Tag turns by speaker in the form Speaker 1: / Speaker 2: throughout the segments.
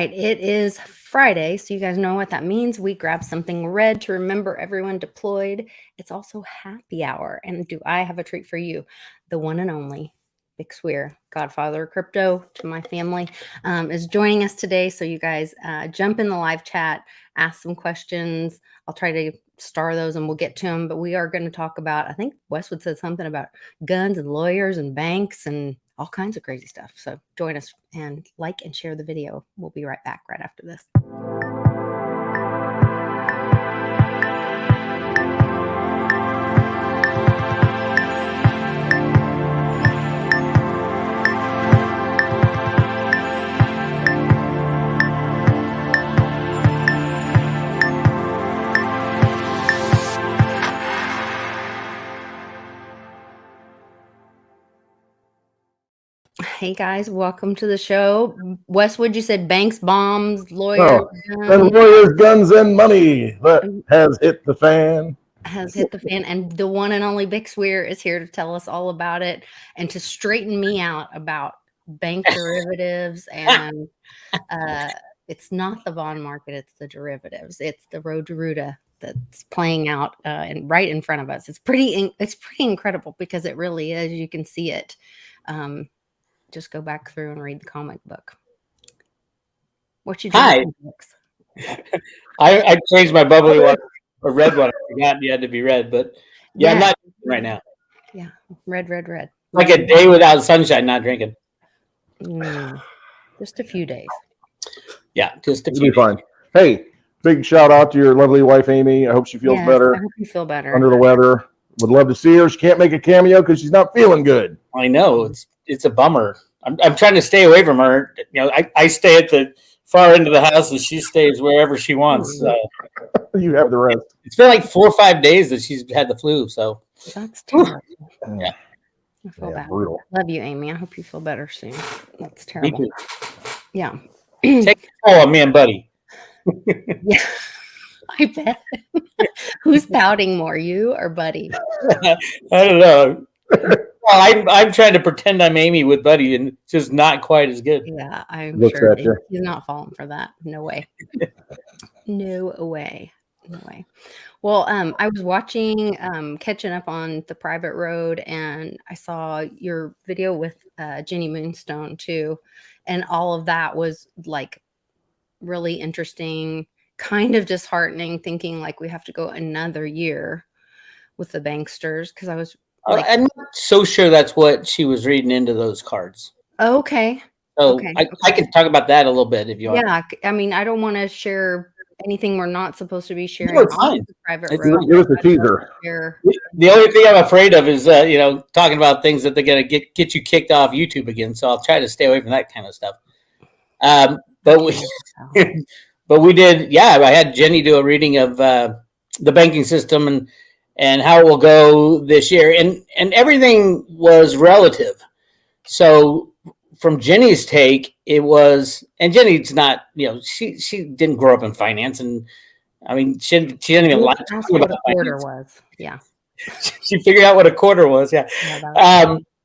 Speaker 1: right, it is Friday, so you guys know what that means. We grab something red to remember everyone deployed. It's also happy hour, and do I have a treat for you? The one and only Big Swear, Godfather of Crypto to my family, is joining us today. So you guys jump in the live chat, ask some questions. I'll try to star those and we'll get to them. But we are going to talk about, I think Westwood said something about guns and lawyers and banks and all kinds of crazy stuff. So join us and like and share the video. We'll be right back right after this. Hey guys, welcome to the show. Westwood, you said banks, bombs, lawyers,
Speaker 2: and lawyers, guns, and money that has hit the fan.
Speaker 1: And the one and only Big Swear is here to tell us all about it and to straighten me out about bank derivatives. And it's not the bond market, it's the derivatives. It's the road to Ruta that's playing out and right in front of us. It's pretty incredible because it really is. You can see it. Just go back through and read the comic book. What you doing?
Speaker 3: I changed my bubbly one, or red one. I forgot you had to be red, but yeah, I'm not drinking right now.
Speaker 1: Yeah, red.
Speaker 3: Like a day without sunshine, not drinking.
Speaker 1: Just a few days.
Speaker 3: Yeah, just a few.
Speaker 2: You'll be fine. Hey, big shout out to your lovely wife, Amy. I hope she feels better.
Speaker 1: I hope you feel better.
Speaker 2: Under the weather. Would love to see her. She can't make a cameo because she's not feeling good.
Speaker 3: I know. It's a bummer. I'm trying to stay away from her. You know, I stay at the far end of the house and she stays wherever she wants.
Speaker 2: You have the rest.
Speaker 3: It's been like 4 or 5 days that she's had the flu. So
Speaker 1: that's terrible.
Speaker 3: Yeah.
Speaker 1: I feel bad.
Speaker 2: Brutal.
Speaker 1: Love you, Amy. I hope you feel better soon. That's terrible.
Speaker 3: Me too.
Speaker 1: Yeah.
Speaker 3: Take control of me and Buddy.
Speaker 1: Yeah. I bet. Who's pouting more, you or Buddy?
Speaker 3: I don't know. Well, I'm trying to pretend I'm Amy with Buddy, and it's just not quite as good.
Speaker 1: Yeah, I'm
Speaker 2: Looks
Speaker 1: sure
Speaker 2: at you.
Speaker 1: he's not falling for that. No way. No way. Well, I was watching, catching up on the private road, and I saw your video with Jenny Moonstone too, and all of that was like really interesting, kind of disheartening, thinking like we have to go another year with the banksters because I was. Like,
Speaker 3: I'm not so sure that's what she was reading into those cards.
Speaker 1: Okay.
Speaker 3: So I can talk about that a little bit if you want.
Speaker 1: Yeah, I mean, I don't want to share anything we're not supposed to be sharing
Speaker 3: on
Speaker 1: the private road.
Speaker 2: Give us a teaser.
Speaker 3: The only thing I'm afraid of is talking about things that they're going to get you kicked off YouTube again. So I'll try to stay away from that kind of stuff. But we did. Yeah, I had Jenny do a reading of the banking system and how it will go this year. And everything was relative. So from Jenny's take, it was, and Jenny's not, she didn't grow up in finance. And I mean, she didn't even like to talk about
Speaker 1: what a quarter was. Yeah.
Speaker 3: She figured out what a quarter was. Yeah.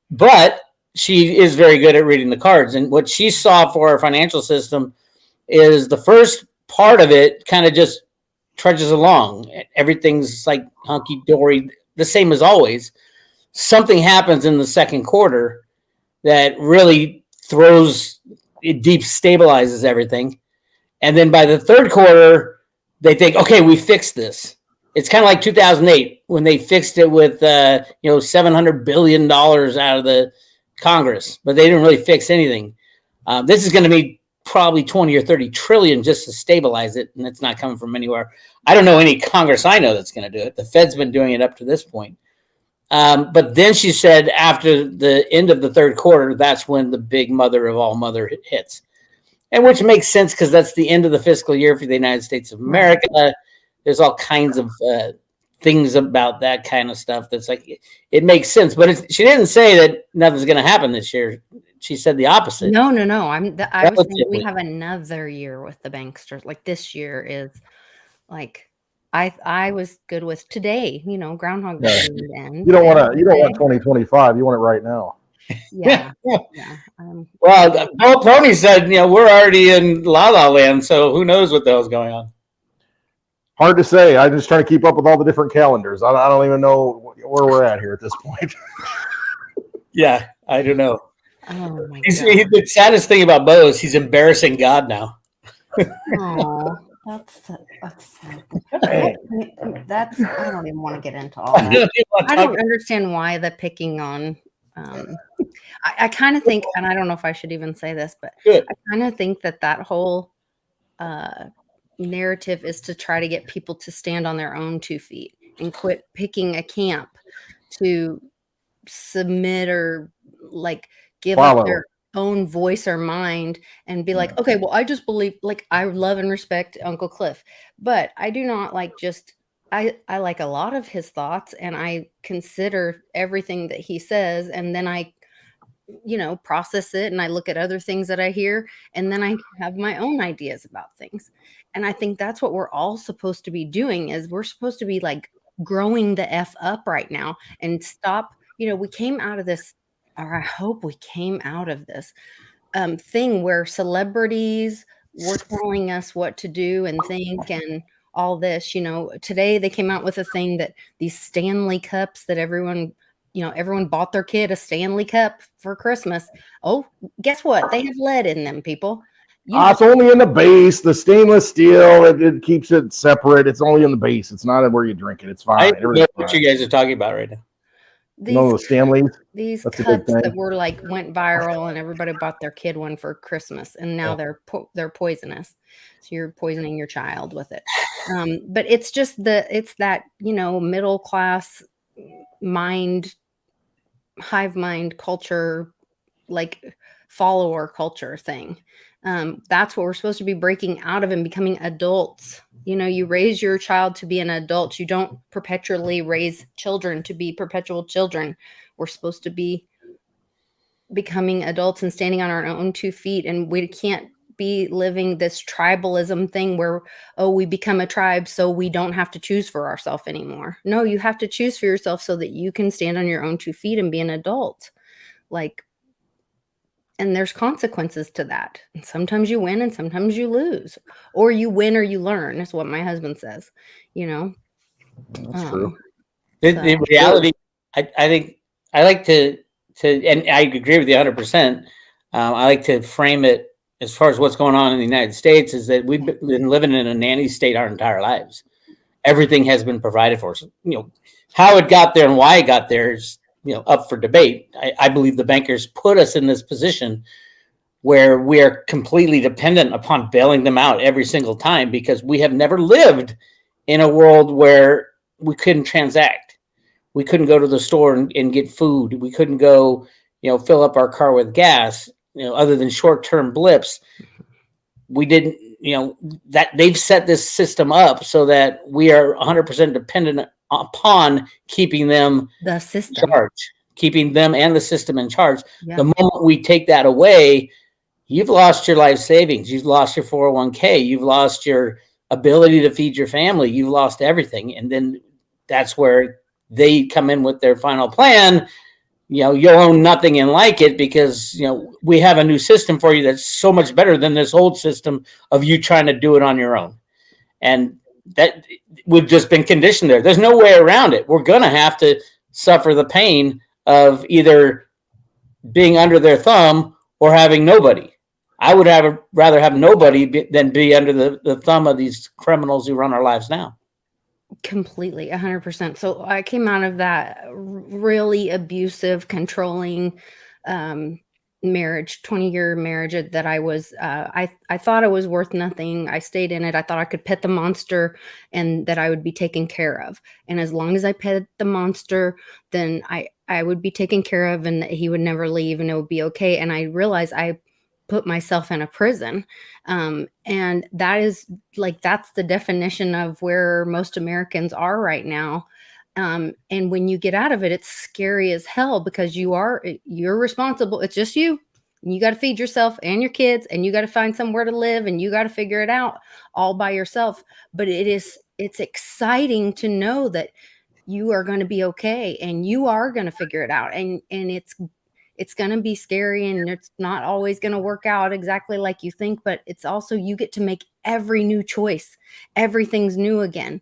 Speaker 3: But she is very good at reading the cards. And what she saw for our financial system is the first part of it kind of just trudges along. Everything's like hunky-dory, the same as always. Something happens in the second quarter that really deep stabilizes everything. And then by the third quarter, they think, okay, we fixed this. It's kind of like 2008 when they fixed it with, $700 billion out of the Congress, but they didn't really fix anything. This is going to be probably 20 or 30 trillion just to stabilize it. And it's not coming from anywhere. I don't know any Congress I know that's going to do it. The Fed's been doing it up to this point. But then she said after the end of the third quarter, that's when the big mother of all mother hits. And which makes sense because that's the end of the fiscal year for the United States of America. There's all kinds of things about that kind of stuff that's like, it makes sense. But she didn't say that nothing's going to happen this year. She said the opposite.
Speaker 1: No. I was thinking we have another year with the banksters. Like this year is like, I was good with today, Groundhog Day.
Speaker 2: You don't want 2025. You want it right now.
Speaker 1: Yeah.
Speaker 3: Well, Bill Pony said, we're already in La La Land, so who knows what the hell's going on.
Speaker 2: Hard to say. I'm just trying to keep up with all the different calendars. I don't even know where we're at here at this point.
Speaker 3: Yeah, I don't know.
Speaker 1: Oh my God.
Speaker 3: The saddest thing about Bo is he's embarrassing God now.
Speaker 1: Oh, that's sad. I don't even want to get into all that. I don't understand why the picking on. I kind of think, and I don't know if I should even say this, but I kind of think that whole narrative is to try to get people to stand on their own 2 feet and quit picking a camp to submit or like give up their own voice or mind and be like, okay, well, I just believe, like, I love and respect Uncle Cliff, but I do not like just, I like a lot of his thoughts and I consider everything that he says. And then I, process it and I look at other things that I hear and then I have my own ideas about things. And I think that's what we're all supposed to be doing is we're supposed to be like growing the F up right now and stop. We came out of this, or I hope we came out of this thing where celebrities were telling us what to do and think and all this. Today they came out with a thing that these Stanley cups that everyone bought their kid a Stanley cup for Christmas. Oh, guess what? They have lead in them, people.
Speaker 2: It's only in the base. The stainless steel, it keeps it separate. It's only in the base. It's not where you drink it. It's fine.
Speaker 3: I don't know what you guys are talking about right now.
Speaker 2: The Stanleys?
Speaker 1: These cups that were went viral and everybody bought their kid one for Christmas and now they're poisonous. So you're poisoning your child with it. But it's just it's that, middle class mind, hive mind culture, like follower culture thing. That's what we're supposed to be breaking out of and becoming adults. You raise your child to be an adult. You don't perpetually raise children to be perpetual children. We're supposed to be becoming adults and standing on our own 2 feet. And we can't be living this tribalism thing where, we become a tribe so we don't have to choose for ourselves anymore. No, you have to choose for yourself so that you can stand on your own 2 feet and be an adult. And there's consequences to that. And sometimes you win and sometimes you lose. Or you win or you learn, is what my husband says.
Speaker 2: That's true.
Speaker 3: In reality, I think I like to, and I agree with you 100%. I like to frame it as far as what's going on in the United States is that we've been living in a nanny state our entire lives. Everything has been provided for us. How it got there and why it got there is up for debate. I believe the bankers put us in this position where we are completely dependent upon bailing them out every single time because we have never lived in a world where we couldn't transact. We couldn't go to the store and get food. We couldn't go, fill up our car with gas, other than short-term blips. We didn't, that they've set this system up so that we are 100% dependent upon keeping them
Speaker 1: the system
Speaker 3: in charge, keeping them and the system in charge.
Speaker 1: Yeah.
Speaker 3: The moment we take that away, you've lost your life savings. You've lost your 401k. You've lost your ability to feed your family. You've lost everything. And then that's where they come in with their final plan. You'll own nothing and like it because, we have a new system for you that's so much better than this old system of you trying to do it on your own. And that we've just been conditioned there. There's no way around it. We're going to have to suffer the pain of either being under their thumb or having nobody. I would rather have nobody than be under the thumb of these criminals who run our lives now.
Speaker 1: Completely, 100%. So I came out of that really abusive, controlling marriage, 20-year marriage that I was, I thought it was worth nothing. I stayed in it. I thought I could pet the monster and that I would be taken care of. And as long as I pet the monster, then I would be taken care of and that he would never leave and it would be okay. And I realized I put myself in a prison. And that is that's the definition of where most Americans are right now. And when you get out of it, it's scary as hell because you're responsible. It's just you. You got to feed yourself and your kids and you got to find somewhere to live and you got to figure it out all by yourself. But it's exciting to know that you are going to be okay and you are going to figure it out. And It's going to be scary and it's not always going to work out exactly like you think, but it's also, you get to make every new choice. Everything's new again.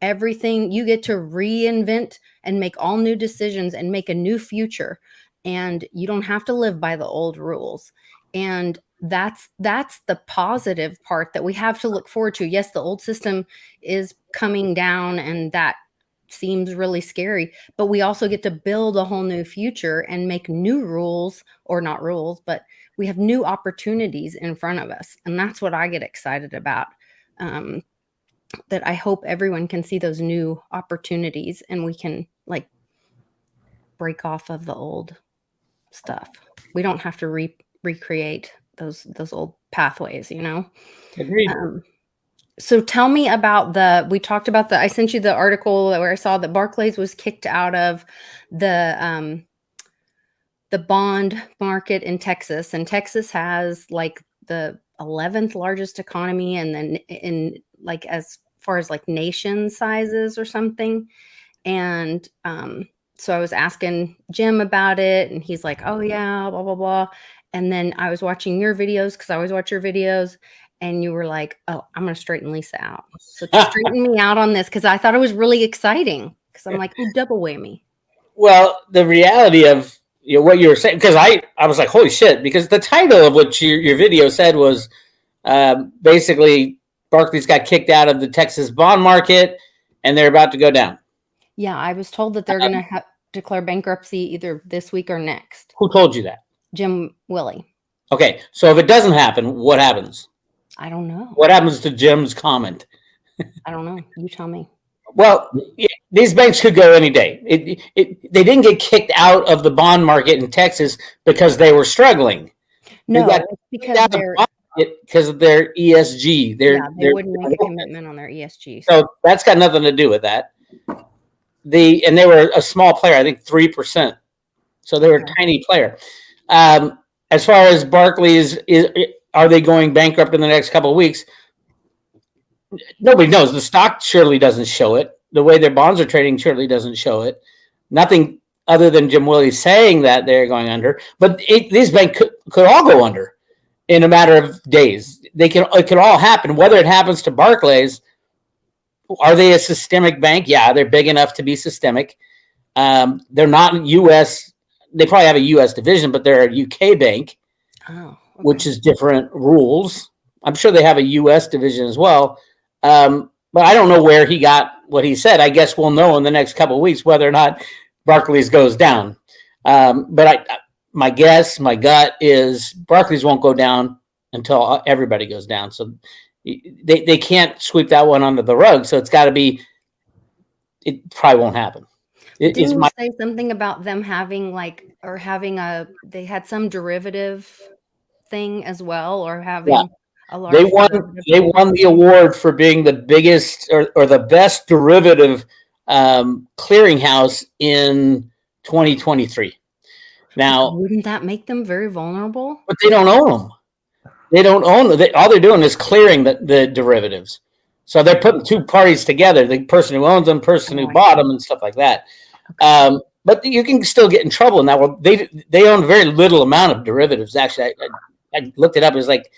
Speaker 1: Everything, you get to reinvent and make all new decisions and make a new future. And you don't have to live by the old rules. And that's the positive part that we have to look forward to. Yes, the old system is coming down and that seems really scary, but we also get to build a whole new future and make new rules, or not rules, but we have new opportunities in front of us. And that's what I get excited about. That I hope everyone can see those new opportunities and we can like break off of the old stuff. We don't have to recreate those old pathways, you know?
Speaker 3: Agreed.
Speaker 1: So tell me about we talked about I sent you the article where I saw that Barclays was kicked out of the bond market in Texas, and Texas has like the 11th largest economy, and then in like as far as like nation sizes or something. And so I was asking Jim about it, and he's like, oh yeah, blah blah blah. And then I was watching your videos, because I always watch your videos, and you were like, oh, I'm gonna straighten Lisa out. So straighten me out on this, because I thought it was really exciting, because I'm like, oh, double whammy.
Speaker 3: Well, the reality of what you were saying, because I was like, holy shit, because the title of what your video said was basically Barclays got kicked out of the Texas bond market and they're about to go down.
Speaker 1: Yeah, I was told that they're going to declare bankruptcy either this week or next.
Speaker 3: Who told you that?
Speaker 1: Jim Willie.
Speaker 3: Okay, so if it doesn't happen, what happens?
Speaker 1: I don't know.
Speaker 3: What happens to Jim's comment?
Speaker 1: I don't know. You tell me.
Speaker 3: Well, these banks could go any day. They didn't get kicked out of the bond market in Texas because they were struggling.
Speaker 1: No, it's
Speaker 3: because of their ESG.
Speaker 1: They wouldn't make a commitment on their ESG.
Speaker 3: So that's got nothing to do with that. And they were a small player, I think 3%. So they were a tiny player. As far as Barclays, are they going bankrupt in the next couple of weeks? Nobody knows. The stock surely doesn't show it. The way their bonds are trading surely doesn't show it. Nothing other than Jim Willie saying that they're going under. But these banks could all go under in a matter of days. It can all happen. Whether it happens to Barclays, are they a systemic bank? Yeah, they're big enough to be systemic. They're not U.S. They probably have a U.S. division, but they're a UK bank, which is different rules. I'm sure they have a U.S. division as well. But I don't know where he got what he said. I guess we'll know in the next couple of weeks whether or not Barclays goes down. But my gut is Barclays won't go down until everybody goes down. So they can't sweep that one under the rug. So it's got to be. It probably won't happen.
Speaker 1: Didn't you say something about them having they had some derivative thing as well, or having a large.
Speaker 3: They won the award for being the biggest or the best derivative clearinghouse in 2023. Now,
Speaker 1: wouldn't that make them very vulnerable?
Speaker 3: But they don't own them. They don't own them. All they're doing is clearing the derivatives. So they're putting two parties together: the person who owns them, person who bought them, and stuff like that. Okay. But you can still get in trouble in that world. They own very little amount of derivatives. Actually, I looked it up. It was like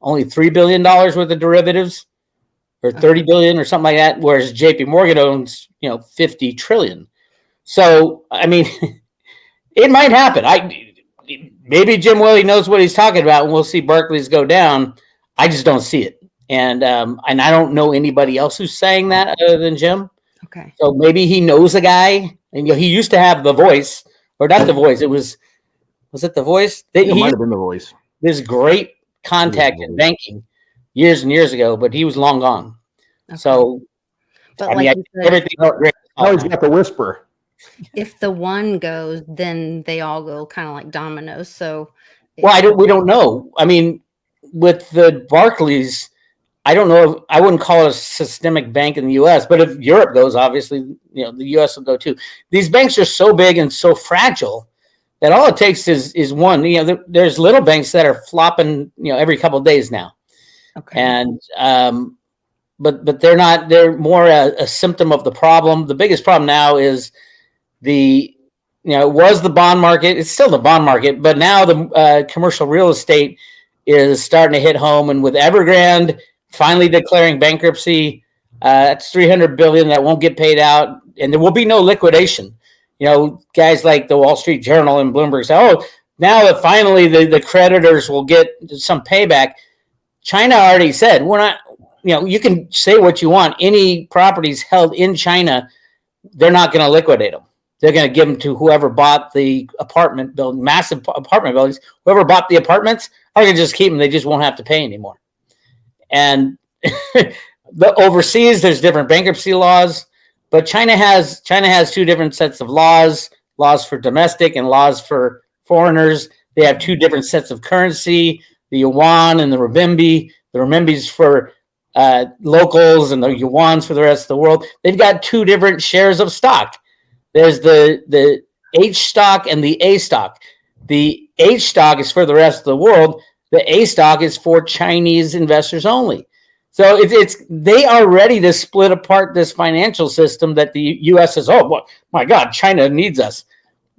Speaker 3: only $3 billion worth of derivatives, or 30 billion, or something like that. Whereas J.P. Morgan owns 50 trillion. So I mean, it might happen. Maybe Jim Willie knows what he's talking about, and we'll see Barclays go down. I just don't see it, and I don't know anybody else who's saying that other than Jim.
Speaker 1: Okay. So
Speaker 3: maybe he knows a guy, and he used to have The Voice, or not The Voice. Was it The Voice?
Speaker 2: It might have been The Voice.
Speaker 3: This great contact in banking years and years ago, but he was long gone. Okay. So,
Speaker 1: but
Speaker 3: everything.
Speaker 2: Now he's got the whisper.
Speaker 1: If the one goes, then they all go kind of like dominoes. So,
Speaker 3: we don't know. I mean, with the Barclays, I don't know. I wouldn't call it a systemic bank in the U.S., but if Europe goes, obviously, the U.S. will go too. These banks are so big and so fragile that all it takes is one. There's little banks that are flopping, every couple of days now. Okay. And but they're not. They're more a symptom of the problem. The biggest problem now is the it was the bond market. It's still the bond market, but now the commercial real estate is starting to hit home. And with Evergrande finally declaring bankruptcy, that's $300 billion that won't get paid out, and there will be no liquidation. Guys like the Wall Street Journal and Bloomberg say, "Oh, now that finally the creditors will get some payback." China already said, "We're not." You can say what you want. Any properties held in China, they're not going to liquidate them. They're going to give them to whoever bought the apartment building, massive apartment buildings. Whoever bought the apartments are going to just keep them. They just won't have to pay anymore. And the overseas, there's different bankruptcy laws, but China has two different sets of laws for domestic and laws for foreigners. They have two different sets of currency, the yuan and the renminbi. The renminbi's for locals and the yuan's for the rest of the world. They've got two different shares of stock. There's the H stock and the A stock. The H stock is for the rest of the world. The A stock is for Chinese investors only. So they are ready to split apart this financial system that the U.S. says, "Oh, well, my God, China needs us."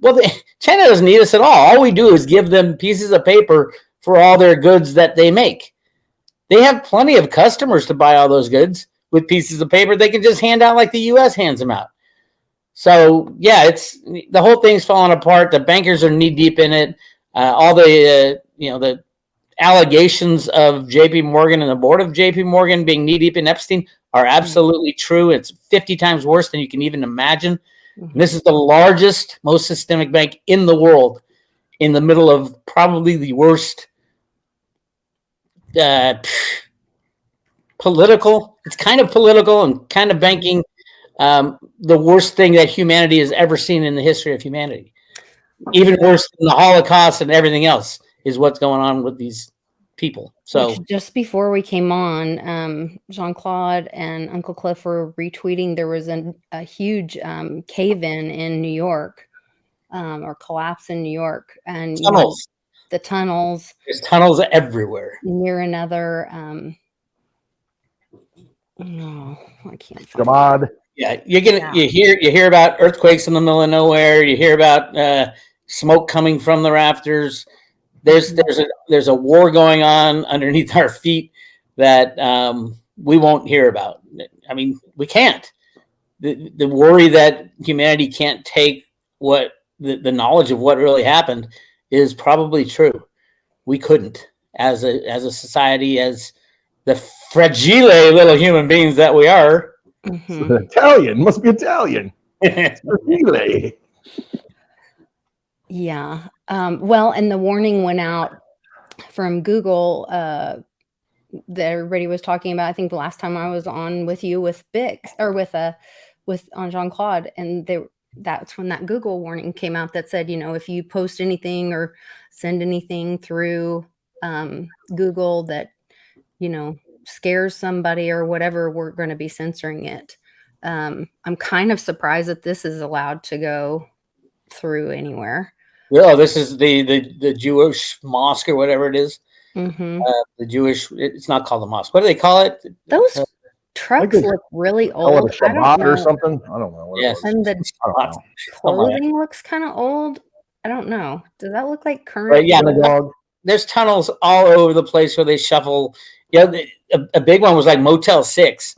Speaker 3: Well, China doesn't need us at all. All we do is give them pieces of paper for all their goods that they make. They have plenty of customers to buy all those goods with pieces of paper they can just hand out like the U.S. hands them out. So, yeah, the whole thing's falling apart. The bankers are knee deep in it. All the allegations of J.P. Morgan and the board of J.P. Morgan being knee deep in Epstein are absolutely true. It's 50 times worse than you can even imagine. And this is the largest, most systemic bank in the world, in the middle of probably the worst political. It's kind of political and kind of banking. The worst thing that humanity has ever seen in the history of humanity. Even worse than the Holocaust and everything else is what's going on with these people. So
Speaker 1: just before we came on, Jean-Claude and Uncle Cliff were retweeting there was a huge cave-in in New York, or collapse in New York. And
Speaker 3: tunnels.
Speaker 1: The tunnels.
Speaker 3: There's tunnels everywhere.
Speaker 1: Near another no, I can't find
Speaker 2: God.
Speaker 3: Yeah, you hear about earthquakes in the middle of nowhere. You hear about smoke coming from the rafters. There's a war going on underneath our feet that we won't hear about. I mean, we can't. The worry that humanity can't take what the knowledge of what really happened is probably true. We couldn't, as a society, as the fragile little human beings that we are.
Speaker 1: Mm-hmm.
Speaker 2: Italian, must be Italian. Fragile.
Speaker 1: Yeah. Well, and the warning went out from Google that everybody was talking about. I think the last time I was on with you with Bix or on Jean-Claude, and that's when that Google warning came out that said, if you post anything or send anything through Google that, scares somebody or whatever, we're going to be censoring it. I'm kind of surprised that this is allowed to go through anywhere.
Speaker 3: Yeah, this is the Jewish mosque or whatever it is.
Speaker 1: Mm-hmm.
Speaker 3: The Jewish, it's not called a mosque. What do they call it?
Speaker 1: Those trucks look really old.
Speaker 2: I don't know. Or something. I don't know.
Speaker 3: Yes.
Speaker 1: And the clothing looks kind of old. I don't know. Does that look like current?
Speaker 3: Right, yeah, there's tunnels all over the place where they shuffle. Yeah, a big one was like Motel 6.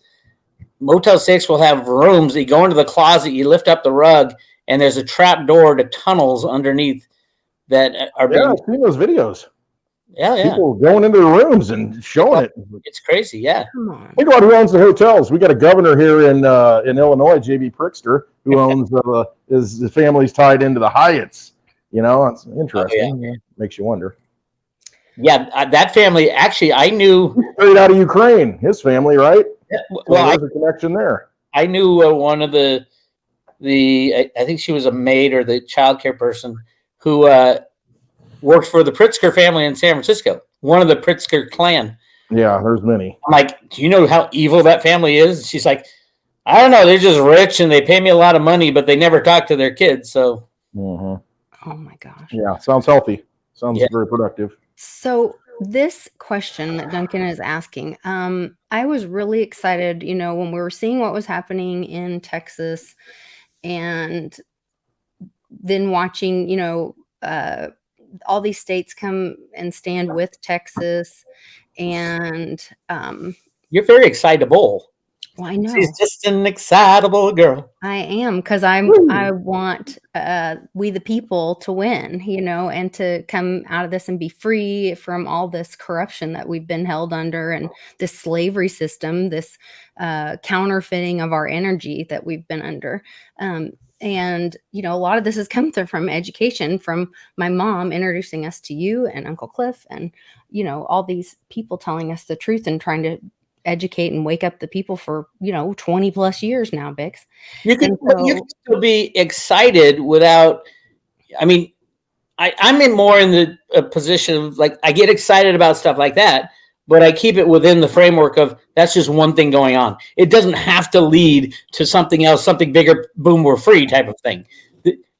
Speaker 3: Motel 6 will have rooms that you go into the closet, you lift up the rug, and there's a trap door to tunnels underneath that are being.
Speaker 2: Yeah, I've seen those videos.
Speaker 3: Yeah.
Speaker 2: People going into the rooms and showing it.
Speaker 3: It's crazy, yeah.
Speaker 2: Think about who owns the hotels. We got a governor here in Illinois, J.B. Pritzker, who owns his family's tied into the Hyatts. It's interesting.
Speaker 3: Oh, yeah.
Speaker 2: Makes you wonder.
Speaker 3: Yeah, that family, actually, I knew.
Speaker 2: Straight out of Ukraine, his family, right?
Speaker 3: Yeah, well,
Speaker 2: there's a connection there.
Speaker 3: I knew one of I think she was a maid or the childcare person who worked for the Pritzker family in San Francisco, one of the Pritzker clan.
Speaker 2: Yeah, there's many.
Speaker 3: I'm like, do you know how evil that family is? She's like, I don't know. They're just rich and they pay me a lot of money, but they never talk to their kids. So.
Speaker 2: Mm-hmm.
Speaker 1: Oh my gosh.
Speaker 2: Yeah, sounds healthy. Sounds very productive.
Speaker 1: So this question that Duncan is asking, I was really excited, when we were seeing what was happening in Texas, and then watching, all these states come and stand with Texas, and
Speaker 3: you're very excitable.
Speaker 1: well, I know
Speaker 3: She's just an excitable girl.
Speaker 1: I am, because I want we the people to win, and to come out of this and be free from all this corruption that we've been held under, and this slavery system, this counterfeiting of our energy that we've been under. And, a lot of this has come from education, from my mom introducing us to you and Uncle Cliff, and, all these people telling us the truth and trying to educate and wake up the people for 20 plus years now, Bix.
Speaker 3: You can still be excited without. I mean, I'm more in the position of, like, I get excited about stuff like that, but I keep it within the framework of that's just one thing going on. It doesn't have to lead to something else, something bigger. Boom, we're free type of thing.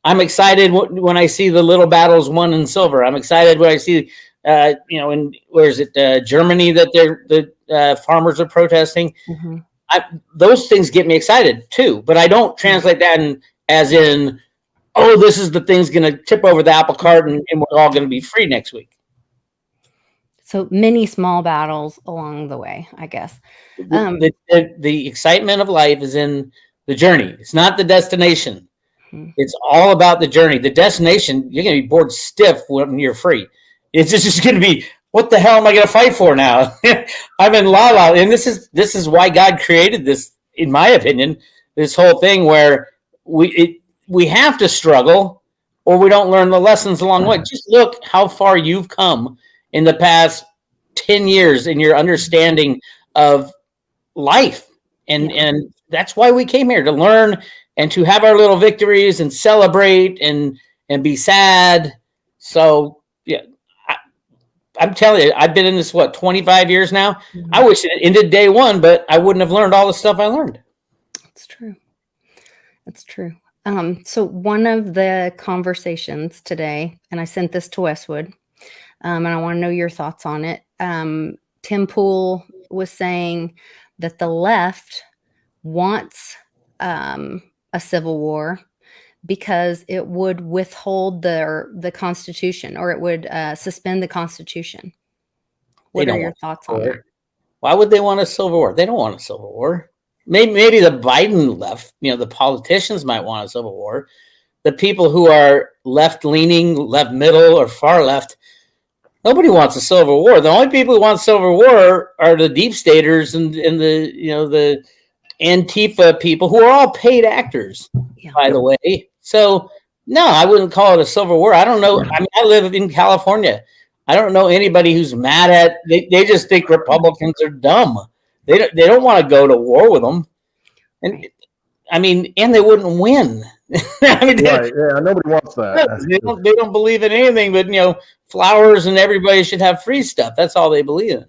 Speaker 3: I'm excited when I see the little battles won in silver. I'm excited when I see. In where is it? Germany, that the farmers are protesting.
Speaker 1: Mm-hmm.
Speaker 3: Those things get me excited too, but I don't translate that as in, oh, this is the thing's going to tip over the apple cart and we're all going to be free next week.
Speaker 1: So many small battles along the way, I guess.
Speaker 3: The excitement of life is in the journey. It's not the destination.
Speaker 1: Mm-hmm.
Speaker 3: It's all about the journey. The destination, you're going to be bored stiff when you're free. It's just going to be, what the hell am I going to fight for now? I'm in la la, and this is why God created this, in my opinion. This whole thing where we have to struggle, or we don't learn the lessons along the way. Just look how far you've come in the past 10 years in your understanding of life, and that's why we came here, to learn and to have our little victories and celebrate and be sad. So yeah. I'm telling you, I've been in this, 25 years now? Mm-hmm. I wish it ended day one, but I wouldn't have learned all the stuff I learned.
Speaker 1: That's true. That's true. So one of the conversations today, and I sent this to Westwood, and I want to know your thoughts on it. Tim Pool was saying that the left wants a civil war because it would withhold the Constitution, or it would suspend the Constitution. What are your thoughts on that?
Speaker 3: Why would they want a civil war? They don't want a civil war. Maybe the Biden left, the politicians might want a civil war. The people who are left-leaning, left middle, or far left, nobody wants a civil war. The only people who want civil war are the deep staters and the Antifa people, who are all paid actors, by the way. So, no, I wouldn't call it a civil war. I don't know. I mean, I live in California. I don't know anybody who's mad at. They just think Republicans are dumb. They don't want to go to war with them, and they wouldn't win.
Speaker 2: Right? Yeah, nobody wants that.
Speaker 3: They don't believe in anything but flowers, and everybody should have free stuff. That's all they believe in.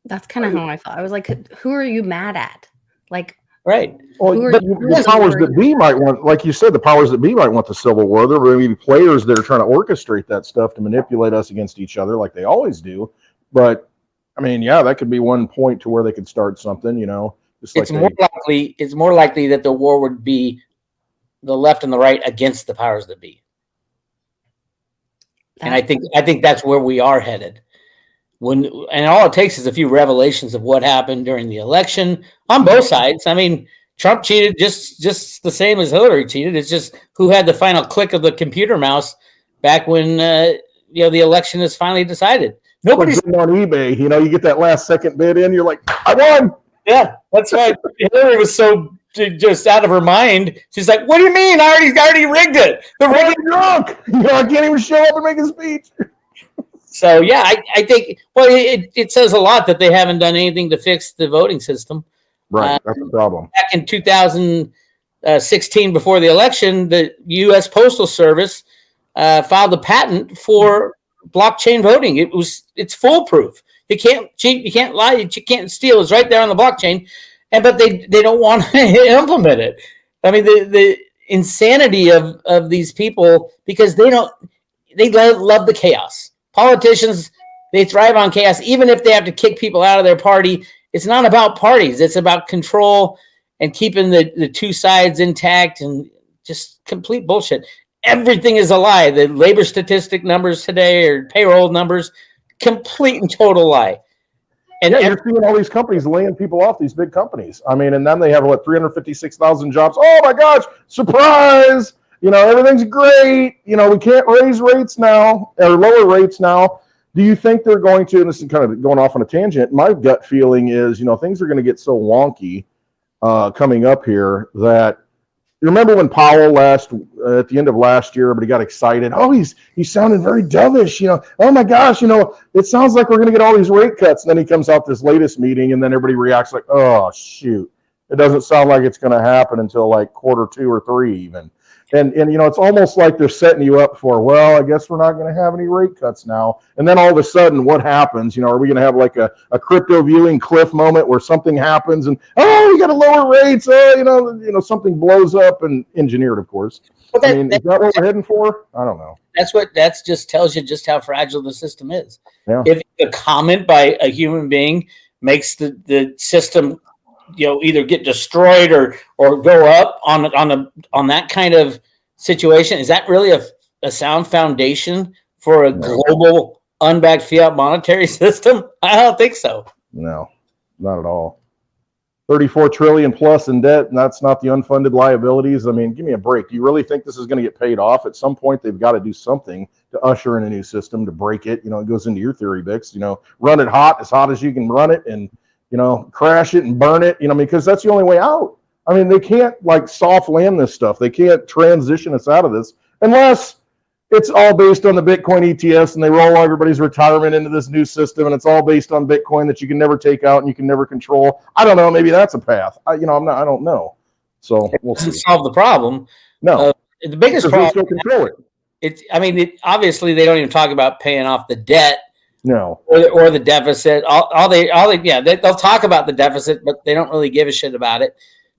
Speaker 1: That's kind of how I thought. I was like, who are you mad at? Like,
Speaker 3: right.
Speaker 2: Well, but the powers that be might want, like you said, the powers that be might want the civil war. There may be players that are trying to orchestrate that stuff to manipulate us against each other, like they always do. But that could be one point to where they could start something.
Speaker 3: It's more likely that the war would be the left and the right against the powers that be. And I think that's where we are headed. And all it takes is a few revelations of what happened during the election on both sides. I mean, Trump cheated just the same as Hillary cheated. It's just who had the final click of the computer mouse back when the election is finally decided. Nobody's
Speaker 2: on eBay. You get that last second bid in. You're like, I won.
Speaker 3: Yeah, that's why Hillary was so just out of her mind. She's like, "What do you mean? I already rigged it.
Speaker 2: I'm drunk. I can't even show up and make a speech."
Speaker 3: So, yeah, I think, it says a lot that they haven't done anything to fix the voting system.
Speaker 2: Right, that's the problem.
Speaker 3: Back in 2016, before the election, the U.S. Postal Service filed a patent for blockchain voting. It's foolproof. You can't cheat, you can't lie, you can't steal. It's right there on the blockchain, but they don't want to implement it. I mean, the insanity of these people, because they love the chaos. Politicians, they thrive on chaos, even if they have to kick people out of their party. It's not about parties. It's about control and keeping the two sides intact, and just complete bullshit. Everything is a lie. The labor statistic numbers today or payroll numbers, complete and total lie. And
Speaker 2: you're seeing all these companies laying people off, these big companies. I mean, and then they have 356,000 jobs. Oh my gosh, surprise! Everything's great. We can't raise rates now or lower rates now. Do you think they're going to, and this is kind of going off on a tangent, my gut feeling is, things are going to get so wonky coming up here that, you remember when Powell at the end of last year, everybody got excited. Oh, he's sounding very dovish. Oh my gosh, it sounds like we're going to get all these rate cuts. And then he comes out this latest meeting, and then everybody reacts like, oh shoot, it doesn't sound like it's going to happen until like quarter 2 or 3 even. And it's almost like they're setting you up for, well, I guess we're not going to have any rate cuts now. And then all of a sudden, what happens? Are we going to have like a crypto viewing cliff moment where something happens and, oh, we got to lower rates? Something blows up, and engineered, of course. Is that what we're heading for? I don't know.
Speaker 3: That just tells you just how fragile the system is.
Speaker 2: Yeah.
Speaker 3: If a comment by a human being makes the system, either get destroyed or go up on that kind of situation, is that really a sound foundation for a global unbacked fiat monetary system? I don't think so.
Speaker 2: No, not at all. 34 trillion plus in debt, and that's not the unfunded liabilities. I mean, give me a break. Do you really think this is going to get paid off? At some point, they've got to do something to usher in a new system, to break it. It goes into your theory, Bix. Run it hot as you can run it, and crash it and burn it, because that's the only way out. I mean, they can't like soft land this stuff. They can't transition us out of this unless it's all based on the Bitcoin ETFs and they roll everybody's retirement into this new system, and it's all based on Bitcoin that you can never take out and you can never control. I don't know. Maybe that's a path. I don't know. So we'll see.
Speaker 3: Solve the problem.
Speaker 2: No.
Speaker 3: The biggest problem.
Speaker 2: Still control it.
Speaker 3: Obviously they don't even talk about paying off the debt.
Speaker 2: No,
Speaker 3: or the deficit. They'll talk about the deficit, but they don't really give a shit about it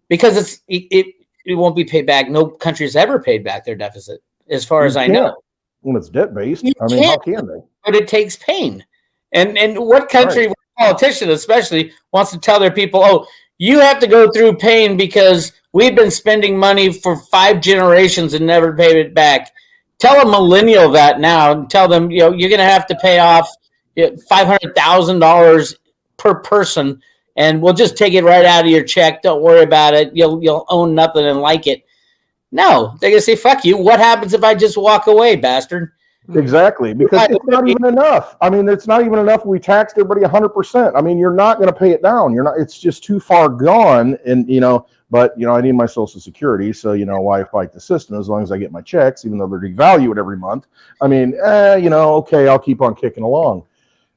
Speaker 3: because it won't be paid back. No country's ever paid back their deficit, as far as I know.
Speaker 2: When it's debt based, how can they?
Speaker 3: But it takes pain, and what country, what politician especially, wants to tell their people, oh, you have to go through pain because we've been spending money for 5 generations and never paid it back. Tell a millennial that now, and tell them you're going to have to pay off $500,000 per person, and we'll just take it right out of your check. Don't worry about it. You'll own nothing and like it. No, they're gonna say, "Fuck you." What happens if I just walk away, bastard?
Speaker 2: Exactly, because it's not even enough. It's not even enough. We taxed everybody 100%. You're not going to pay it down. You're not. It's just too far gone. And but I need my Social Security, so why fight the system as long as I get my checks, even though they're devalued every month. Okay, I'll keep on kicking along.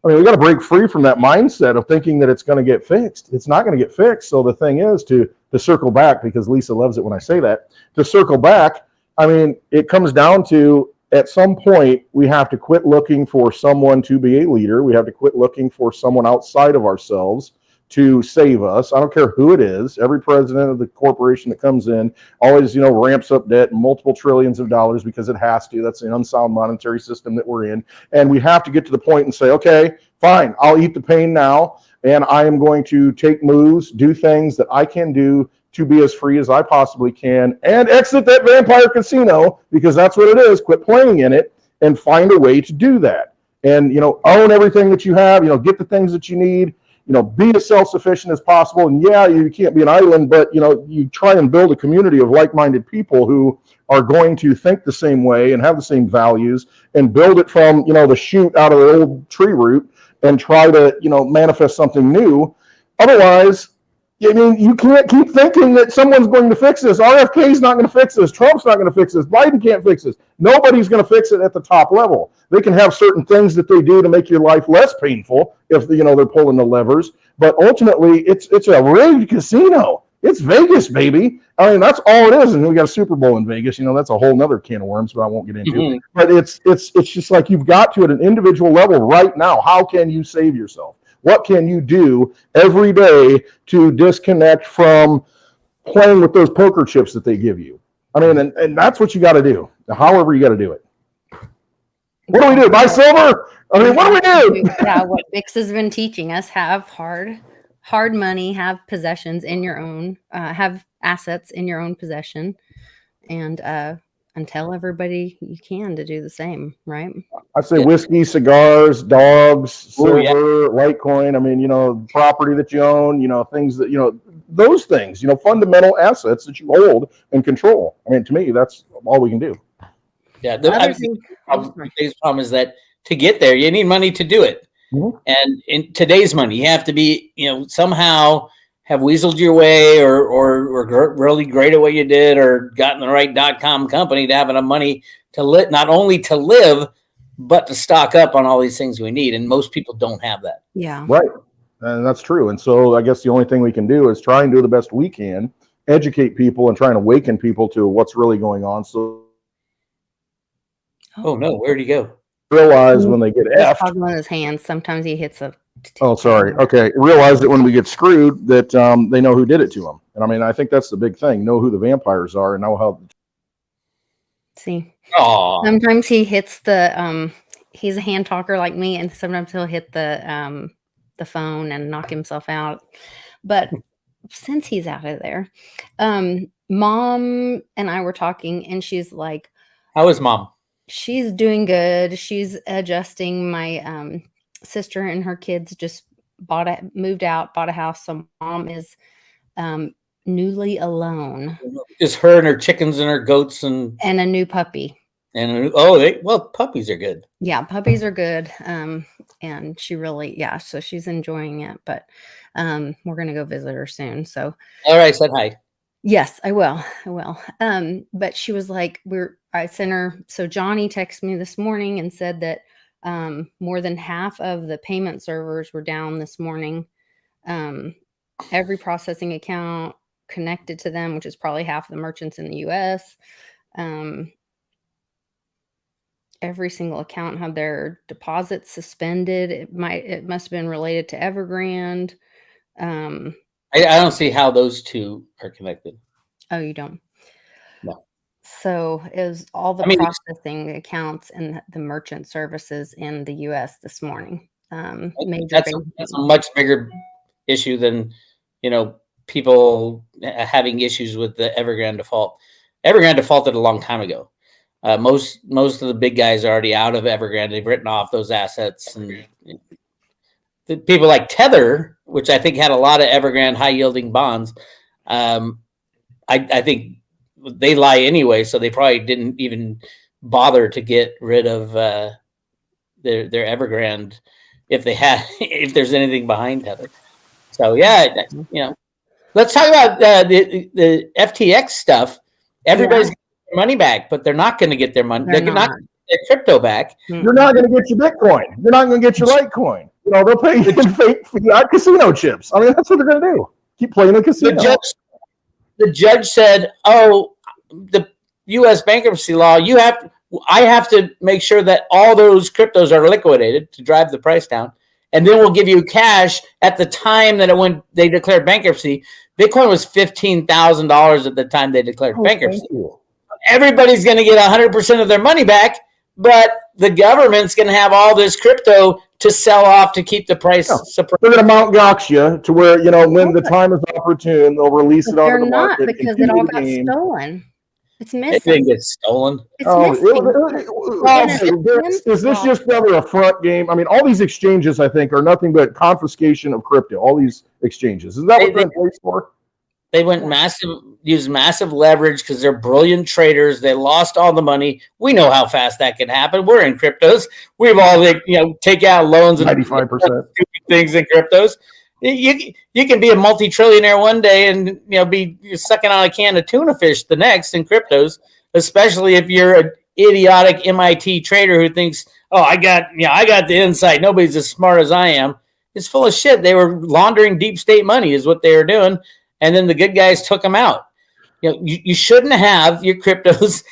Speaker 2: We got to break free from that mindset of thinking that it's going to get fixed. It's not going to get fixed. So the thing is to circle back, because Lisa loves it when I say that, to circle back, it comes down to, at some point, we have to quit looking for someone to be a leader. We have to quit looking for someone outside of ourselves to save us. I don't care who it is. Every president of the corporation that comes in always, ramps up debt multiple trillions of dollars because it has to. That's an unsound monetary system that we're in. And we have to get to the point and say, okay, fine, I'll eat the pain now. And I am going to take moves, do things that I can do to be as free as I possibly can, and exit that vampire casino, because that's what it is. Quit playing in it and find a way to do that. And, own everything that you have, get the things that you need. Be as self-sufficient as possible. And yeah, you can't be an island, but, you try and build a community of like-minded people who are going to think the same way and have the same values, and build it from, the shoot out of the old tree root, and try to, manifest something new. Otherwise, you can't keep thinking that someone's going to fix this. RFK is not going to fix this. Trump's not going to fix this. Biden can't fix this. Nobody's going to fix it at the top level. They can have certain things that they do to make your life less painful if they're pulling the levers. But ultimately, it's a rigged casino. It's Vegas, baby. That's all it is. And we got a Super Bowl in Vegas. That's a whole nother can of worms, but I won't get into. Mm-hmm. But it's just like, you've got to, at an individual level right now, how can you save yourself? What can you do every day to disconnect from playing with those poker chips that they give you? And that's what you got to do, however you got to do it. What do we do? Buy silver? What do we do?
Speaker 1: Yeah, what Bix has been teaching us: have hard money, have possessions in your own, have assets in your own possession, and tell everybody you can to do the same, right?
Speaker 2: I'd say whiskey, cigars, dogs, silver,
Speaker 3: yeah.
Speaker 2: Litecoin. I mean, property that you own, things that, those things, fundamental assets that you hold and control. I mean, to me, that's all we can do.
Speaker 3: Yeah. The biggest problem is that to get there, you need money to do it. Mm-hmm. And in today's money, you have to be, somehow have weaseled your way or really great at what you did or gotten the right .com company to have enough money to not only to live, but to stock up on all these things we need. And most people don't have that.
Speaker 1: Yeah.
Speaker 2: Right. And that's true. And so I guess the only thing we can do is try and do the best we can, educate people and try and awaken people to what's really going on. So.
Speaker 3: Oh no, where'd he go?
Speaker 2: Realize when they get effed.
Speaker 1: He's on his hands. Sometimes he hits a.
Speaker 2: Oh, sorry. Okay. Realize that when we get screwed, that they know who did it to them. And I mean, I think that's the big thing. Know who the vampires are and know how.
Speaker 1: See.
Speaker 3: Aww.
Speaker 1: Sometimes he hits the. He's a hand talker like me, and sometimes he'll hit the phone and knock himself out. But since he's out of there, Mom and I were talking, and she's like,
Speaker 3: "How is Mom?"
Speaker 1: She's doing good. She's adjusting. My sister and her kids just moved out, bought a house. So Mom is newly alone.
Speaker 3: Just her and her chickens and her goats and
Speaker 1: a new puppy.
Speaker 3: And puppies are good.
Speaker 1: Yeah, puppies are good. And she really, so she's enjoying it. But we're gonna go visit her soon. So
Speaker 3: all right, said hi.
Speaker 1: Yes, I will. But she was like, I sent her. So Johnny texted me this morning and said that more than half of the payment servers were down this morning. Every processing account connected to them, which is probably half the merchants in the US. Every single account had their deposits suspended. It must have been related to Evergrande.
Speaker 3: I don't see how those two are connected.
Speaker 1: Oh, you don't?
Speaker 3: No.
Speaker 1: So it was all the processing accounts and the merchant services in the U.S. this morning.
Speaker 3: That's a much bigger issue than, people having issues with the Evergrande default. Evergrande defaulted a long time ago. Most of the big guys are already out of Evergrande. They've written off those assets, and the people like Tether, which I think had a lot of Evergrande high yielding bonds. I think they lie anyway, so they probably didn't even bother to get rid of their Evergrande if there's anything behind Tether. So let's talk about the FTX stuff. Everybody's getting their money back, but they're not going to get their money. They're not going to get their crypto back.
Speaker 2: You're not going to get your Bitcoin. You're not going to get your Litecoin. They'll pay you in fake fiat casino chips. I mean, that's what they're going to do. Keep playing the casino.
Speaker 3: The judge said, "Oh, the U.S. bankruptcy law. I have to make sure that all those cryptos are liquidated to drive the price down, and then we'll give you cash at the time that when they declared bankruptcy. Bitcoin was $15,000 at the time they declared bankruptcy. Everybody's going to get 100% of their money back, but the government's going to have all this crypto to sell off to keep the price suppressed.
Speaker 2: They're going to Mount Gox you to where, when the time is opportune, they'll release it onto the market.
Speaker 1: Because it all got stolen. It's missing.
Speaker 3: It didn't get stolen.
Speaker 2: Is this just another affront game? I mean, all these exchanges, I think, are nothing but confiscation of crypto. All these exchanges. Is that what they're in place for?
Speaker 3: They used massive leverage because they're brilliant traders. They lost all the money. We know how fast that can happen. We're in cryptos. We've all take out loans and
Speaker 2: 95%
Speaker 3: stupid things in cryptos. You can be a multi-trillionaire one day and be sucking on a can of tuna fish the next in cryptos, especially if you're an idiotic MIT trader who thinks, "Oh, I got the insight. Nobody's as smart as I am." It's full of shit. They were laundering deep state money is what they were doing. And then the good guys took them out. You shouldn't have your cryptos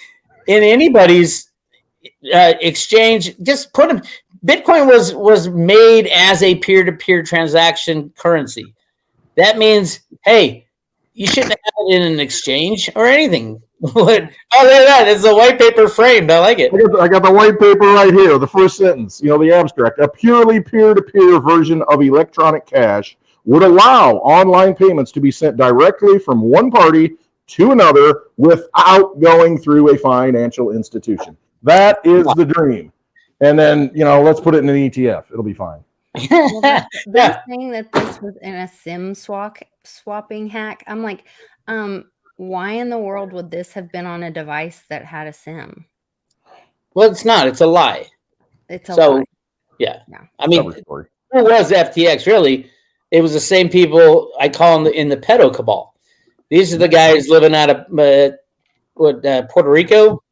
Speaker 3: in anybody's exchange. Just put them. Bitcoin was made as a peer-to-peer transaction currency. That means, hey, you shouldn't have it in an exchange or anything. Oh, look at that. It's a white paper framed. I like it.
Speaker 2: I got the white paper right here. The first sentence, the abstract. A purely peer-to-peer version of electronic cash would allow online payments to be sent directly from one party to another without going through a financial institution. That is the dream. And then, let's put it in an ETF. It'll be fine.
Speaker 1: Well, them saying that this was in a SIM swapping hack. I'm like, why in the world would this have been on a device that had a SIM?
Speaker 3: Well, it's not. It's a lie.
Speaker 1: It's a lie.
Speaker 3: Yeah. I mean, who was FTX? Really, it was the same people I call in the pedo cabal. These are the guys living out of Puerto Rico,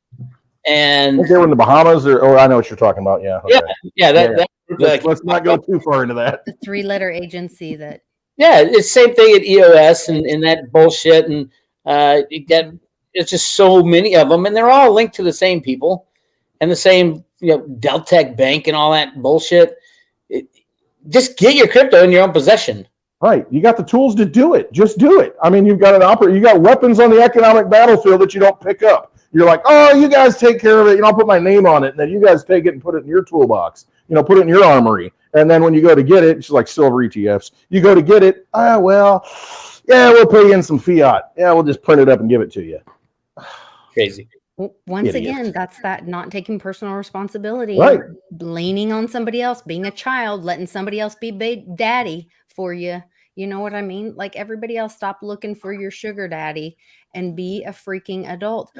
Speaker 3: and
Speaker 2: they were in the Bahamas, or I know what you're talking about. Yeah. Okay.
Speaker 3: Yeah.
Speaker 2: Let's not go too far into that.
Speaker 1: The 3-letter agency that.
Speaker 3: Yeah, it's the same thing at EOS and that bullshit, and it's just so many of them, and they're all linked to the same people and the same, Deltec Bank and all that bullshit. Just get your crypto in your own possession.
Speaker 2: Right. You got the tools to do it. Just do it. I mean, you got weapons on the economic battlefield that you don't pick up. You're like, oh, you guys take care of it. I'll put my name on it. And then you guys take it and put it in your toolbox. Put it in your armory. And then when you go to get it, it's like silver ETFs. You go to get it. We'll pay in some fiat. Yeah, we'll just print it up and give it to you.
Speaker 3: Crazy.
Speaker 1: Once again, that's that not taking personal responsibility,
Speaker 2: right?
Speaker 1: Leaning on somebody else, being a child, letting somebody else be daddy for you. You know what I mean? Like everybody else, stop looking for your sugar daddy and be a freaking adult.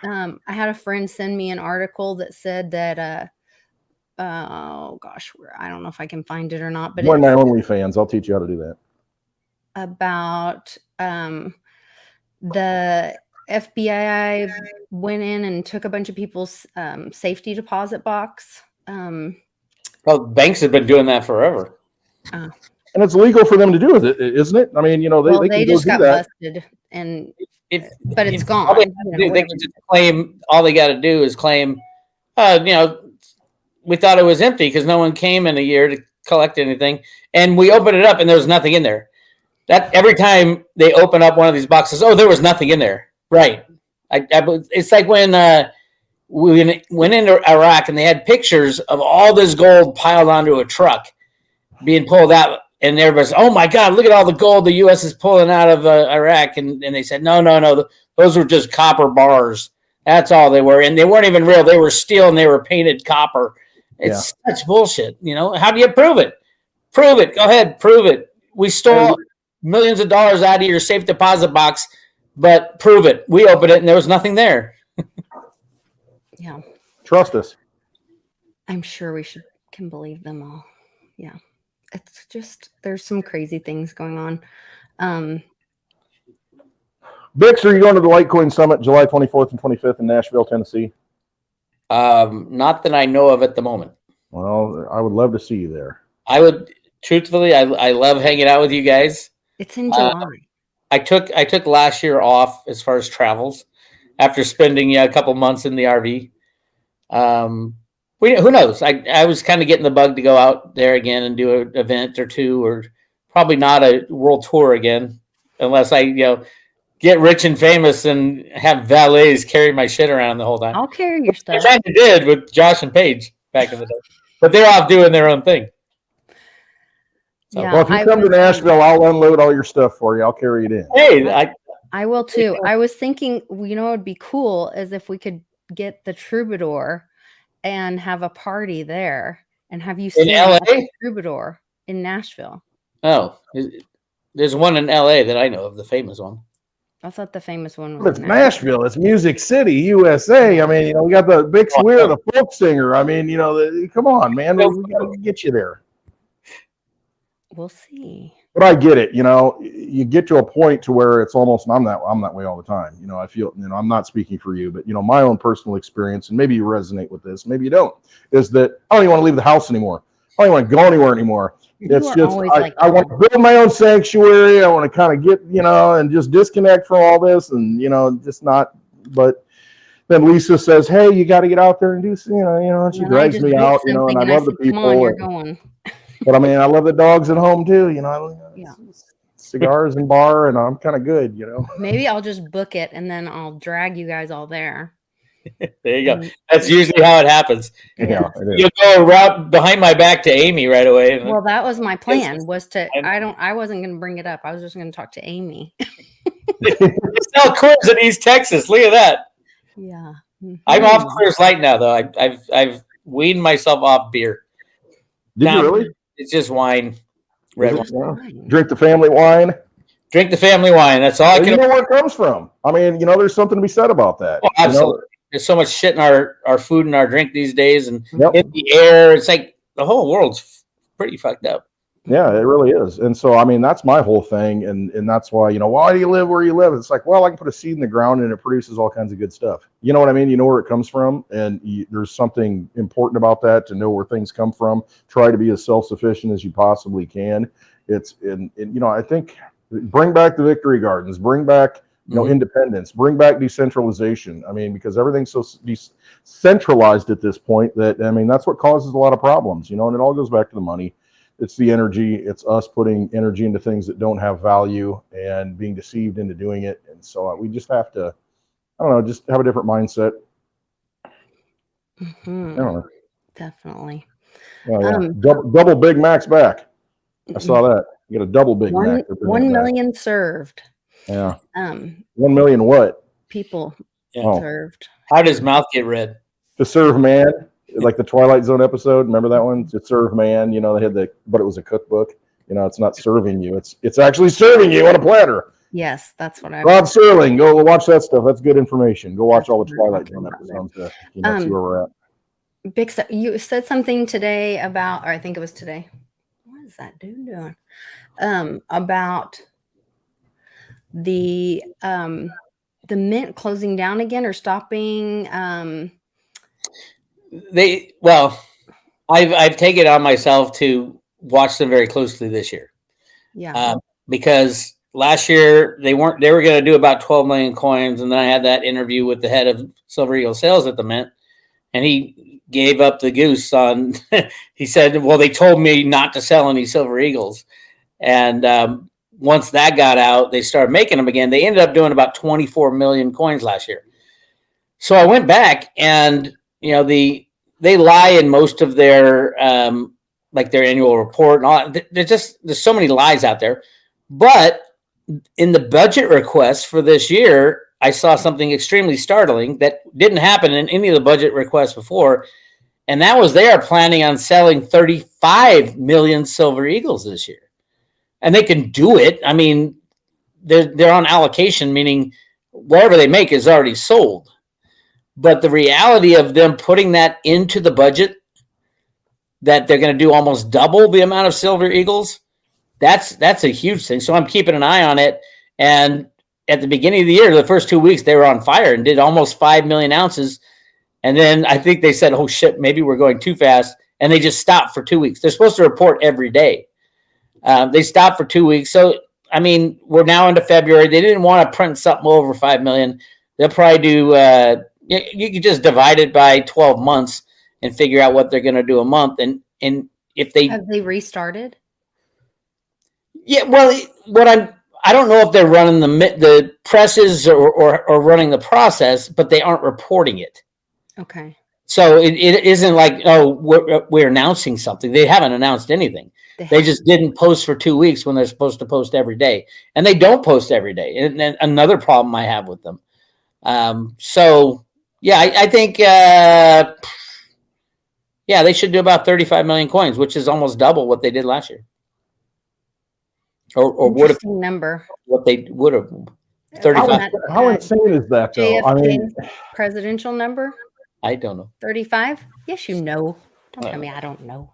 Speaker 1: I had a friend send me an article that said that, oh gosh, I don't know if I can find it or not, but
Speaker 2: join my OnlyFans. I'll teach you how to do that.
Speaker 1: About the FBI went in and took a bunch of people's safety deposit box.
Speaker 3: Well, banks have been doing that forever.
Speaker 2: And it's legal for them to do it, isn't it? I mean, they
Speaker 1: just got
Speaker 2: that.
Speaker 1: busted, but it's gone.
Speaker 3: They can just claim. All they got to do is claim. We thought it was empty because no one came in a year to collect anything, and we opened it up and there was nothing in there. That every time they open up one of these boxes, there was nothing in there. Right. It's like when we went into Iraq and they had pictures of all this gold piled onto a truck being pulled out. And everybody's, oh my God, look at all the gold the U.S. is pulling out of Iraq. And they said, no, those were just copper bars. That's all they were. And they weren't even real. They were steel and they were painted copper. It's such bullshit. How do you prove it? Prove it. Go ahead. Prove it. We stole millions of dollars out of your safe deposit box, but prove it. We opened it and there was nothing there.
Speaker 1: Yeah.
Speaker 2: Trust us.
Speaker 1: I'm sure we can believe them all. Yeah. It's just, there's some crazy things going on.
Speaker 2: Bix, are you going to the Litecoin Summit July 24th and 25th in Nashville, Tennessee?
Speaker 3: Not that I know of at the moment.
Speaker 2: Well, I would love to see you there.
Speaker 3: I would, truthfully, I love hanging out with you guys.
Speaker 1: It's in July.
Speaker 3: I took last year off as far as travels after spending a couple months in the RV. Who knows? I was kind of getting the bug to go out there again and do an event or two, or probably not a world tour again, unless I get rich and famous and have valets carry my shit around the whole time.
Speaker 1: I'll carry your stuff.
Speaker 3: I kind of did with Josh and Paige back in the day, but they're off doing their own thing.
Speaker 2: So, well, if you come to Nashville, I'll unload all your stuff for you. I'll carry it in.
Speaker 3: Hey,
Speaker 1: I will too. I was thinking, what would be cool is if we could get the Troubadour and have a party there and have you sing
Speaker 3: in LA?
Speaker 1: Troubadour in Nashville.
Speaker 3: Oh, there's one in LA that I know of, the famous one.
Speaker 1: I thought the famous one was
Speaker 2: Nashville. It's Music City, USA. I mean, we got the Bix Weir, the folk singer. I mean, come on, man. We got to get you there.
Speaker 1: We'll see.
Speaker 2: But I get it. You get to a point to where it's almost, and I'm that way all the time. I feel, I'm not speaking for you, but my own personal experience, and maybe you resonate with this, maybe you don't, is that I don't even want to leave the house anymore. I don't even want to go anywhere anymore. It's just, I want to build my own sanctuary. I want to kind of get, and just disconnect from all this and, just not, but then Lisa says, hey, you got to get out there and do, and she drags me out, and I love the people.
Speaker 1: Come on, you're going.
Speaker 2: But I mean, I love the dogs at home too, cigars and bar, and I'm kind of good,
Speaker 1: Maybe I'll just book it and then I'll drag you guys all there.
Speaker 3: There you go. That's usually how it happens.
Speaker 2: Yeah,
Speaker 3: you'll go right behind my back to Amy right away.
Speaker 1: Well, that was my plan. I wasn't going to bring it up. I was just going to talk to Amy.
Speaker 3: They sell Coors in East Texas. Look at that.
Speaker 1: Yeah. Mm-hmm.
Speaker 3: I'm off Coors Light now, though. I've weaned myself off beer.
Speaker 2: Did you really?
Speaker 3: It's just wine. Red wine.
Speaker 2: Wine. Drink the family wine.
Speaker 3: Drink the family wine. That's all I can.
Speaker 2: You know where it comes from. I mean, there's something to be said about that.
Speaker 3: Oh, absolutely. There's so much shit in our food and our drink these days, and in the air. It's like the whole world's pretty fucked up.
Speaker 2: Yeah, it really is. And so, I mean, that's my whole thing. And that's why, why do you live where you live? It's like, well, I can put a seed in the ground and it produces all kinds of good stuff. You know what I mean? You know where it comes from. And there's something important about that, to know where things come from. Try to be as self-sufficient as you possibly can. I think bring back the victory gardens, bring back, independence, bring back decentralization. I mean, because everything's so decentralized at this point that, I mean, that's what causes a lot of problems, and it all goes back to the money. It's the energy. It's us putting energy into things that don't have value and being deceived into doing it. And so we just have to, just have a different mindset.
Speaker 1: Mm-hmm.
Speaker 2: I don't know.
Speaker 1: Definitely.
Speaker 2: Double Big Macs back. I saw that. You got a double Big Mac.
Speaker 1: 1 million served.
Speaker 2: Yeah. 1 million what?
Speaker 1: People served.
Speaker 3: How does mouth get red?
Speaker 2: To serve man, like the Twilight Zone episode. Remember that one? To serve man. They had but it was a cookbook. It's not serving you. It's actually serving you on a platter.
Speaker 1: Yes, that's what I.
Speaker 2: Rod Serling, go watch that stuff. That's good information. Go watch all the Twilight Zone episodes to see where we're at.
Speaker 1: Big stuff. You said something today about, or I think it was today. What is that dude doing? About the mint closing down again or stopping.
Speaker 3: I've taken it on myself to watch them very closely this year.
Speaker 1: Yeah.
Speaker 3: Because last year they were going to do about 12 million coins, and then I had that interview with the head of Silver Eagle Sales at the Mint, and he gave up the goose on. He said, "Well, they told me not to sell any Silver Eagles," and once that got out, they started making them again. They ended up doing about 24 million coins last year. So I went back, and they lie in most of their like their annual report and all. There's so many lies out there. But in the budget request for this year, I saw something extremely startling that didn't happen in any of the budget requests before, and that was they are planning on selling 35 million Silver Eagles this year. And they can do it. I mean, they're on allocation, meaning whatever they make is already sold. But the reality of them putting that into the budget, that they're going to do almost double the amount of Silver Eagles, that's a huge thing. So I'm keeping an eye on it. And at the beginning of the year, the first 2 weeks, they were on fire and did almost 5 million ounces. And then I think they said, oh, shit, maybe we're going too fast. And they just stopped for 2 weeks. They're supposed to report every day. They stopped for 2 weeks. So, I mean, we're now into February. They didn't want to print something over 5 million. They'll probably do, you could just divide it by 12 months and figure out what they're going to do a month. And if they.
Speaker 1: Have they restarted?
Speaker 3: Yeah, well, I don't know if they're running the presses or running the process, but they aren't reporting it.
Speaker 1: Okay.
Speaker 3: So it isn't like, oh, we're announcing something. They haven't announced anything. They just didn't post for 2 weeks when they're supposed to post every day. And they don't post every day. And another problem I have with them. So, yeah, I think, they should do about 35 million coins, which is almost double what they did last year. Or would have
Speaker 1: number.
Speaker 3: What they would have. 35.
Speaker 2: How insane is that, though?
Speaker 1: JFK's
Speaker 2: I mean,
Speaker 1: presidential number?
Speaker 3: I don't know.
Speaker 1: 35? Yes, you know. Don't tell me I don't know.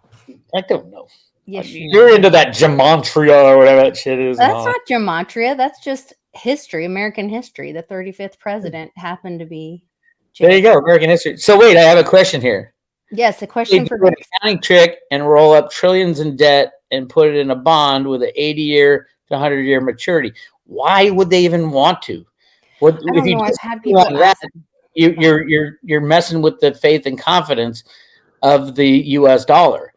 Speaker 3: I don't know.
Speaker 1: Yes,
Speaker 3: you're into that gematria or whatever that shit is.
Speaker 1: That's not gematria. That's just history, American history. The 35th president happened to be. JFK.
Speaker 3: There you go, American history. So wait, I have a question here.
Speaker 1: Yes, a question for
Speaker 3: an accounting trick and roll up trillions in debt and put it in a bond with an 80-year to 100-year maturity. Why would they even want to? If you just had people like that, you're messing with the faith and confidence of the U.S. dollar.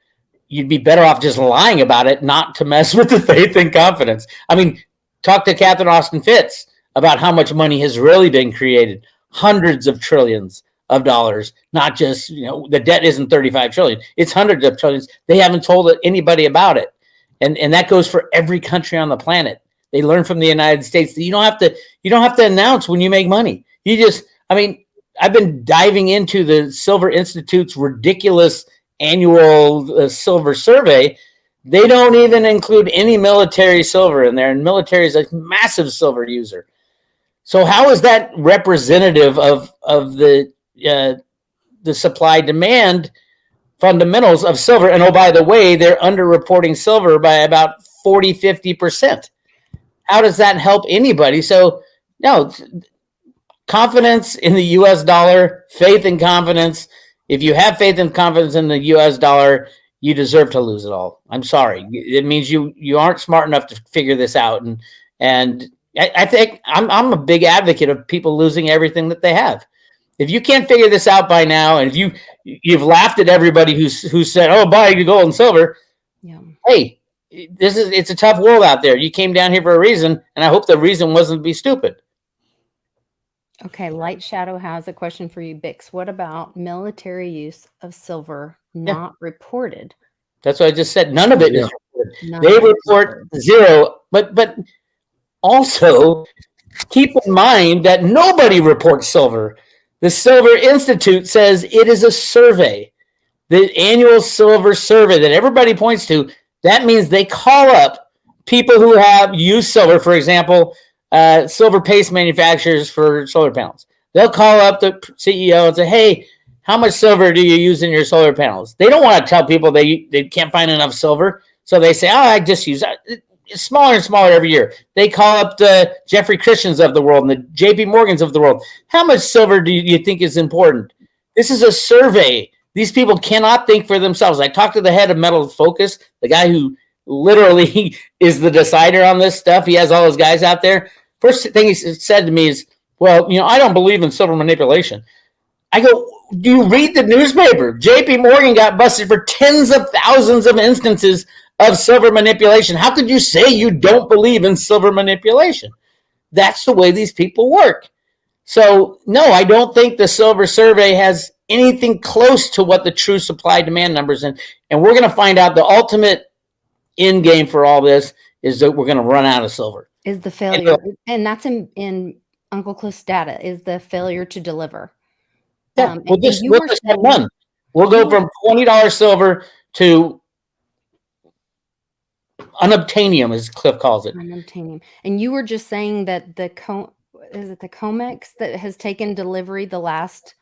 Speaker 3: You'd be better off just lying about it, not to mess with the faith and confidence. I mean, talk to Catherine Austin Fitts about how much money has really been created. Hundreds of trillions of dollars, not just, the debt isn't 35 trillion. It's hundreds of trillions. They haven't told anybody about it. And that goes for every country on the planet. They learn from the United States. You don't have to announce when you make money. I've been diving into the Silver Institute's ridiculous annual silver survey. They don't even include any military silver in there, and military is a massive silver user. So how is that representative of the supply demand fundamentals of silver? And oh, by the way, they're underreporting silver by about 40-50%. How does that help anybody? So no. Confidence in the U.S. dollar, faith and confidence. If you have faith and confidence in the U.S. dollar, you deserve to lose it all. I'm sorry. It means you aren't smart enough to figure this out. And I think I'm a big advocate of people losing everything that they have. If you can't figure this out by now, and if you've laughed at everybody who said, "Oh, buy gold and silver," yeah. Hey, it's a tough world out there. You came down here for a reason, and I hope the reason wasn't to be stupid.
Speaker 1: Okay, Light Shadow has a question for you, Bix. What about military use of silver not reported?
Speaker 3: That's what I just said. None of it is reported. They report zero, but also keep in mind that nobody reports silver. The Silver Institute says it is a survey, the annual silver survey that everybody points to. That means they call up people who have used silver, for example, silver paste manufacturers for solar panels. They'll call up the CEO and say, "Hey, how much silver do you use in your solar panels?" They don't want to tell people they can't find enough silver. So they say, "Oh, I just use it." It's smaller and smaller every year. They call up the Jeffrey Christians of the world and the JP Morgans of the world. How much silver do you think is important? This is a survey. These people cannot think for themselves. I talked to the head of Metal Focus, the guy who literally is the decider on this stuff. He has all his guys out there. First thing he said to me is, "Well, I don't believe in silver manipulation." I go, "Do you read the newspaper? JP Morgan got busted for tens of thousands of instances of silver manipulation. How could you say you don't believe in silver manipulation?" That's the way these people work. So, no, I don't think the silver survey has anything close to what the true supply demand numbers and we're going to find out the ultimate end game for all this is that we're going to run out of silver.
Speaker 1: Is the failure, and that's in Uncle Cliff's data, is the failure to deliver.
Speaker 3: Yeah, we'll just have one. We'll go from $20 silver to unobtainium, as Cliff calls it.
Speaker 1: Unobtainium. And you were just saying that the COMEX that has taken delivery the last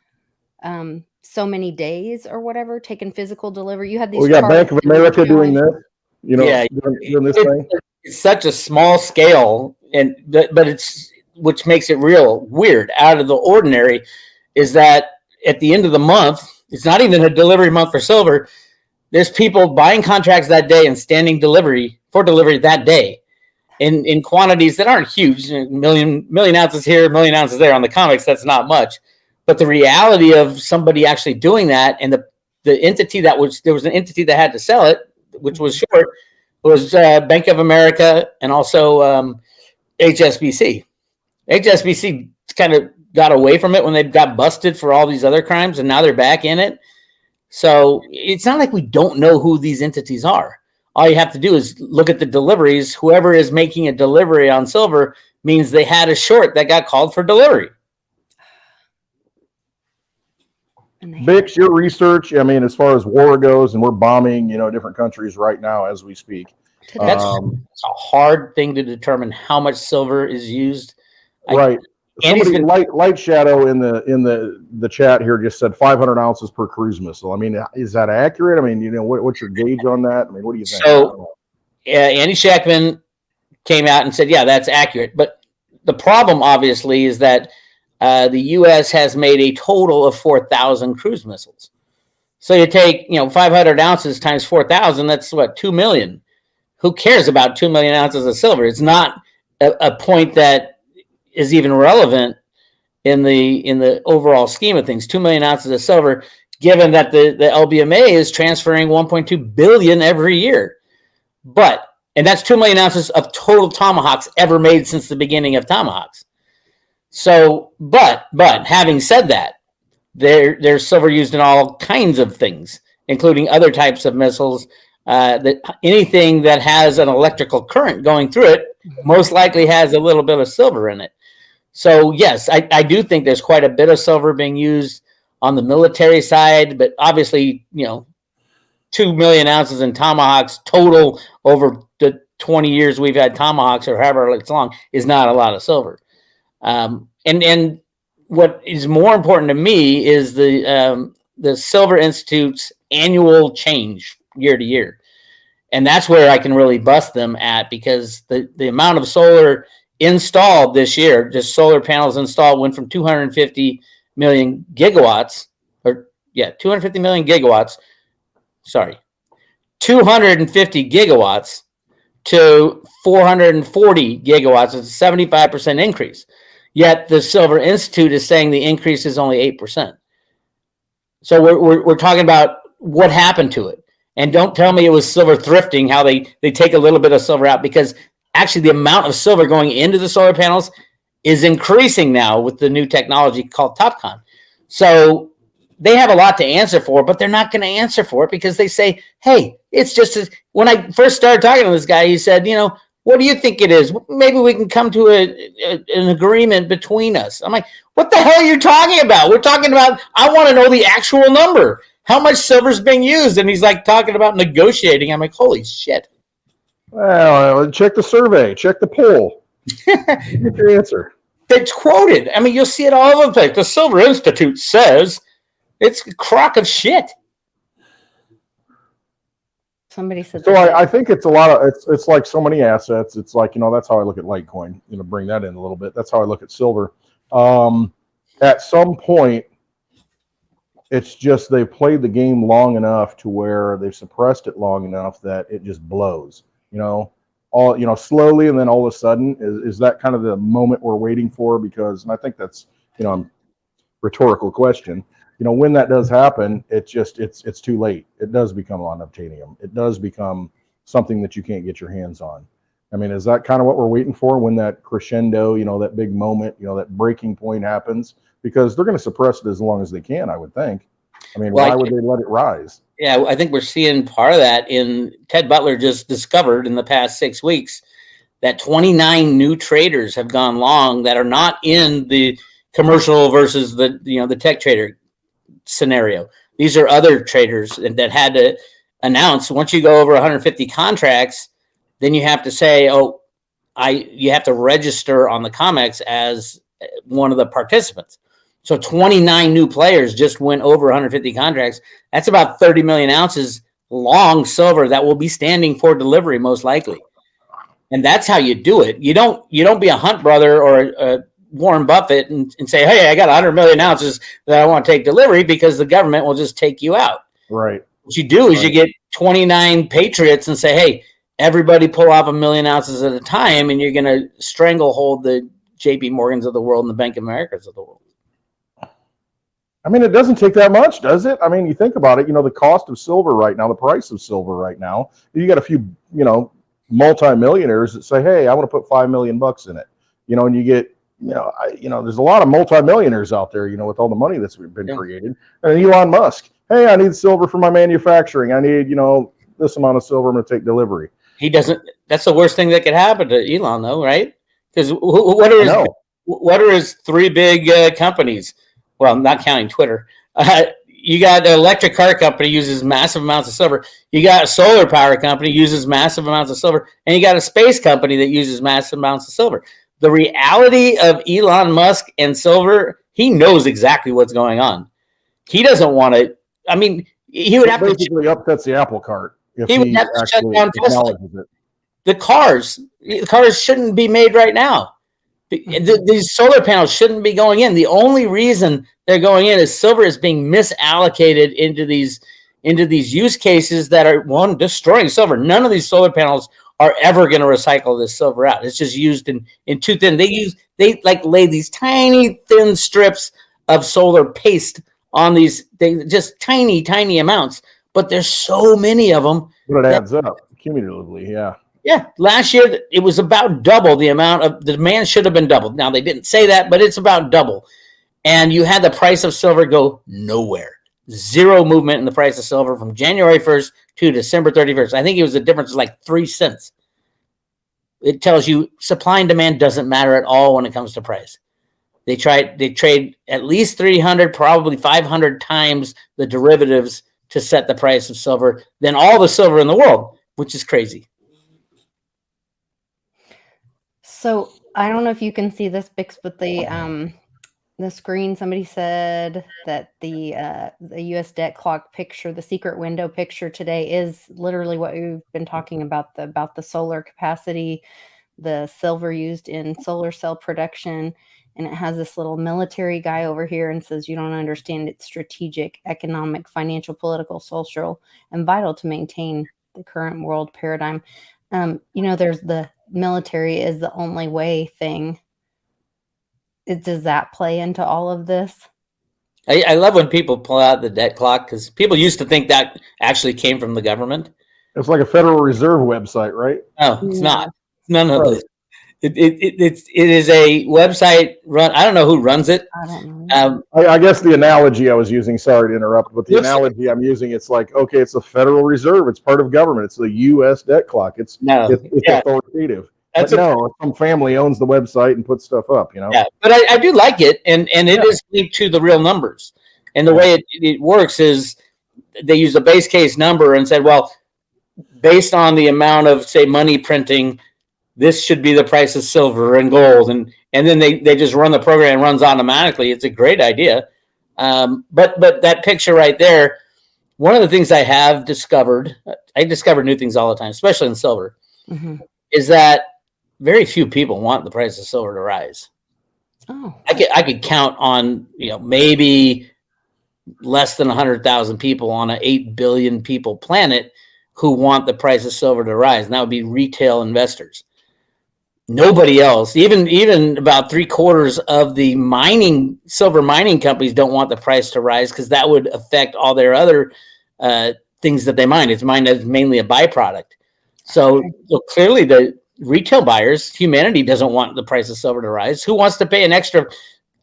Speaker 1: so many days or whatever, taken physical delivery. You had these.
Speaker 2: We got Bank of America doing this. Doing this thing.
Speaker 3: It's such a small scale, but it's which makes it real weird, out of the ordinary, is that at the end of the month, it's not even a delivery month for silver. There's people buying contracts that day and standing for delivery that day in quantities that aren't huge, million ounces here, million ounces there. On the COMEX, that's not much. But the reality of somebody actually doing that, and the entity there was an entity that had to sell it, which was short, was Bank of America and also HSBC. HSBC kind of got away from it when they got busted for all these other crimes, and now they're back in it. So it's not like we don't know who these entities are. All you have to do is look at the deliveries. Whoever is making a delivery on silver means they had a short that got called for delivery.
Speaker 2: Bix, your research, as far as war goes, and we're bombing, different countries right now as we speak.
Speaker 3: That's a hard thing to determine how much silver is used.
Speaker 2: Right. Somebody light shadow in the chat here just said 500 ounces per cruise missile. Is that accurate? What's your gauge on that? What do you think?
Speaker 3: So, Andy Shackman came out and said, yeah, that's accurate. But the problem, obviously, is that the U.S. has made a total of 4,000 cruise missiles. So you take, 500 ounces times 4,000, that's what, 2 million. Who cares about 2 million ounces of silver? It's not a point that is even relevant in the overall scheme of things. 2 million ounces of silver, given that the LBMA is transferring 1.2 billion every year. And that's 2 million ounces of total tomahawks ever made since the beginning of tomahawks. So, but having said that, there's silver used in all kinds of things, including other types of missiles. That anything that has an electrical current going through it most likely has a little bit of silver in it. So yes, I do think there's quite a bit of silver being used on the military side, but obviously, 2 million ounces in tomahawks total over the 20 years we've had tomahawks, or however it's long, is not a lot of silver. And what is more important to me is the Silver Institute's annual change year to year. And that's where I can really bust them at, because the amount of solar installed this year, just solar panels installed, went from 250 million gigawatts, 250 million gigawatts, 250 gigawatts to 440 gigawatts. It's a 75% increase. Yet the Silver Institute is saying the increase is only 8%. So we're talking about what happened to it. And don't tell me it was silver thrifting, how they take a little bit of silver out, because actually the amount of silver going into the solar panels is increasing now with the new technology called TopCon. So they have a lot to answer for, but they're not going to answer for it, because they say, hey, it's just when I first started talking to this guy, he said, what do you think it is? Maybe we can come to an agreement between us. I'm like, what the hell are you talking about? We're talking about, I want to know the actual number. How much silver is being used? And he's like talking about negotiating. I'm like, holy shit.
Speaker 2: Well, check the survey, check the poll. Get your answer.
Speaker 3: It's quoted. I mean, you'll see it all over the place. The Silver Institute says it's a crock of shit.
Speaker 1: Somebody said.
Speaker 2: So I think it's a lot of, it's like so many assets. It's like, that's how I look at Litecoin, bring that in a little bit. That's how I look at silver. At some point, it's just they've played the game long enough to where they've suppressed it long enough that it just blows, slowly, and then all of a sudden, is that kind of the moment we're waiting for? Because, and I think that's, a rhetorical question. When that does happen, it's too late. It does become unobtainium. It does become something that you can't get your hands on. I mean, is that kind of what we're waiting for, when that crescendo, that big moment, that breaking point happens? Because they're going to suppress it as long as they can, I would think. I mean, why would they let it rise?
Speaker 3: Yeah, I think we're seeing part of that in Ted Butler just discovered in the past 6 weeks that 29 new traders have gone long that are not in the commercial versus the tech trader scenario. These are other traders that had to announce, once you go over 150 contracts, then you have to say, you have to register on the COMEX as one of the participants. So 29 new players just went over 150 contracts. That's about 30 million ounces long silver that will be standing for delivery, most likely. And that's how you do it. You don't be a Hunt brother or a Warren Buffett and say, hey, I got 100 million ounces that I want to take delivery, because the government will just take you out.
Speaker 2: Right.
Speaker 3: What you do is you get 29 patriots and say, hey, everybody pull off 1 million ounces at a time, and you're going to stranglehold the JP Morgans of the world and the Bank of Americas of the world.
Speaker 2: I mean, it doesn't take that much, does it? I mean, you think about it, the cost of silver right now, the price of silver right now, you got a few, multimillionaires that say, hey, I want to put $5 million in it, and you get, there's a lot of multimillionaires out there, with all the money that's been created. And Elon Musk, hey, I need silver for my manufacturing. I need, this amount of silver. I'm going to take delivery. He doesn't.
Speaker 3: That's the worst thing that could happen to Elon, though, right? Because what are his three big companies? Well, not counting Twitter. You got an electric car company uses massive amounts of silver. You got a solar power company uses massive amounts of silver, and you got a space company that uses massive amounts of silver. The reality of Elon Musk and silver, he knows exactly what's going on. He doesn't want to. I mean, he would have to
Speaker 2: basically upsets the apple cart. If
Speaker 3: he would have to shut down Tesla. The cars shouldn't be made right now. These solar panels shouldn't be going in. The only reason they're going in is silver is being misallocated into these use cases that are, one, destroying silver. None of these solar panels are ever going to recycle this silver out. It's just used in too thin. They lay these tiny thin strips of solar paste on these things, just tiny amounts. But there's so many of them.
Speaker 2: But it adds up cumulatively, yeah.
Speaker 3: Yeah, last year it was about double the amount of the demand should have been doubled. Now they didn't say that, but it's about double. And you had the price of silver go nowhere. Zero movement in the price of silver from January 1st to December 31st. I think it was the difference of like 3 cents. it tells you supply and demand doesn't matter at all when it comes to price. They trade at least 300, probably 500 times the derivatives to set the price of silver than all the silver in the world, which is crazy.
Speaker 1: So I don't know if you can see this, Bix, but the screen, somebody said that the U.S. debt clock picture, the secret window picture today, is literally what we've been talking about, the solar capacity, the silver used in solar cell production. And it has this little military guy over here and says, you don't understand, it's strategic, economic, financial, political, social, and vital to maintain the current world paradigm. There's the military is the only way thing. Does that play into all of this?
Speaker 3: I love when people pull out the debt clock, because people used to think that actually came from the government.
Speaker 2: It's like a Federal Reserve website, right?
Speaker 3: No, it's not. None of this. It is a website run. I don't know who runs it.
Speaker 1: I don't know.
Speaker 2: I guess the analogy I was using, sorry to interrupt, but the analogy I'm using, it's like, okay, it's the Federal Reserve. It's part of government. It's the U.S. debt clock. It's authoritative. But some family owns the website and puts stuff up,
Speaker 3: Yeah, but I do like it, and it is linked to the real numbers. And the way it works is they use a base case number and said, well, based on the amount of, say, money printing, this should be the price of silver and gold. And then they just run the program, and runs automatically. It's a great idea. But that picture right there, one of the things I have discovered, I discover new things all the time, especially in silver, is that very few people want the price of silver to rise.
Speaker 1: Oh,
Speaker 3: I could count on, maybe less than 100,000 people on an 8 billion people planet who want the price of silver to rise. And that would be retail investors. Nobody else, even about 3/4 of the silver mining companies don't want the price to rise, because that would affect all their other things that they mine. It's mined as mainly a byproduct. So clearly the retail buyers, humanity doesn't want the price of silver to rise. Who wants to pay an extra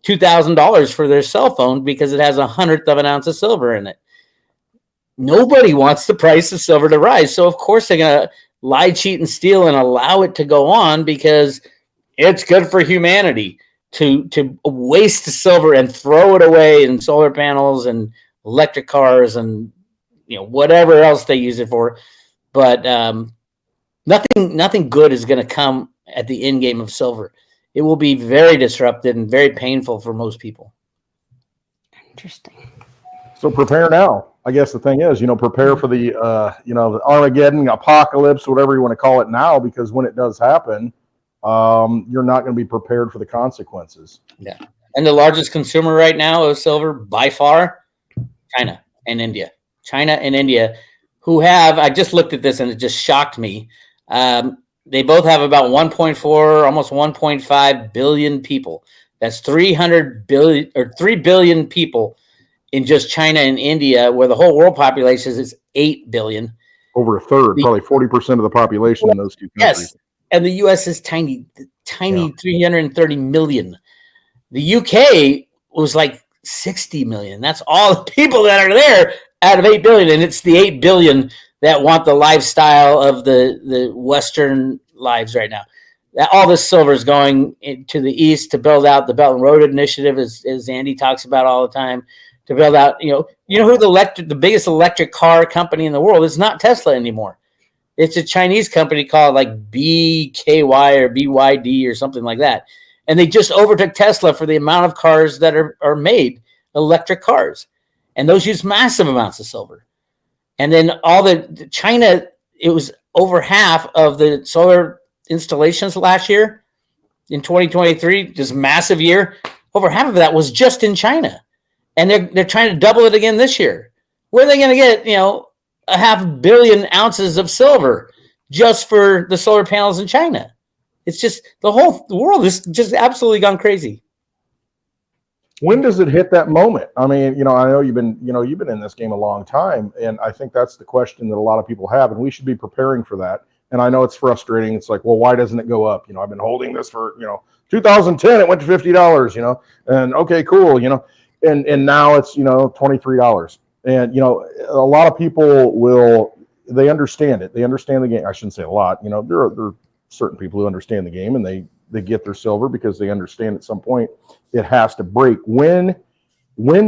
Speaker 3: $2,000 for their cell phone because it has 1/100 of an ounce of silver in it? Nobody wants the price of silver to rise. So of course they're going to lie, cheat, and steal and allow it to go on, because it's good for humanity to waste the silver and throw it away in solar panels and electric cars and whatever else they use it for. But nothing good is going to come at the end game of silver. It will be very disrupted and very painful for most people.
Speaker 1: Interesting.
Speaker 2: So prepare now. I guess the thing is, prepare for the, the Armageddon, apocalypse, whatever you want to call it now, because when it does happen, you're not going to be prepared for the consequences.
Speaker 3: Yeah. And the largest consumer right now of silver by far, China and India. China and India, who have, I just looked at this and it just shocked me. They both have about 1.4, almost 1.5 billion people. That's 300 billion or 3 billion people in just China and India, where the whole world population is 8 billion.
Speaker 2: Over a third, probably 40% of the population in those two countries.
Speaker 3: Yes, and the U.S. is tiny, 330 million. The UK was like 60 million. That's all the people that are there out of 8 billion, and it's the 8 billion that want the lifestyle of the Western lives right now. All this silver is going to the east to build out the Belt and Road Initiative, as Andy talks about all the time, to build out, who the biggest electric car company in the world is not Tesla anymore. It's a Chinese company called like BKY or BYD or something like that. And they just overtook Tesla for the amount of cars that are made, electric cars. And those use massive amounts of silver. And then all the China, it was over half of the solar installations last year in 2023, just massive year. Over half of that was just in China. And they're trying to double it again this year. Where are they going to get, 500 million ounces of silver just for the solar panels in China? It's just the world is just absolutely gone crazy.
Speaker 2: When does it hit that moment? I mean, I know you've been in this game a long time, and I think that's the question that a lot of people have, and we should be preparing for that. And I know it's frustrating. It's like, well, why doesn't it go up? I've been holding this for, 2010, it went to $50, and okay, cool, and now it's, $23. And, a lot of people they understand it. They understand the game. I shouldn't say a lot, they're certain people who understand the game, and they get their silver because they understand at some point it has to break. When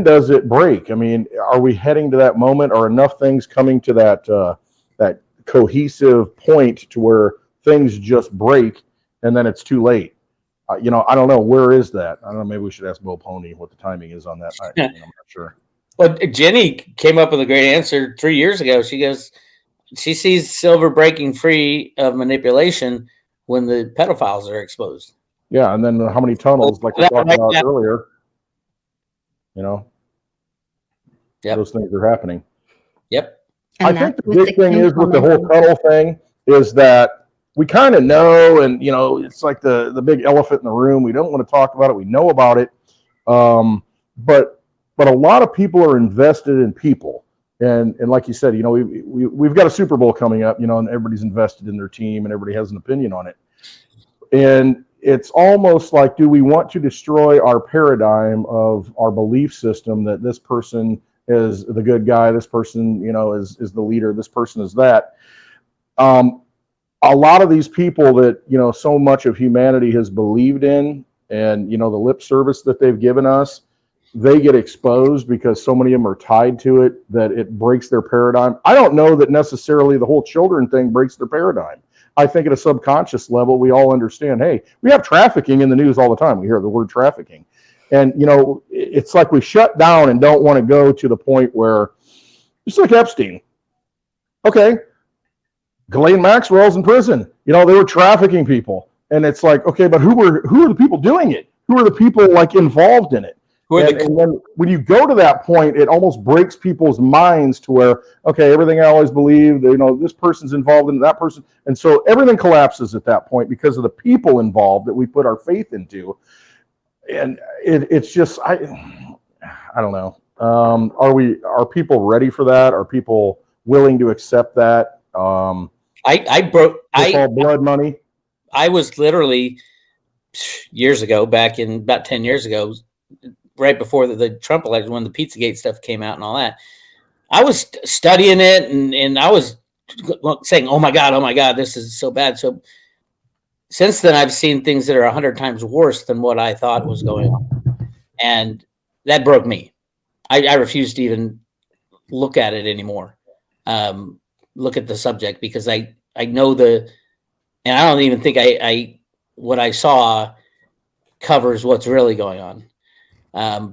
Speaker 2: does it break? I mean, are we heading to that moment? Are enough things coming to that cohesive point to where things just break and then it's too late? I don't know. Where is that? I don't know. Maybe we should ask Bill Pony what the timing is on that. I'm not sure.
Speaker 3: Well, Jenny came up with a great answer 3 years ago. She goes, she sees silver breaking free of manipulation when the pedophiles are exposed.
Speaker 2: Yeah, and then how many tunnels, like we talked about earlier, those things are happening.
Speaker 3: Yep.
Speaker 2: And I think the big thing is with the whole cuddle thing is that we kind of know, and it's like the big elephant in the room. We don't want to talk about it. We know about it, but a lot of people are invested in people, and like you said, we've got a Super Bowl coming up, and everybody's invested in their team, and everybody has an opinion on it, and it's almost like, do we want to destroy our paradigm of our belief system that this person is the good guy, this person, is the leader, this person is that. A lot of these people that, so much of humanity has believed in, and, the lip service that they've given us, they get exposed because so many of them are tied to it that it breaks their paradigm. I don't know that necessarily the whole children thing breaks their paradigm. I think at a subconscious level, we all understand, hey, we have trafficking in the news all the time. We hear the word trafficking. And, it's like we shut down and don't want to go to the point where, just like Epstein. Okay, Ghislaine Maxwell's in prison. They were trafficking people. And it's like, okay, but who are the people doing it? Who are the people like involved in it? And then when you go to that point, it almost breaks people's minds to where, okay, everything I always believed, this person's involved in that person. And so everything collapses at that point because of the people involved that we put our faith into. And it's just, I don't know. Are people ready for that? Are people willing to accept that? Blood money.
Speaker 3: I was literally years ago, back in about 10 years ago, right before the Trump election, when the Pizzagate stuff came out and all that, I was studying it and I was saying, oh my God, this is so bad. So since then, I've seen things that are 100 times worse than what I thought was going on. And that broke me. I refuse to even look at it anymore. Look at the subject, because I know and I don't even think what I saw covers what's really going on.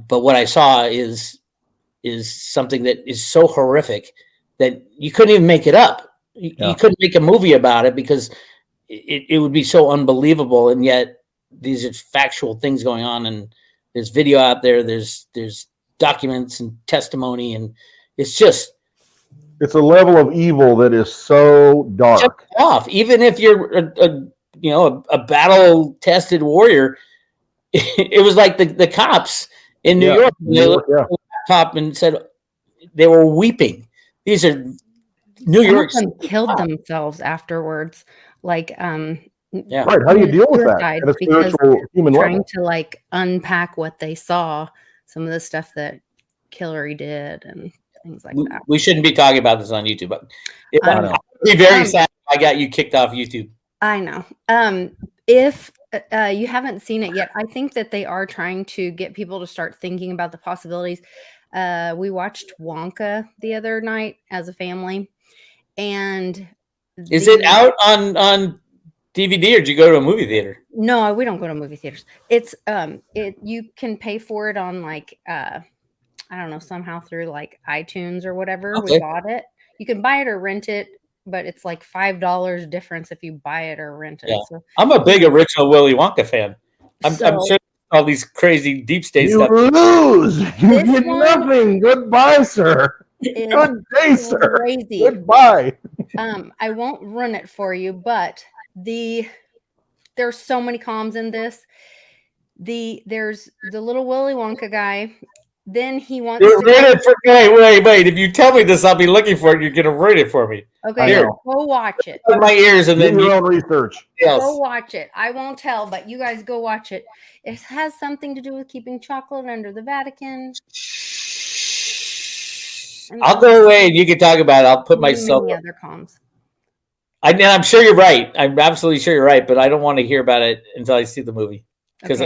Speaker 3: But what I saw is something that is so horrific that you couldn't even make it up. You couldn't make a movie about it because it would be so unbelievable. And yet these are factual things going on, and there's video out there. There's documents and testimony, and it's
Speaker 2: a level of evil that is so dark.
Speaker 3: Off. Even if you're a battle tested warrior, it was like the cops in New York. They looked at the laptop and said they were weeping. These are New York.
Speaker 1: Some of them killed themselves afterwards. Like,
Speaker 2: right. How do you deal with that at a spiritual human level?
Speaker 1: Trying to like unpack what they saw, some of the stuff that Hillary did and things like that.
Speaker 3: We shouldn't be talking about this on YouTube, but I would be very sad if I got you kicked off YouTube.
Speaker 1: I know. If you haven't seen it yet, I think that they are trying to get people to start thinking about the possibilities. We watched Wonka the other night as a family, and
Speaker 3: is it out on DVD, or did you go to a movie theater?
Speaker 1: No, we don't go to movie theaters. It's you can pay for it on like I don't know, somehow through like iTunes or whatever. Okay. We bought it. You can buy it or rent it, but it's like $5 difference if you buy it or rent it.
Speaker 3: Yeah.
Speaker 1: So,
Speaker 3: I'm a big original Willy Wonka fan. I'm sure all these crazy deep state stuff.
Speaker 2: You lose. You get nothing. Goodbye, sir. Good day, sir. Crazy. Goodbye.
Speaker 1: I won't run it for you, but there's so many comms in this. There's the little Willy Wonka guy. Then he wants
Speaker 3: to wait. If you tell me this, I'll be looking for it. You're gonna rate it for me.
Speaker 1: Okay, go watch it.
Speaker 3: My ears, and then
Speaker 2: your own research.
Speaker 1: Go watch it. I won't tell, but you guys go watch it. It has something to do with keeping chocolate under the Vatican.
Speaker 3: I'll go away and you can talk about it. I'll put myself.
Speaker 1: Many other comms.
Speaker 3: I'm sure you're right. I'm absolutely sure you're right, but I don't want to hear about it until I see the movie because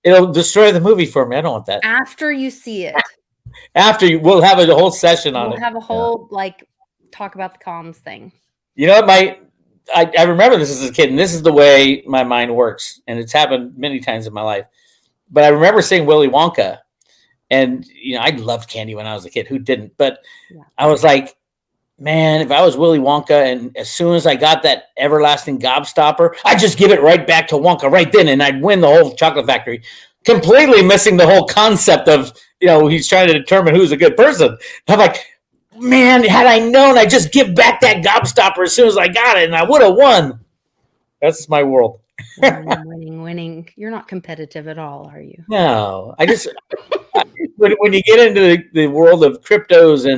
Speaker 3: it'll destroy the movie for me. I don't want that.
Speaker 1: After you see it,
Speaker 3: we'll have a whole session on it.
Speaker 1: We'll have a whole talk about the comms thing.
Speaker 3: You know, I remember this as a kid, and this is the way my mind works, and it's happened many times in my life. But I remember seeing Willy Wonka, and I loved candy when I was a kid. Who didn't? But I was like, man, if I was Willy Wonka, and as soon as I got that everlasting gobstopper, I'd just give it right back to Wonka right then, and I'd win the whole chocolate factory. Completely missing the whole concept of he's trying to determine who's a good person. I'm like, man, had I known, I'd just give back that gobstopper as soon as I got it, and I would have won. That's my world.
Speaker 1: Winning. You're not competitive at all, are you?
Speaker 3: No, I just when you get into the world of cryptos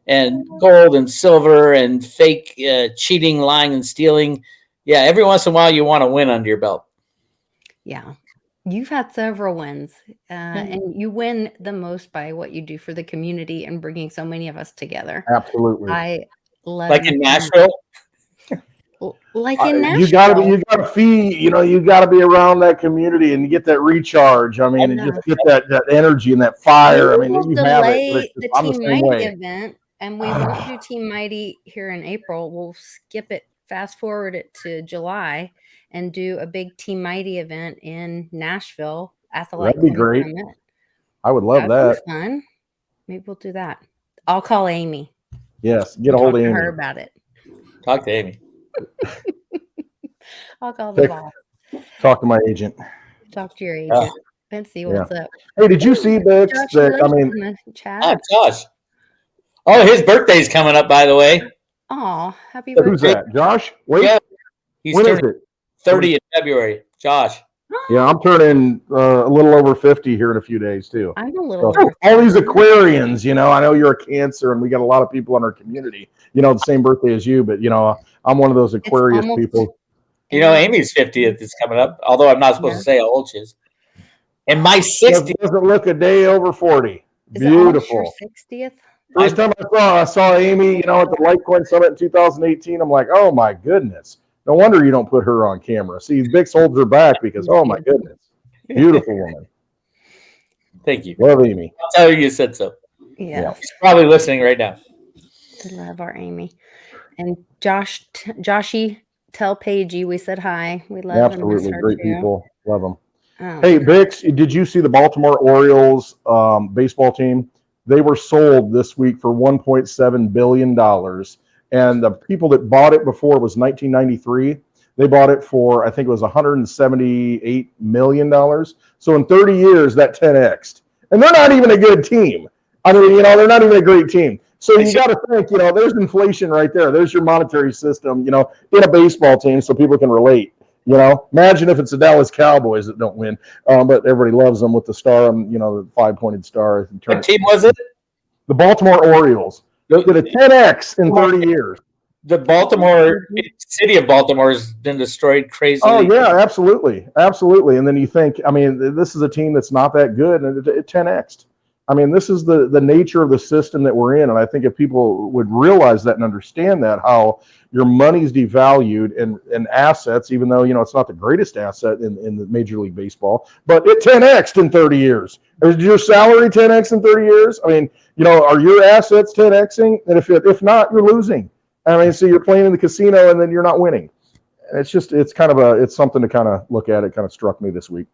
Speaker 3: and gold and silver and fake cheating, lying, and stealing, every once in a while you want to win under your belt.
Speaker 1: Yeah. You've had several wins, and you win the most by what you do for the community and bringing so many of us together.
Speaker 2: Absolutely.
Speaker 1: I love
Speaker 3: like in Nashville.
Speaker 1: Like in Nashville,
Speaker 2: you gotta feed. You gotta be around that community and you get that recharge. I mean, and just get that energy and that fire. I mean, you have it.
Speaker 1: The Team Mighty event, and we won't do Team Mighty here in April. We'll skip it, fast forward it to July, and do a big Team Mighty event in Nashville at the
Speaker 2: That'd be great. I would love that.
Speaker 1: Fun. Maybe we'll do that. I'll call Amy.
Speaker 2: Yes, get a hold of Amy.
Speaker 1: Her about it.
Speaker 3: Talk to Amy.
Speaker 1: I'll call the boss.
Speaker 2: Talk to my agent.
Speaker 1: Talk to your agent and see what's up.
Speaker 2: Hey, did you see Bix?
Speaker 3: Josh. Oh, his birthday's coming up, by the way.
Speaker 1: Oh, happy birthday!
Speaker 2: Who's that? Josh? Wait,
Speaker 3: yeah,
Speaker 2: when is it?
Speaker 3: 30 in February. Josh.
Speaker 2: Yeah, I'm turning a little over 50 here in a few days too.
Speaker 1: I'm a little.
Speaker 2: All these Aquarians, I know you're a Cancer, and we got a lot of people in our community. The same birthday as you, but I'm one of those Aquarius people.
Speaker 3: Amy's 50th is coming up, although I'm not supposed to say how old she is. And my 60th
Speaker 2: doesn't look a day over 40. Beautiful.
Speaker 1: 60th.
Speaker 2: First time I saw Amy, at the Litecoin Summit in 2018, I'm like, oh my goodness. No wonder you don't put her on camera. See, Bix holds her back because, oh my goodness, beautiful woman.
Speaker 3: Thank you.
Speaker 2: Love Amy.
Speaker 3: I'll tell her you said so.
Speaker 1: Yeah.
Speaker 3: She's probably listening right now.
Speaker 1: We love our Amy. And Joshy, tell Paigey we said hi. We love them.
Speaker 2: Absolutely. Great people. Love them. Hey, Bix, did you see the Baltimore Orioles baseball team? They were sold this week for $1.7 billion. And the people that bought it before was 1993. They bought it for, I think it was $178 million. So in 30 years, that 10x'd. And they're not even a good team. I mean, they're not even a great team. So you got to think, there's inflation right there. There's your monetary system, in a baseball team so people can relate. Imagine if it's the Dallas Cowboys that don't win, but everybody loves them with the star, the 5-pointed star.
Speaker 3: What team was it?
Speaker 2: The Baltimore Orioles. They did a 10x in 30 years.
Speaker 3: The city of Baltimore has been destroyed crazily.
Speaker 2: Oh, yeah, absolutely. Absolutely. And then you think, this is a team that's not that good, and it 10x'd. This is the nature of the system that we're in. And I think if people would realize that and understand that, how your money's devalued and assets, even though, it's not the greatest asset in the Major League Baseball, but it 10x'd in 30 years. Is your salary 10x in 30 years? Are your assets 10xing? And if not, you're losing. So you're playing in the casino and then you're not winning. It's something to kind of look at. It kind of struck me this week.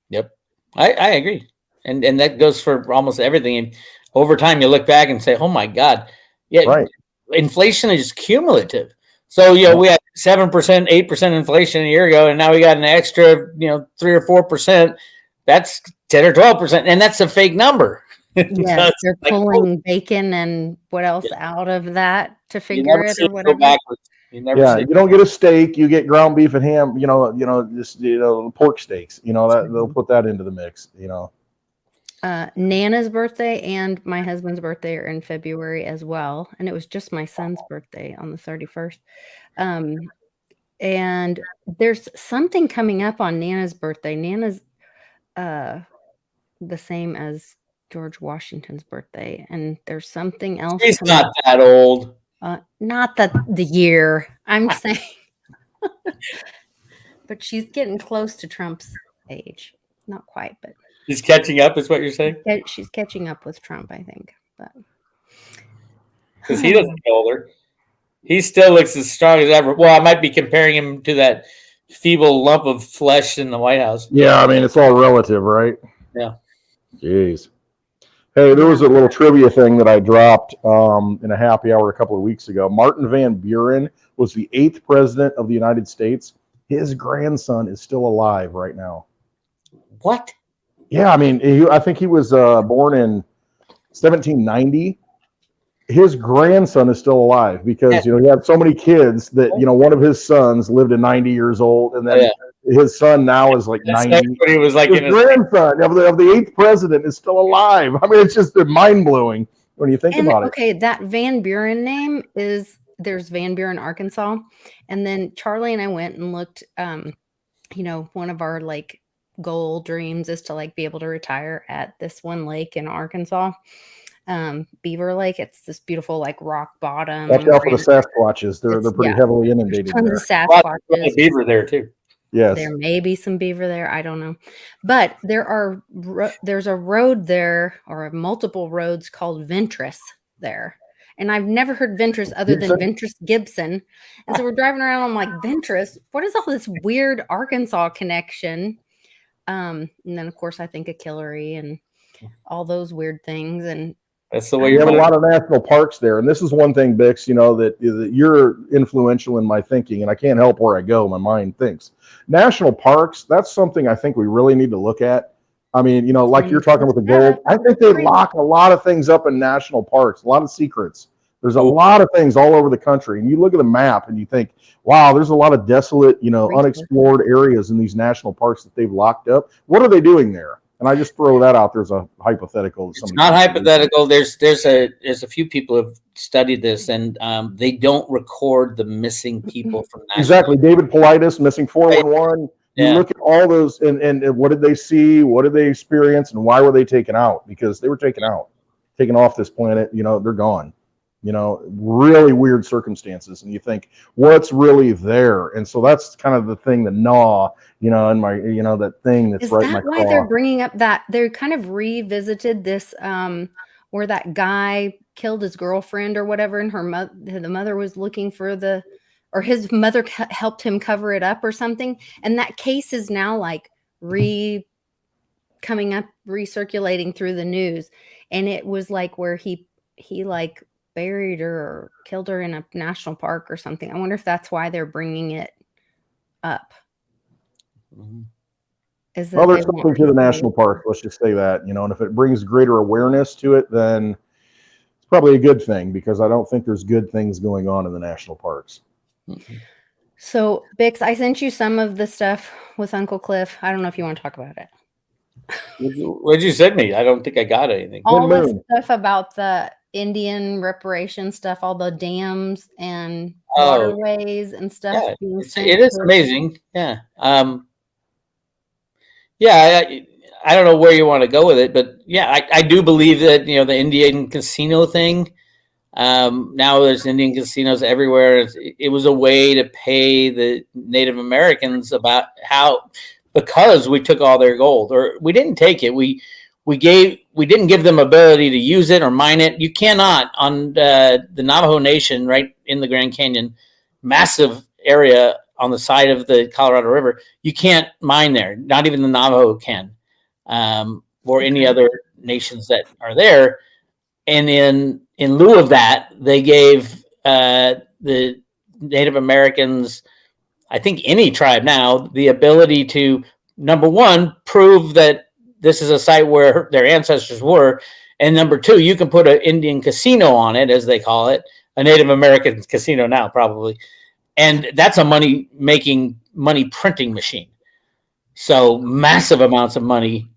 Speaker 3: Yep. I agree. And that goes for almost everything. And over time, you look back and say, oh, my God. Yeah, right. Inflation is cumulative. So, we had 7%, 8% inflation a year ago, and now we got an extra, 3 or 4%. That's 10 or 12%, and that's a fake number.
Speaker 1: Yes, they're pulling bacon and what else out of that to figure it or whatever.
Speaker 2: You don't get a steak, you get ground beef and ham, just pork steaks. They'll put that into the mix,
Speaker 1: Nana's birthday and my husband's birthday are in February as well, and it was just my son's birthday on the 31st. And there's something coming up on Nana's birthday. Nana's the same as George Washington's birthday, and there's something else.
Speaker 3: He's not that old.
Speaker 1: Not the year. I'm saying, but she's getting close to Trump's age. Not quite, but
Speaker 3: He's catching up, is what you're saying?
Speaker 1: she's catching up with Trump, I think. But
Speaker 3: Because he doesn't get older. He still looks as strong as ever. Well, I might be comparing him to that feeble lump of flesh in the White House.
Speaker 2: Yeah, I mean, it's all relative, right?
Speaker 3: Yeah.
Speaker 2: Jeez. Hey, there was a little trivia thing that I dropped in a happy hour a couple of weeks ago. Martin Van Buren was the 8th president of the United States. His grandson is still alive right now.
Speaker 3: What?
Speaker 2: Yeah, I mean, I think he was born in 1790. His grandson is still alive because, he had so many kids that, one of his sons lived to 90 years old, and then his son now is like 90.
Speaker 3: He was like
Speaker 2: his grandson of the 8th president is still alive. I mean, it's just mind-blowing when you think about it.
Speaker 1: Okay, that Van Buren name there's Van Buren, Arkansas. And then Charlie and I went and looked, one of our like goal dreams is to like be able to retire at this one lake in Arkansas. Beaver Lake. It's this beautiful like rock bottom.
Speaker 2: Watch out for the Sasquatches. They're pretty heavily inundated there.
Speaker 1: Tons of Sasquatches.
Speaker 3: There's beaver there too.
Speaker 2: Yes.
Speaker 1: There may be some beaver there. I don't know. But there's a road there, or multiple roads called Ventress there. And I've never heard Ventress other than Ventress Gibson. And so we're driving around. I'm like, Ventress? What is all this weird Arkansas connection? And then, of course, I think of Killary and all those weird things. And
Speaker 3: that's the way
Speaker 2: you have a lot of national parks there. And this is one thing, Bix, that you're influential in my thinking, and I can't help where I go. My mind thinks. National parks, that's something I think we really need to look at. I mean, like you're talking with the gold, I think they lock a lot of things up in national parks, a lot of secrets. There's a lot of things all over the country. And you look at the map and you think, wow, there's a lot of desolate, unexplored areas in these national parks that they've locked up. What are they doing there? And I just throw that out there as a hypothetical.
Speaker 3: It's not hypothetical. There's a few people who have studied this, and they don't record the missing people from that.
Speaker 2: Exactly. David Politis, missing 411. You look at all those, and what did they see? What did they experience? And why were they taken out? Because they were taken off this planet. They're gone. Really weird circumstances. And you think, what's really there? And so that's kind of the thing that in my, that thing that's right in my
Speaker 1: craw. Is that why they're bringing up that they kind of revisited this, where that guy killed his girlfriend or whatever, and the mother was looking for or his mother helped him cover it up or something. And that case is now like coming up, recirculating through the news. And it was like where he like buried her or killed her in a national park or something. I wonder if that's why they're bringing it up.
Speaker 2: There's something to the national park. Let's just say that, and if it brings greater awareness to it, then it's probably a good thing, because I don't think there's good things going on in the national parks.
Speaker 1: So, Bix, I sent you some of the stuff with Uncle Cliff. I don't know if you want to talk about it.
Speaker 3: What'd you send me? I don't think I got anything.
Speaker 1: All the stuff about the Indian reparation stuff, all the dams and waterways and stuff.
Speaker 3: Yeah, it is amazing. Yeah. I don't know where you want to go with it, but yeah, I do believe that, the Indian casino thing. Now there's Indian casinos everywhere. It was a way to pay the Native Americans because we took all their gold, or we didn't take it. We didn't give them ability to use it or mine it. You cannot on the Navajo Nation, right in the Grand Canyon, massive area on the side of the Colorado River. You can't mine there. Not even the Navajo can, or any other nations that are there. And in lieu of that, they gave the Native Americans, I think any tribe now, the ability to, number one, prove that this is a site where their ancestors were. And number two, you can put an Indian casino on it, as they call it, a Native American casino now, probably. And that's a money printing machine. So massive amounts of money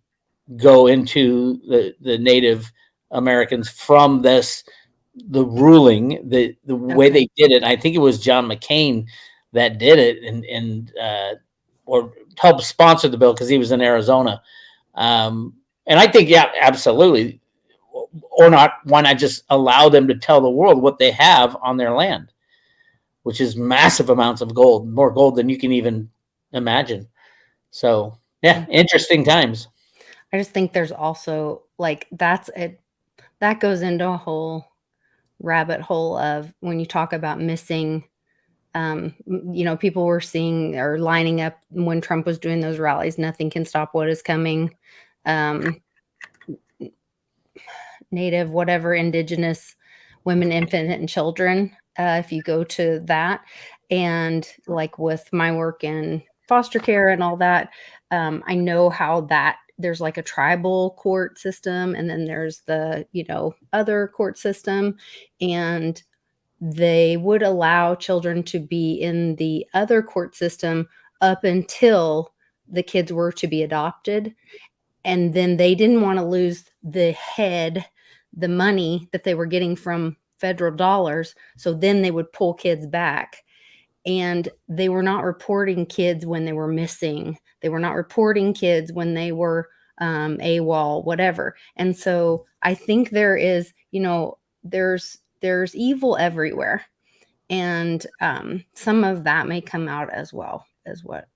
Speaker 3: go into the Native Americans from the ruling, the way they did it. I think it was John McCain that did it or helped sponsor the bill because he was in Arizona. And I think, yeah, absolutely. Or not, why not just allow them to tell the world what they have on their land? which is massive amounts of gold, more gold than you can even imagine. So yeah, interesting times.
Speaker 1: I just think there's also like that's it. That goes into a whole rabbit hole of when you talk about missing. People were seeing or lining up when Trump was doing those rallies. Nothing can stop what is coming. Native, whatever, indigenous women, infant, and children. If you go to that, and like with my work in foster care and all that, I know how that there's like a tribal court system, and then there's the other court system, and they would allow children to be in the other court system up until the kids were to be adopted. And then they didn't want to lose the money that they were getting from federal dollars. So then they would pull kids back. And they were not reporting kids when they were missing. They were not reporting kids when they were AWOL, whatever. And so I think there is, there's evil everywhere. And some of that may come out as well, as what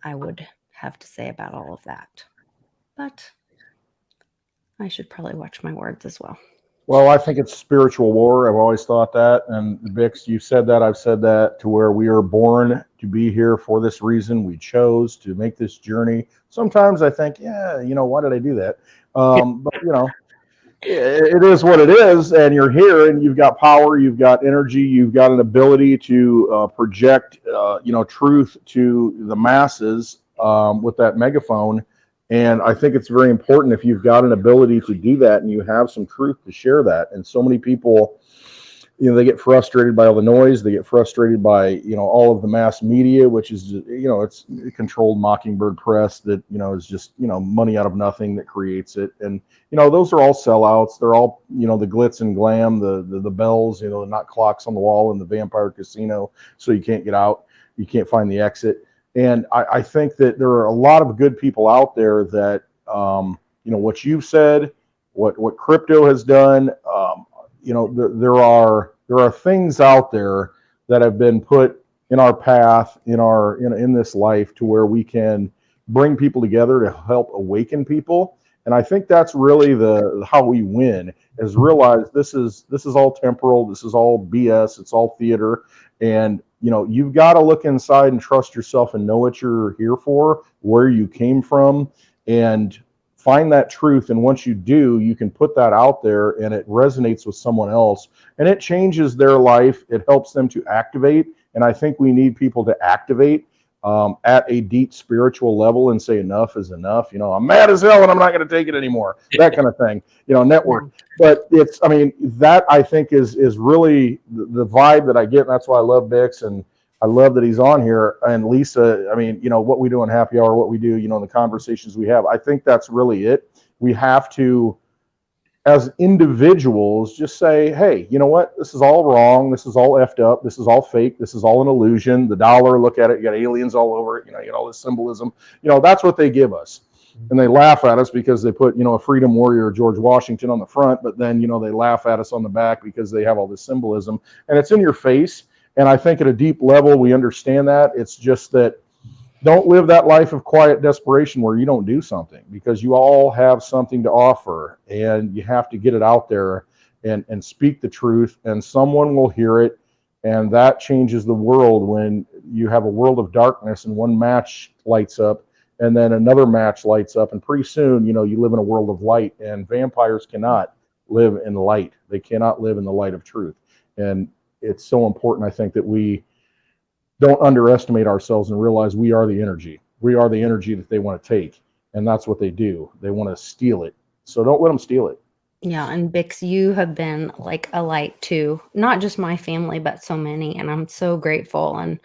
Speaker 1: I would have to say about all of that. But I should probably watch my words as well.
Speaker 2: Well, I think it's spiritual war. I've always thought that. And Bix, you said that, I've said that, to where we are born to be here for this reason. We chose to make this journey. Sometimes I think, why did I do that? But, it is what it is. And you're here and you've got power, you've got energy, you've got an ability to project, truth to the masses with that megaphone. And I think it's very important if you've got an ability to do that and you have some truth to share that. And so many people, they get frustrated by all the noise. They get frustrated by, all of the mass media, which is, it's controlled mockingbird press that, is just, money out of nothing that creates it. And, those are all sellouts. They're all, the glitz and glam, the bells, not clocks on the wall in the vampire casino. So you can't get out. You can't find the exit. And I think that there are a lot of good people out there that, what you've said, what crypto has done, there are things out there that have been put in our path, in this life, to where we can bring people together to help awaken people. And I think that's really how we win, is realize this is all temporal, this is all BS, it's all theater. And you've got to look inside and trust yourself and know what you're here for, where you came from, and find that truth. And once you do, you can put that out there and it resonates with someone else and it changes their life. It helps them to activate. And I think we need people to activate at a deep spiritual level and say enough is enough. I'm mad as hell and I'm not going to take it anymore. That kind of thing, network. But that I think is really the vibe that I get. And that's why I love Bix, and I love that he's on here. And Lisa, what we do in Happy Hour, what we do, the conversations we have, I think that's really it. We have to, as individuals, just say, hey, you know what? This is all wrong. This is all effed up. This is all fake. This is all an illusion. The dollar, look at it. You got aliens all over it. You get all this symbolism. That's what they give us. And they laugh at us because they put, a freedom warrior, George Washington, on the front. But then, they laugh at us on the back because they have all this symbolism. And it's in your face. And I think at a deep level, we understand that. It's just that don't live that life of quiet desperation where you don't do something, because you all have something to offer and you have to get it out there and speak the truth, and someone will hear it. And that changes the world. When you have a world of darkness and one match lights up and then another match lights up, and pretty soon, you live in a world of light. And vampires cannot live in light. They cannot live in the light of truth. And it's so important, I think, that we don't underestimate ourselves and realize we are the energy. We are the energy that they want to take. And that's what they do. They want to steal it. So don't let them steal it.
Speaker 1: Yeah. And Bix, you have been like a light to not just my family, but so many. And I'm so grateful. And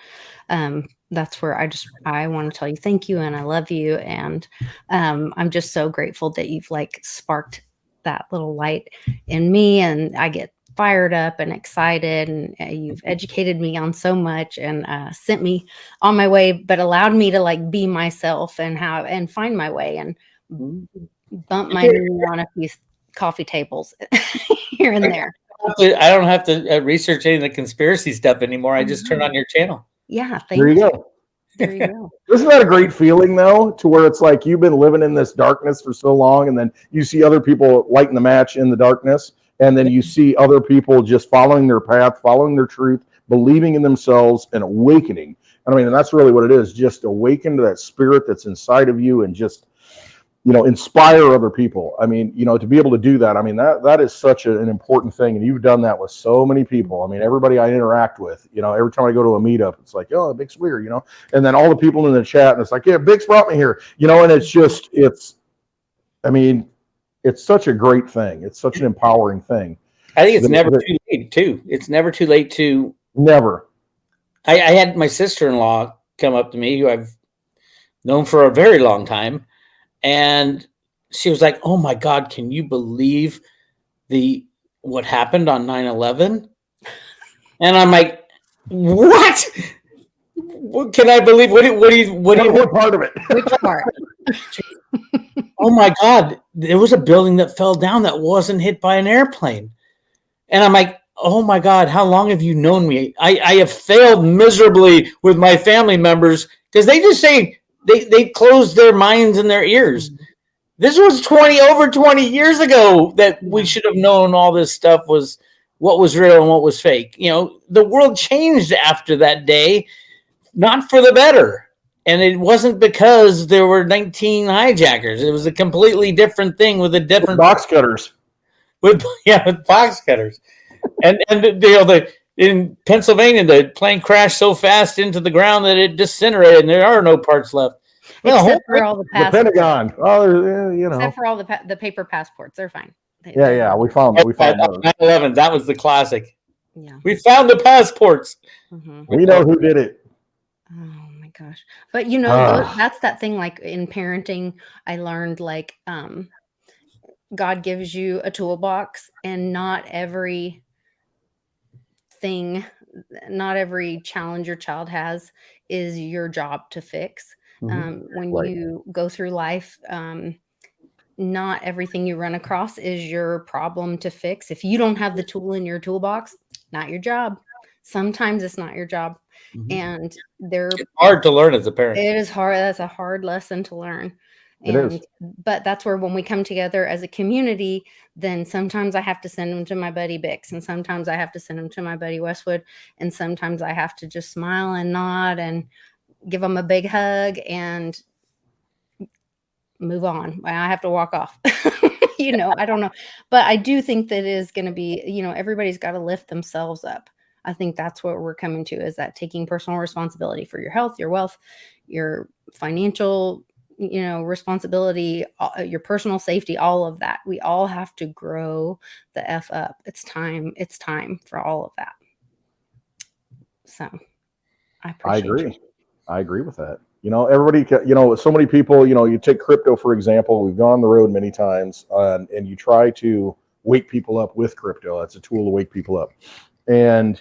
Speaker 1: that's where I want to tell you thank you. And I love you. And I'm just so grateful that you've like sparked that little light in me. And I get fired up and excited, and you've educated me on so much and sent me on my way, but allowed me to like be myself and find my way and bump my knee on a few coffee tables here and there.
Speaker 3: don't have to research any of the conspiracy stuff anymore. I just turn on your channel.
Speaker 1: Yeah,
Speaker 2: There you go.
Speaker 1: There you go.
Speaker 2: Isn't that a great feeling, though, to where it's like you've been living in this darkness for so long, and then you see other people lighting the match in the darkness, and then you see other people just following their path, following their truth, believing in themselves, and awakening. And I mean, and that's really what it is, just awaken to that spirit that's inside of you and just, inspire other people. I mean, to be able to do that, I mean, that is such an important thing. And you've done that with so many people. I mean, everybody I interact with, every time I go to a meetup, it's like, oh, Big Swear, and then all the people in the chat, and it's like, yeah, Big's brought me here, and it's just, it's such a great thing. It's such an empowering thing.
Speaker 3: I think it's never too late too. It's never too late to.
Speaker 2: Never.
Speaker 3: I had my sister-in-law come up to me, who I've known for a very long time. And she was like, oh my God, can you believe what happened on 9/11? And I'm like, what? What can I believe?
Speaker 2: What part of it?
Speaker 1: Which part?
Speaker 3: Oh my God, there was a building that fell down that wasn't hit by an airplane. And I'm like, oh my God, how long have you known me? I have failed miserably with my family members because they just say, They closed their minds and their ears. This was over 20 years ago that we should have known all this stuff was what was real and what was fake. The world changed after that day, not for the better. And it wasn't because there were 19 hijackers. It was a completely different thing with a different
Speaker 2: box cutters.
Speaker 3: With box cutters. And in Pennsylvania, the plane crashed so fast into the ground that it disintegrated, and there are no parts left.
Speaker 1: Except for all the passports.
Speaker 2: The Pentagon. Oh,
Speaker 1: Except for all the paper passports, they're fine.
Speaker 2: Yeah, we found those.
Speaker 3: 9/11, that was the classic.
Speaker 1: Yeah,
Speaker 3: we found the passports.
Speaker 2: Mm-hmm. We know who did it.
Speaker 1: Oh my gosh! But that's that thing. Like in parenting, I learned God gives you a toolbox, and not every challenge your child has is your job to fix. When you go through life, not everything you run across is your problem to fix. If you don't have the tool in your toolbox, not your job. Sometimes it's not your job. And it's
Speaker 3: hard to learn as a parent.
Speaker 1: It is hard. That's a hard lesson to learn. But that's where when we come together as a community, then sometimes I have to send them to my buddy Bix, and sometimes I have to send them to my buddy Westwood, and sometimes I have to just smile and nod and give them a big hug and move on. I have to walk off. I don't know. But I do think that it is going to be, everybody's got to lift themselves up. I think that's what we're coming to, is that taking personal responsibility for your health, your wealth, your financial responsibility, your personal safety, all of that. We all have to grow the F up. It's time for all of that. So I
Speaker 2: agree. I agree with that. Everybody, so many people, you take crypto, for example. We've gone on the road many times, and you try to wake people up with crypto. That's a tool to wake people up. And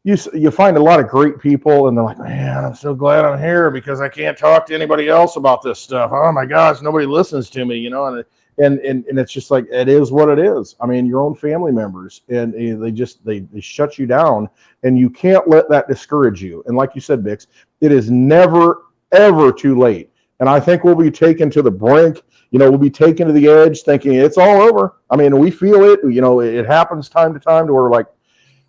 Speaker 2: you find a lot of great people, and they're like, man, I'm so glad I'm here because I can't talk to anybody else about this stuff. Oh my gosh, nobody listens to me, and it's just like, it is what it is. I mean, your own family members, and they shut you down, and you can't let that discourage you. And like you said, Bix, it is never, ever too late. And I think we'll be taken to the brink, we'll be taken to the edge thinking it's all over. I mean, we feel it, it happens time to time to where we're like,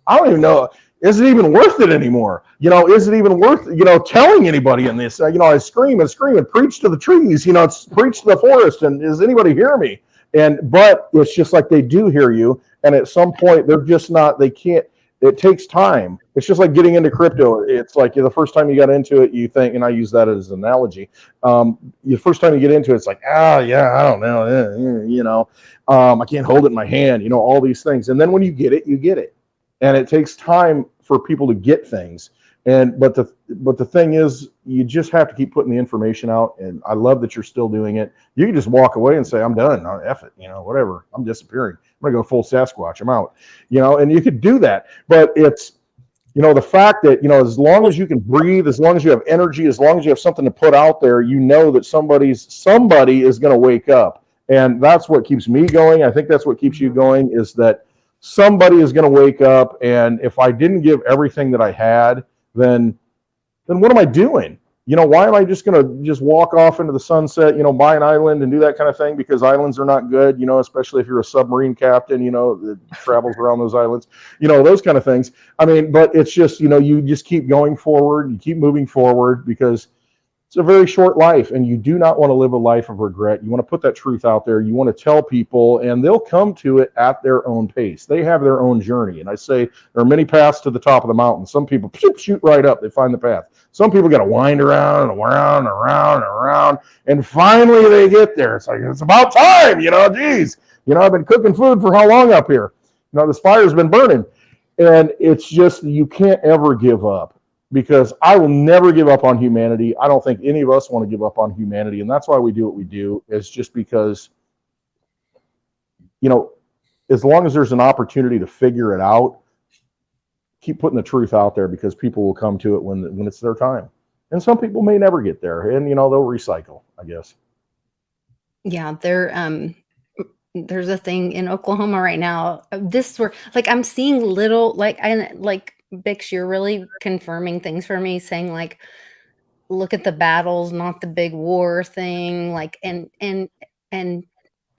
Speaker 2: I don't even know. Is it even worth it anymore? Is it even worth, telling anybody in this? I scream and scream and preach to the trees, it's preach to the forest. And does anybody hear me? But it's just like they do hear you. And at some point, they're just not, they can't, it takes time. It's just like getting into crypto. It's like the first time you got into it, you think, and I use that as an analogy. The first time you get into it, it's like, I don't know. I can't hold it in my hand, all these things. And then when you get it, you get it. And it takes time for people to get things. But the thing is, you just have to keep putting the information out. And I love that you're still doing it. You can just walk away and say, I'm done. F it, whatever. I'm disappearing. I'm going to go full Sasquatch. I'm out, and you could do that. But it's, the fact that, as long as you can breathe, as long as you have energy, as long as you have something to put out there, that somebody is going to wake up. And that's what keeps me going. I think that's what keeps you going, is that somebody is going to wake up, and if I didn't give everything that I had, then what am I doing? Why am I just going to just walk off into the sunset, buy an island and do that kind of thing? Because islands are not good, especially if you're a submarine captain, that travels around those islands, those kind of things. I mean, but it's just, you just keep going forward, you keep moving forward, because it's a very short life, and you do not want to live a life of regret. You want to put that truth out there. You want to tell people, and they'll come to it at their own pace. They have their own journey. And I say there are many paths to the top of the mountain. Some people shoot right up. They find the path. Some people got to wind around and around and around and around. And finally they get there. It's like, it's about time, geez. I've been cooking food for how long up here? This fire's been burning. And it's just, you can't ever give up. Because I will never give up on humanity. I don't think any of us want to give up on humanity. And that's why we do what we do, is just because, as long as there's an opportunity to figure it out, keep putting the truth out there, because people will come to it when it's their time. And some people may never get there, and, they'll recycle, I guess.
Speaker 1: Yeah, there's a thing in Oklahoma right now. I'm seeing little, Bix, you're really confirming things for me, saying like, look at the battles, not the big war thing. And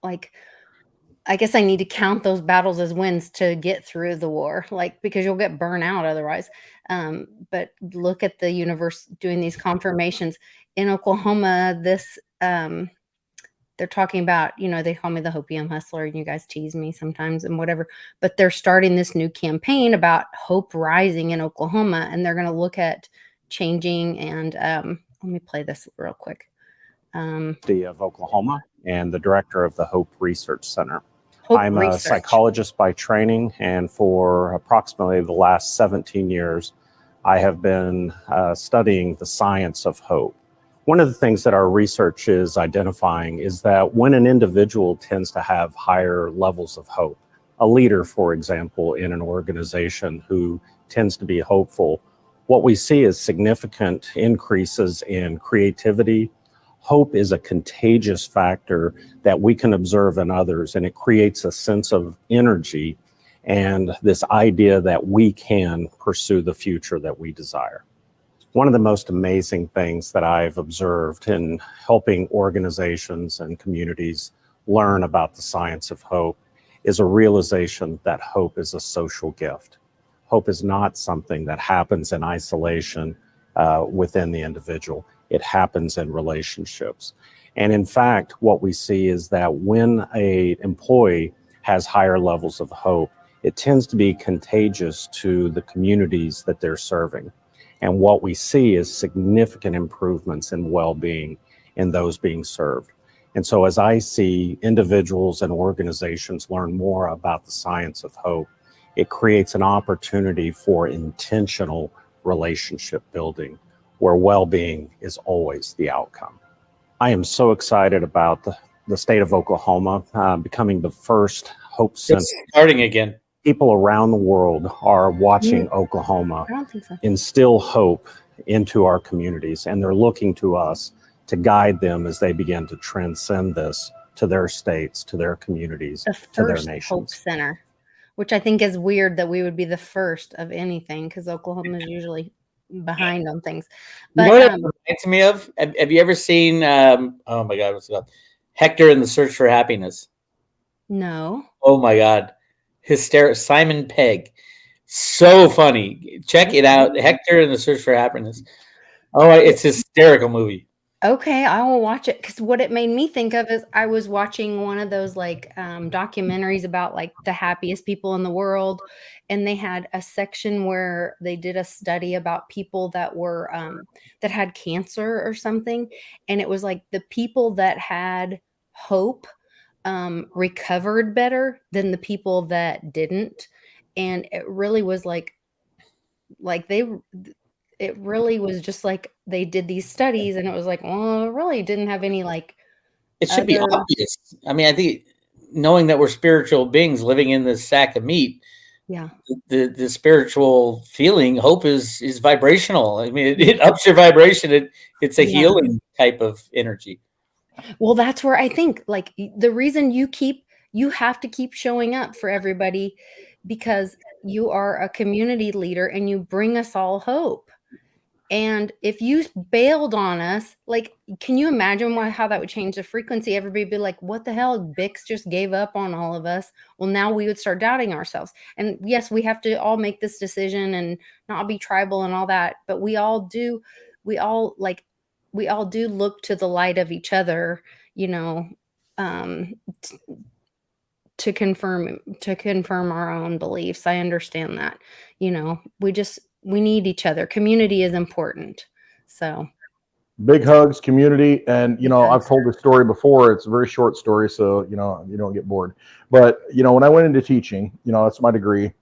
Speaker 1: I guess I need to count those battles as wins to get through the war, because you'll get burnt out otherwise. But look at the universe doing these confirmations in Oklahoma. They're talking about, they call me the Hopium hustler, and you guys tease me sometimes and whatever, but they're starting this new campaign about hope rising in Oklahoma, and they're going to look at changing. And let me play this real quick.
Speaker 4: Of Oklahoma, and the director of the Hope Research Center. I'm a psychologist by training, and for approximately the last 17 years, I have been studying the science of hope. One of the things that our research is identifying is that when an individual tends to have higher levels of hope, a leader, for example, in an organization who tends to be hopeful, what we see is significant increases in creativity. Hope is a contagious factor that we can observe in others, and it creates a sense of energy and this idea that we can pursue the future that we desire. One of the most amazing things that I've observed in helping organizations and communities learn about the science of hope is a realization that hope is a social gift. Hope is not something that happens in isolation within the individual. It happens in relationships. And in fact, what we see is that when an employee has higher levels of hope, it tends to be contagious to the communities that they're serving. And what we see is significant improvements in well-being in those being served. And so as I see individuals and organizations learn more about the science of hope, it creates an opportunity for intentional relationship building, where well-being is always the outcome. I am so excited about the state of Oklahoma becoming the first hope center.
Speaker 3: It's starting again.
Speaker 4: People around the world are watching Oklahoma instill hope into our communities, and they're looking to us to guide them as they begin to transcend this to their states, to their communities, to their nations.
Speaker 1: Hope Center, which I think is weird that we would be the first of anything, because Oklahoma is usually behind on things. But
Speaker 3: you know what it reminds me of? Have you ever seen, oh my God, what's it called? Hector and the Search for Happiness?
Speaker 1: No.
Speaker 3: Oh my God. Hysterical. Simon Pegg. So funny. Check it out. Hector and the Search for Happiness. Oh, it's a hysterical movie.
Speaker 1: Okay, I will watch it, because what it made me think of is I was watching one of those documentaries about the happiest people in the world, and they had a section where they did a study about people that were that had cancer or something, and it was the people that had hope recovered better than the people that didn't, and it really was it really was just they did these studies, and it was well, it really didn't have any
Speaker 3: it should be obvious. I mean, I think knowing that we're spiritual beings living in this sack of meat,
Speaker 1: yeah,
Speaker 3: the spiritual feeling, hope is vibrational. I mean, it ups your vibration. It's a healing type of energy.
Speaker 1: Well, that's where I think the reason you have to keep showing up for everybody because you are a community leader and you bring us all hope. And if you bailed on us, like, can you imagine how that would change the frequency? Everybody would be like, what the hell? Bix just gave up on all of us. Well, now we would start doubting ourselves. And yes, we have to all make this decision and not be tribal and all that. But we all do look to the light of each other, to confirm our own beliefs. I understand that. We need each other. Community is important. So
Speaker 2: big hugs, community. And, I've told this story before. It's a very short story, so, you don't get bored. But, when I went into teaching, that's my degree.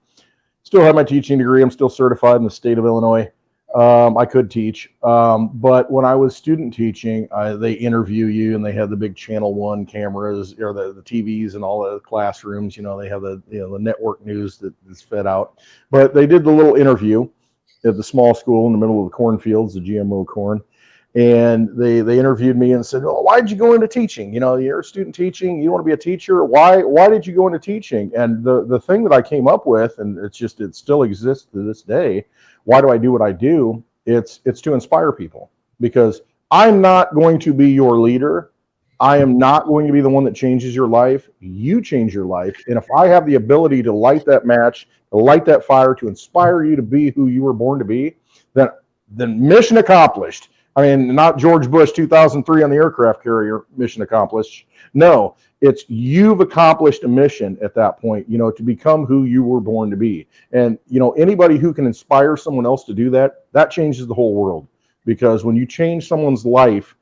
Speaker 2: Still have my teaching degree. I'm still certified in the state of Illinois. I could teach. But when I was student teaching, they interview you, and they have the big Channel 1 cameras, or the TVs in all the classrooms. They have the network news that is fed out. But they did the little interview at the small school in the middle of the cornfields, the GMO corn. And they interviewed me and said, "Oh, why did you go into teaching? You're a student teaching. You want to be a teacher. Why did you go into teaching?" And the thing that I came up with, and it still exists to this day. Why do I do what I do? It's to inspire people, because I'm not going to be your leader. I am not going to be the one that changes your life. You change your life. And if I have the ability to light that match, to light that fire, to inspire you to be who you were born to be, then mission accomplished. I mean, not George Bush 2003 on the aircraft carrier, mission accomplished. No, it's you've accomplished a mission at that point, to become who you were born to be. And, anybody who can inspire someone else to do that, that changes the whole world. Because when you change someone's life,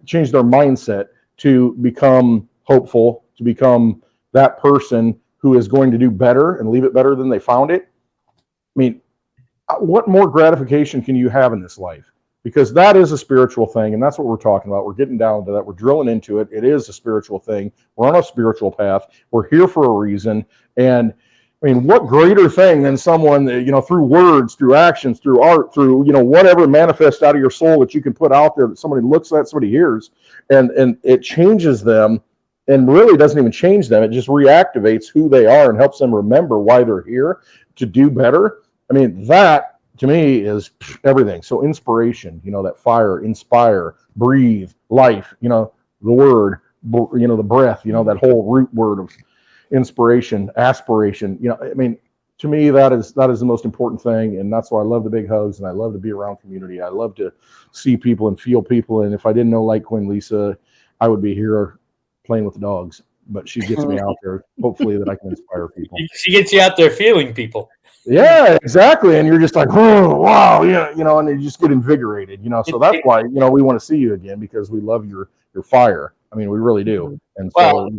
Speaker 2: change their mindset to become hopeful, to become that person who is going to do better and leave it better than they found it. I mean, what more gratification can you have in this life? Because that is a spiritual thing, and that's what we're talking about. We're getting down to that. We're drilling into it. It is a spiritual thing. We're on a spiritual path. We're here for a reason. And I mean, what greater thing than someone that, through words, through actions, through art, through, whatever manifests out of your soul that you can put out there that somebody looks at, somebody hears, and it changes them, and really doesn't even change them. It just reactivates who they are and helps them remember why they're here to do better. I mean, that to me is everything. So inspiration, that fire, inspire, breathe, life, the word, the breath, that whole root word of inspiration, aspiration. I mean, to me, that is the most important thing. And that's why I love the big hugs, and I love to be around community. I love to see people and feel people. And if I didn't know Light Queen Lisa, I would be here playing with the dogs. But she gets me out there, hopefully, that I can inspire people.
Speaker 3: She gets you out there feeling people.
Speaker 2: Yeah, exactly. And you're just like, oh, wow, yeah, and you just get invigorated, So that's why, we want to see you again, because we love your fire. I mean, we really do. And
Speaker 3: well,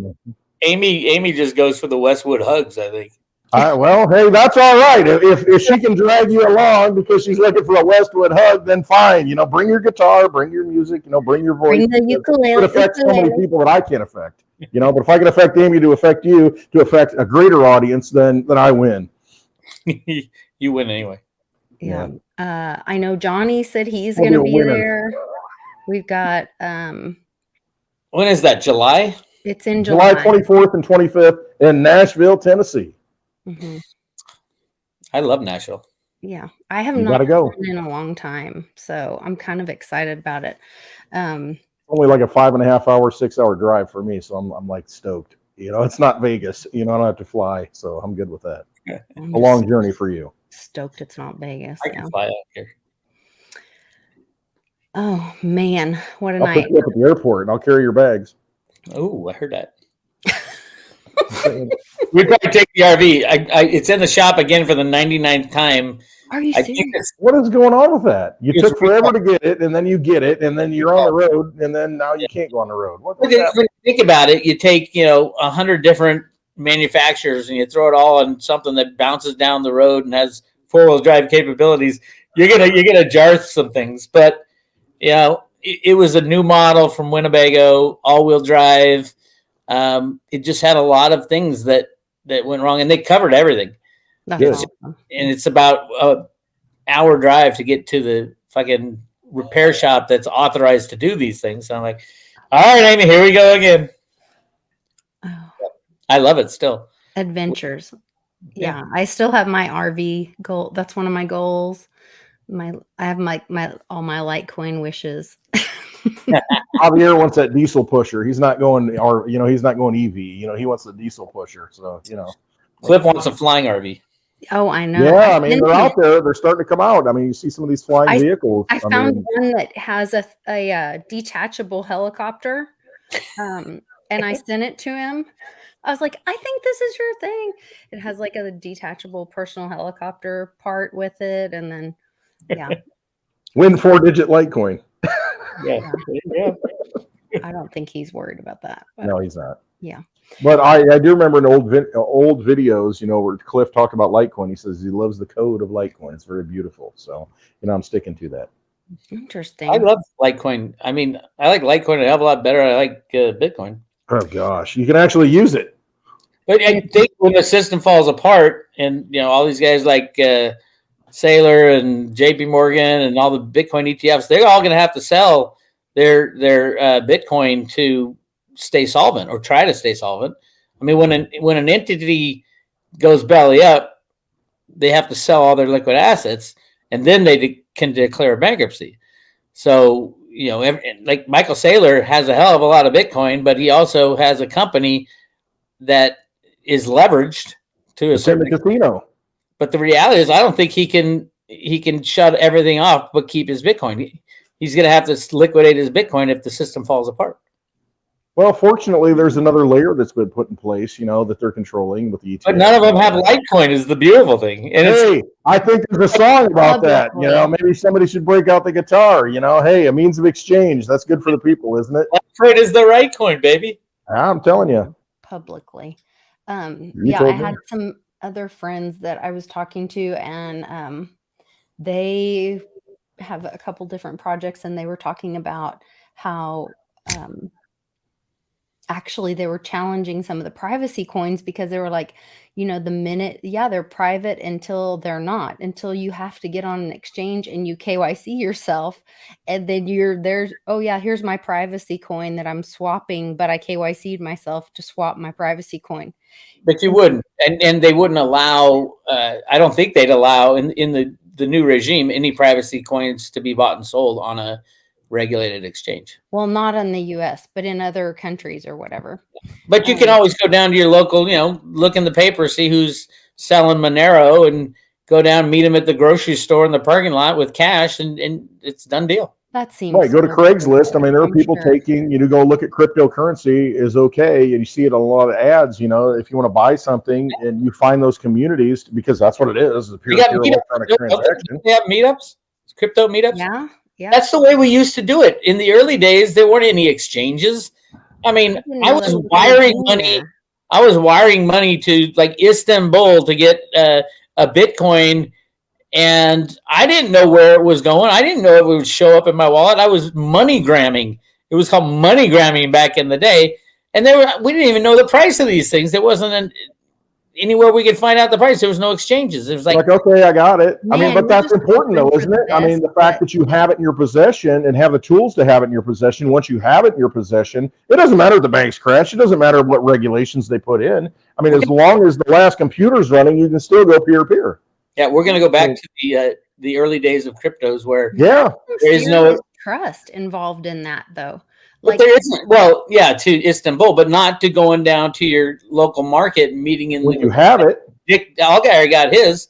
Speaker 3: Amy just goes for the Westwood hugs, I think.
Speaker 2: Well, hey, that's all right. If she can drag you along because she's looking for a Westwood hug, then fine. Bring your guitar, bring your music, bring your voice.
Speaker 1: Bring the ukulele.
Speaker 2: It affects so many people that I can't affect. But if I can affect Amy to affect you, to affect a greater audience, then I win.
Speaker 3: You win anyway.
Speaker 1: Yeah. I know Johnny said he's going to be there. We've got when
Speaker 3: is that? July?
Speaker 1: It's in July
Speaker 2: 24th and 25th in Nashville, Tennessee.
Speaker 1: Mm-hmm.
Speaker 3: I love Nashville.
Speaker 1: Yeah, I have not been in a long time, so I'm kind of excited about it.
Speaker 2: Only like a 5.5 hour, 6 hour drive for me, so I'm like stoked. It's not Vegas. I don't have to fly, so I'm good with that. A long journey for you.
Speaker 1: Stoked it's not Vegas.
Speaker 3: I can fly out here.
Speaker 1: Oh man, what a
Speaker 2: I'll
Speaker 1: night!
Speaker 2: Pick you up at the airport, and I'll carry your bags.
Speaker 3: Oh, I heard that. We'd probably take the RV. It's in the shop again for the 99th time.
Speaker 1: Are you serious?
Speaker 2: What is going on with that? You took forever to get it, and then you get it, and then you're on the road, and then now you can't go on the road.
Speaker 3: Think about it. You take 100 different manufacturers, and you throw it all on something that bounces down the road and has 4-wheel drive capabilities. You're gonna jar some things, but it was a new model from Winnebago, all-wheel drive. It just had a lot of things that went wrong, and they covered everything.
Speaker 1: That's awesome.
Speaker 3: And it's about an hour drive to get to the fucking repair shop that's authorized to do these things. So I'm like, all right, Amy, here we go again.
Speaker 1: Oh.
Speaker 3: I love it still.
Speaker 1: Adventures. Yeah, I still have my RV goal. That's one of my goals. I have all my Litecoin wishes.
Speaker 2: Javier wants that diesel pusher. He's not going, or he's not going EV. He wants the diesel pusher. So
Speaker 3: Cliff wants a flying RV.
Speaker 1: Oh, I know.
Speaker 2: Yeah, I mean they're out there. They're starting to come out. I mean, you see some of these flying vehicles.
Speaker 1: I found one that has a detachable helicopter, and I sent it to him. I was like, I think this is your thing. It has like a detachable personal helicopter part with it, and then
Speaker 2: win 4-digit Litecoin.
Speaker 3: Yeah.
Speaker 1: I don't think he's worried about that.
Speaker 2: No, he's not.
Speaker 1: Yeah.
Speaker 2: But I do remember in old videos, where Cliff talked about Litecoin. He says he loves the code of Litecoin. It's very beautiful. So, I'm sticking to that.
Speaker 1: Interesting.
Speaker 3: I love Litecoin. I mean, I like Litecoin a hell of a lot better. I like Bitcoin.
Speaker 2: Oh gosh, you can actually use it.
Speaker 3: But I think when the system falls apart, and all these guys like Saylor and JP Morgan and all the Bitcoin ETFs, they're all going to have to sell their Bitcoin to stay solvent or try to stay solvent. I mean, when an entity goes belly up, they have to sell all their liquid assets, and then they can declare bankruptcy. So, like Michael Saylor has a hell of a lot of Bitcoin, but he also has a company that is leveraged to a certain
Speaker 2: casino.
Speaker 3: But the reality is, I don't think he can shut everything off but keep his Bitcoin. He's going to have to liquidate his Bitcoin if the system falls apart.
Speaker 2: Well, fortunately, there's another layer that's been put in place, that they're controlling with the ETF.
Speaker 3: But none of them have Litecoin is the beautiful thing. And
Speaker 2: I think there's a song about that. Maybe somebody should break out the guitar. Hey, a means of exchange. That's good for the people, isn't it?
Speaker 3: Litecoin is the right coin, baby.
Speaker 2: I'm telling you.
Speaker 1: Publicly. I had some other friends that I was talking to, and they have a couple different projects, and they were talking about how actually they were challenging some of the privacy coins because they were like, the minute, they're private until they're not, until you have to get on an exchange and you KYC yourself. And then here's my privacy coin that I'm swapping, but I KYC'd myself to swap my privacy coin.
Speaker 3: But you wouldn't, and they wouldn't allow, I don't think they'd allow in the new regime, any privacy coins to be bought and sold on a regulated exchange.
Speaker 1: Well, not in the US, but in other countries or whatever.
Speaker 3: But you can always go down to your local, look in the paper, see who's selling Monero, and go down, meet them at the grocery store in the parking lot with cash, and it's done deal.
Speaker 1: That seems
Speaker 2: right. Go to Craigslist. I mean, there are people taking, go look at cryptocurrency is okay. And you see it on a lot of ads, if you want to buy something and you find those communities, because that's what it is. A peer-to-peer electronic transaction.
Speaker 3: They have meetups, crypto meetups.
Speaker 1: Yeah. Yeah.
Speaker 3: That's the way we used to do it. In the early days, there weren't any exchanges. I mean, I was wiring money to like Istanbul to get a Bitcoin, and I didn't know where it was going. I didn't know it would show up in my wallet. I was MoneyGramming. It was called MoneyGramming back in the day, and we didn't even know the price of these things. There wasn't anywhere we could find out the price. There was no exchanges. It was like
Speaker 2: okay, I got it. Man, I mean, but that's important though, isn't it? I mean, the fact that you have it in your possession and have the tools to have it in your possession. Once you have it in your possession, it doesn't matter if the banks crash. It doesn't matter what regulations they put in. I mean, as long as the last computer's running, you can still go peer-to-peer.
Speaker 3: Yeah, we're going to go back to the early days of cryptos where
Speaker 2: there
Speaker 1: is no trust involved in that though.
Speaker 3: Like, there isn't. Well, yeah, to Istanbul, but not to going down to your local market and meeting in.
Speaker 2: When you have it,
Speaker 3: Dick Allgaier got his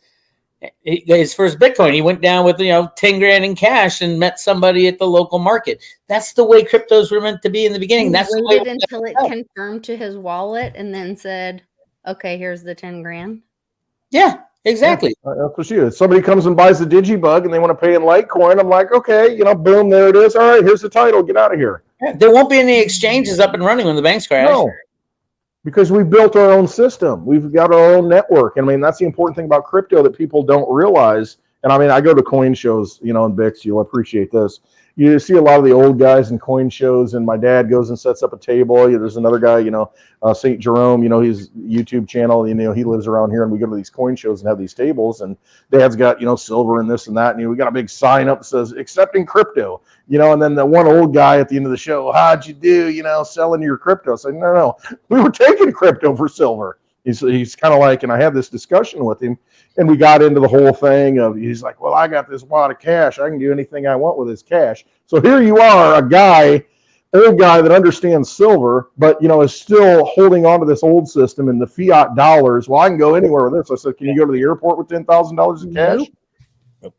Speaker 3: first Bitcoin. He went down with 10 grand in cash and met somebody at the local market. That's the way cryptos were meant to be in the beginning. That's
Speaker 1: the way until it confirmed to his wallet and then said, "Okay, here's the 10 grand."
Speaker 3: Yeah. Exactly.
Speaker 2: Yeah, that's what she is. Somebody comes and buys a Digibug and they want to pay in Litecoin. I'm like, okay, boom, there it is. All right, here's the title. Get out of here.
Speaker 3: Yeah, there won't be any exchanges up and running when the banks crash.
Speaker 2: No, because we built our own system. We've got our own network. And I mean, that's the important thing about crypto that people don't realize. And I mean, I go to coin shows, in Bix. You'll appreciate this. You see a lot of the old guys in coin shows, and my dad goes and sets up a table. There's another guy, St. Jerome, his YouTube channel, he lives around here, and we go to these coin shows and have these tables, and dad's got, silver and this and that, and we got a big sign up that says, accepting crypto, and then the one old guy at the end of the show, how'd you do, selling your crypto? So no, we were taking crypto for silver. He's kind of like, and I had this discussion with him, and we got into the whole thing of, he's like, well, I got this wad of cash. I can do anything I want with this cash. So here you are, a guy, old guy that understands silver, but, you know, is still holding on to this old system and the fiat dollars. Well, I can go anywhere with this. I said, can you go to the airport with $10,000 in cash?
Speaker 1: Nope.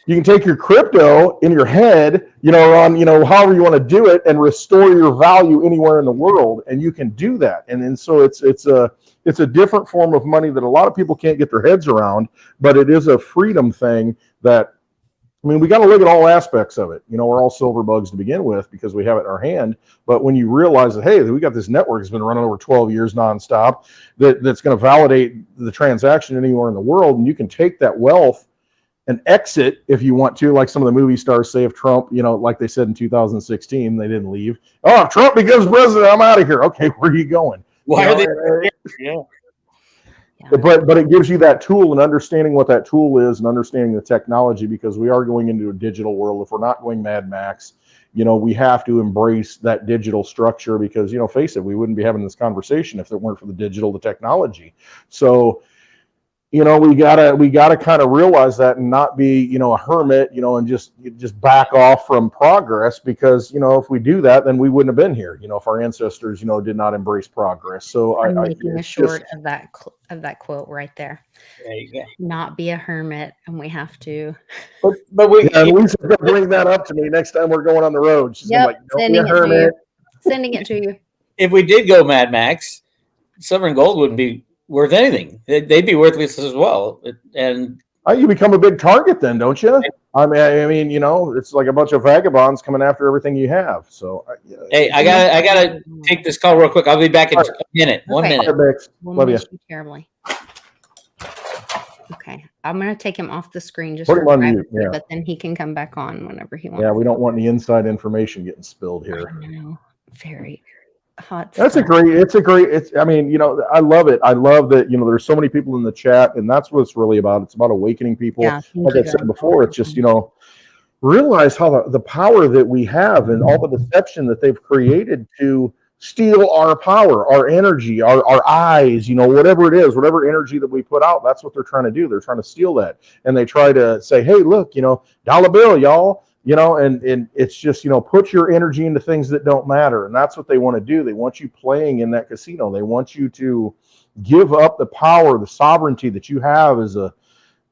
Speaker 2: You can take your crypto in your head, you know, on, you know, however you want to do it, and restore your value anywhere in the world, and you can do that. And so it's a different form of money that a lot of people can't get their heads around, but it is a freedom thing that, I mean, we got to look at all aspects of it. You know, we're all silver bugs to begin with because we have it in our hand. But when you realize that, hey, we got this network that's been running over 12 years nonstop, that's going to validate the transaction anywhere in the world, and you can take that wealth and exit if you want to, like some of the movie stars say, if Trump, you know, like they said in 2016, they didn't leave. Oh, if Trump becomes president, I'm out of here. Okay, where are you going?
Speaker 3: Why are they?
Speaker 2: Yeah. But it gives you that tool, and understanding what that tool is and understanding the technology, because we are going into a digital world. If we're not going Mad Max, you know, we have to embrace that digital structure, because, you know, face it, we wouldn't be having this conversation if it weren't for the digital, the technology. So, you know, we gotta kind of realize that and not be, you know, a hermit, you know, and just back off from progress, because, you know, if we do that, then we wouldn't have been here, you know, if our ancestors, you know, did not embrace progress. So
Speaker 1: I'm making a short of that quote right there.
Speaker 3: There you go.
Speaker 1: Not be a hermit, and we have to.
Speaker 3: But we,
Speaker 2: yeah, Lisa's gonna bring that up to me next time we're going on the road. She's like, don't be a hermit.
Speaker 1: Sending it to you.
Speaker 3: If we did go Mad Max, silver and gold wouldn't be worth anything. They'd be worthless as well. And
Speaker 2: you become a big target then, don't you? I mean, you know, it's like a bunch of vagabonds coming after everything you have. So,
Speaker 3: hey, I gotta take this call real quick. I'll be back in a minute. Okay. 1 minute.
Speaker 1: Love you terribly. Okay, I'm gonna take him off the screen just
Speaker 2: put him on mute,
Speaker 1: but then he can come back on whenever he wants.
Speaker 2: Yeah, we don't want any inside information getting spilled here.
Speaker 1: I know. Very hot.
Speaker 2: That's I mean, you know, I love it. I love that, you know, there's so many people in the chat, and that's what it's really about. It's about awakening people.
Speaker 1: Yeah,
Speaker 2: like I said before, it's just, you know, realize how the power that we have and all the deception that they've created to steal our power, our energy, our eyes, you know, whatever it is, whatever energy that we put out, that's what they're trying to do. They're trying to steal that. And they try to say, hey, look, you know, dollar bill, y'all. You know, and it's just, you know, put your energy into things that don't matter. And that's what they want to do. They want you playing in that casino. They want you to give up the power, the sovereignty that you have as a,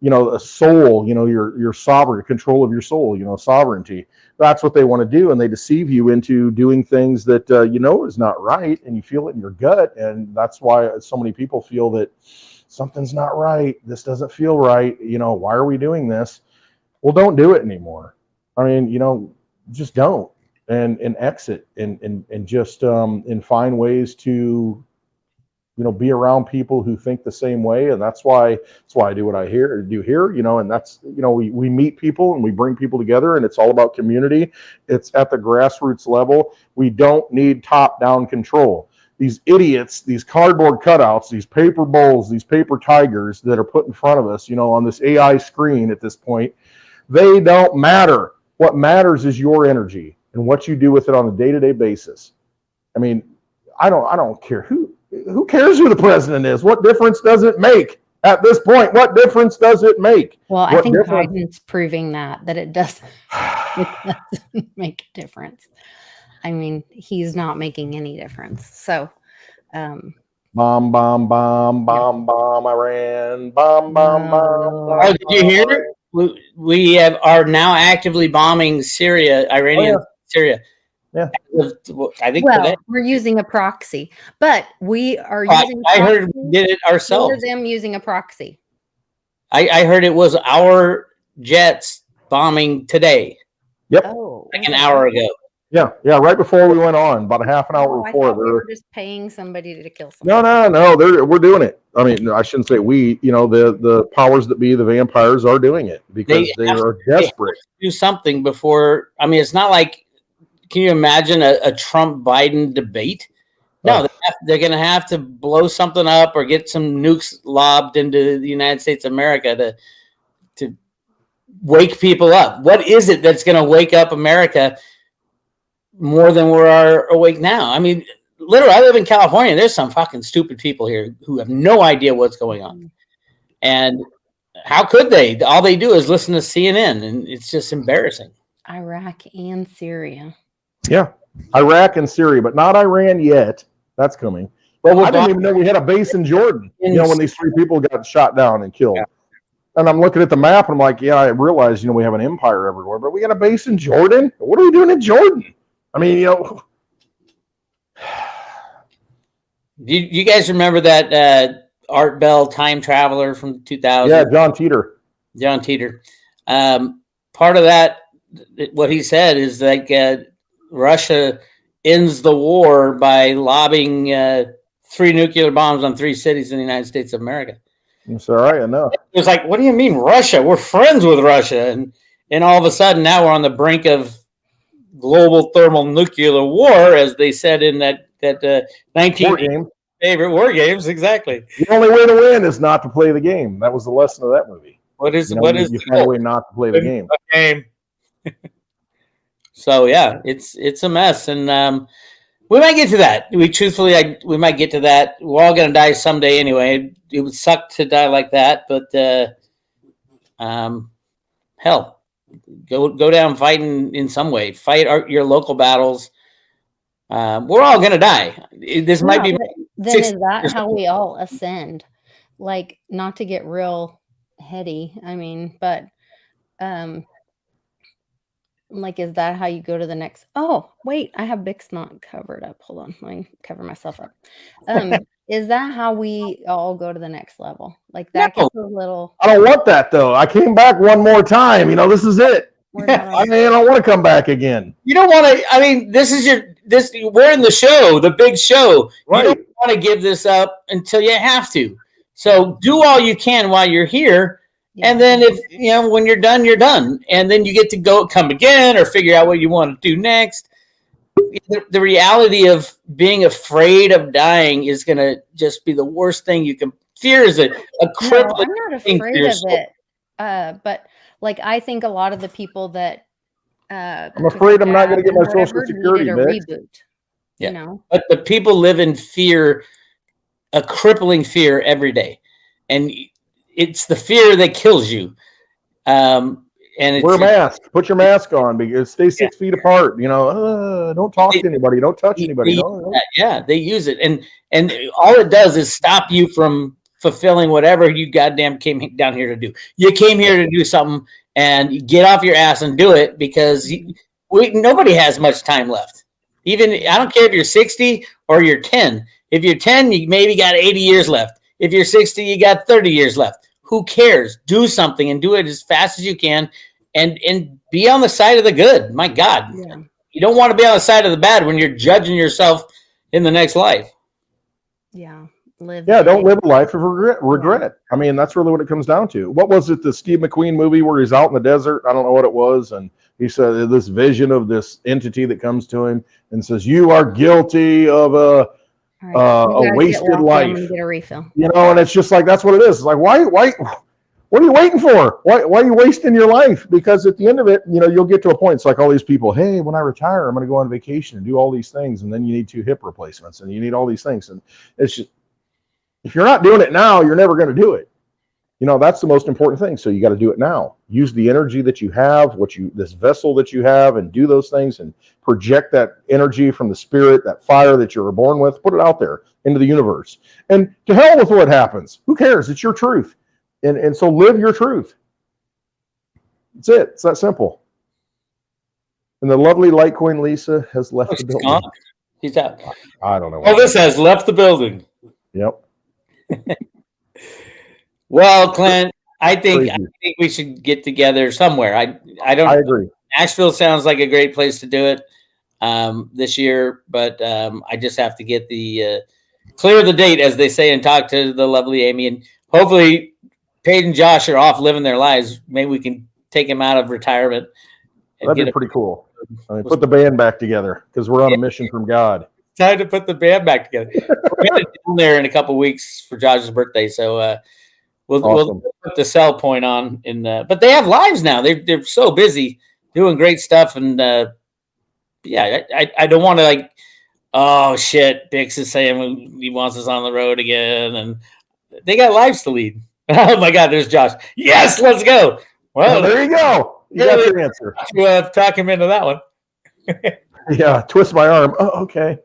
Speaker 2: you know, a soul, you know, your sovereign control of your soul, you know, sovereignty. That's what they want to do. And they deceive you into doing things that, you know, is not right. And you feel it in your gut. And that's why so many people feel that something's not right. This doesn't feel right. You know, why are we doing this? Well, don't do it anymore. I mean, you know, just don't, and exit and just and find ways to, you know, be around people who think the same way. And that's why I do what I do here, you know, and that's, you know, we meet people and we bring people together, and it's all about community. It's at the grassroots level. We don't need top-down control. These idiots, these cardboard cutouts, these paper bowls, these paper tigers that are put in front of us, you know, on this AI screen at this point, they don't matter. What matters is your energy and what you do with it on a day-to-day basis. I mean, I don't care who cares who the president is. What difference does it make at this point? What difference does it make?
Speaker 1: Well, I think Biden's proving that it doesn't make a difference. I mean, he's not making any difference. So,
Speaker 2: bomb, Iran, bomb, bomb.
Speaker 3: Oh, did you hear it? We are now actively bombing Syria, Syria.
Speaker 2: Yeah,
Speaker 3: I think today.
Speaker 1: We're using a proxy, but we are using.
Speaker 3: I heard we did it ourselves.
Speaker 1: Or them using a proxy.
Speaker 3: I heard it was our jets bombing today.
Speaker 2: Yep,
Speaker 3: like an hour ago.
Speaker 2: Yeah, right before we went on, about a half an hour before.
Speaker 1: We were just paying somebody to kill somebody.
Speaker 2: No, we're doing it. I mean, I shouldn't say we. You know, the powers that be, the vampires, are doing it because they are desperate.
Speaker 3: Do something before. I mean, it's not like. Can you imagine a Trump-Biden debate? No, they're going to have to blow something up or get some nukes lobbed into the United States of America to wake people up. What is it that's going to wake up America more than we're awake now? I mean, literally, I live in California. There's some fucking stupid people here who have no idea what's going on. And how could they? All they do is listen to CNN, and it's just embarrassing.
Speaker 1: Iraq and Syria.
Speaker 2: Yeah, Iraq and Syria, but not Iran yet. That's coming. Well, I didn't even know we had a base in Jordan, when these 3 people got shot down and killed. Yeah. And I'm looking at the map, and I'm like, yeah, I realize, we have an empire everywhere, but we got a base in Jordan? What are we doing in Jordan? I mean,
Speaker 3: You guys remember that Art Bell time traveler from 2000?
Speaker 2: Yeah, John Teeter.
Speaker 3: Part of that, what he said is like Russia ends the war by lobbing 3 nuclear bombs on 3 cities in the United States of America.
Speaker 2: It's all right, I know.
Speaker 3: It's like, what do you mean Russia? We're friends with Russia. And all of a sudden now we're on the brink of global thermonuclear war, as they said in that 19 favorite war games. Exactly.
Speaker 2: The only way to win is not to play the game. That was the lesson of that movie. You find a way not to play the game.
Speaker 3: So yeah, it's a mess, and we might get to that. We might get to that. We're all gonna die someday anyway. It would suck to die like that, but hell, go down fighting in some way. Fight your local battles. We're all gonna die. This might be.
Speaker 1: Then is that how we all ascend? Like, not to get real heady, I mean, but like, is that how you go to the next? Oh, wait, I have Bix not covered up. Hold on, let me cover myself up. Is that how we all go to the next level? Like, that gets a little.
Speaker 2: I don't want that though. I came back one more time. This is it. I don't want to come back again.
Speaker 3: You don't want to. I mean, we're in the show, the big show. Right. You don't want to give this up until you have to. So do all you can while you're here. Yeah. And then if when you're done, you're done. And then you get to come again or figure out what you want to do next. The reality of being afraid of dying is going to just be the worst thing you can. Fear is a crippling.
Speaker 1: No, I'm not afraid of it. But like, I think a lot of the people that
Speaker 2: I'm afraid I'm not going to get my Social Security
Speaker 1: reboot.
Speaker 3: Yeah. But the people live in fear, a crippling fear every day. And it's the fear that kills you. And
Speaker 2: wear a mask. Put your mask on. Because stay 6 feet apart. Don't talk to anybody. Don't touch anybody.
Speaker 3: Yeah, they use it, and all it does is stop you from fulfilling whatever you goddamn came down here to do. You came here to do something, and you get off your ass and do it, because nobody has much time left. Even I don't care if you're 60 or you're 10. If you're 10, you maybe got 80 years left. If you're 60, you got 30 years left. Who cares? Do something and do it as fast as you can, and be on the side of the good. My God, you don't want to be on the side of the bad when you're judging yourself in the next life.
Speaker 1: Yeah.
Speaker 2: Don't live a life of regret. I mean, that's really what it comes down to. What was it, the Steve McQueen movie where he's out in the desert? I don't know what it was. And he said this vision of this entity that comes to him and says, you are guilty of a wasted life.
Speaker 1: Get a refill.
Speaker 2: And it's just like, that's what it is. It's like, why, what are you waiting for? Why are you wasting your life? Because at the end of it, you'll get to a point. It's like all these people, hey, when I retire, I'm going to go on vacation and do all these things. And then you need 2 hip replacements and you need all these things. And it's just, if you're not doing it now, you're never going to do it. That's the most important thing. So you got to do it now. Use the energy that you have, this vessel that you have, and do those things and project that energy from the spirit, that fire that you were born with, put it out there into the universe. And to hell with what happens. Who cares? It's your truth. And so live your truth. That's it. It's that simple. And the lovely Litecoin Lisa has left the building.
Speaker 3: Gone. She's out.
Speaker 2: I don't know.
Speaker 3: This has left the building.
Speaker 2: Yep.
Speaker 3: Well, Clint, I think we should get together somewhere. I
Speaker 2: agree.
Speaker 3: Nashville sounds like a great place to do it this year, but I just have to get clear the date, as they say, and talk to the lovely Amy, and hopefully Paige and Josh are off living their lives. Maybe we can take them out of retirement.
Speaker 2: That'd be pretty cool. Put the band back together, because we're on a mission from God.
Speaker 3: Time to put the band back together. We're headed down there in a couple weeks for Josh's birthday, so we'll put the sell point on. But they have lives now. They're so busy doing great stuff, and I don't want to oh shit, Bix is saying he wants us on the road again, and they got lives to lead. Oh my God, there's Josh. Yes, let's go.
Speaker 2: Well, there you go. You got your answer.
Speaker 3: Talk him into that one.
Speaker 2: Yeah, twist my arm. Oh, okay.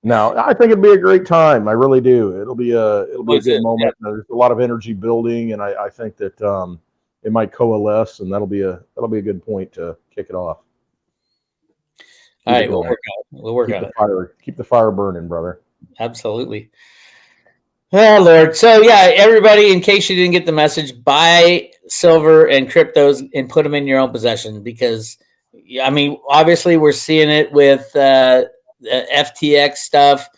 Speaker 2: No, I think it'd be a great time. I really do. It'll be a good moment. Yeah. There's a lot of energy building, and I think that it might coalesce, and that'll be a good point to kick it off.
Speaker 3: All right, we'll work on it.
Speaker 2: Keep the fire burning, brother.
Speaker 3: Absolutely. Oh, Lord. So, yeah, everybody, in case you didn't get the message, buy silver and cryptos and put them in your own possession because, I mean, obviously we're seeing it with FTX stuff.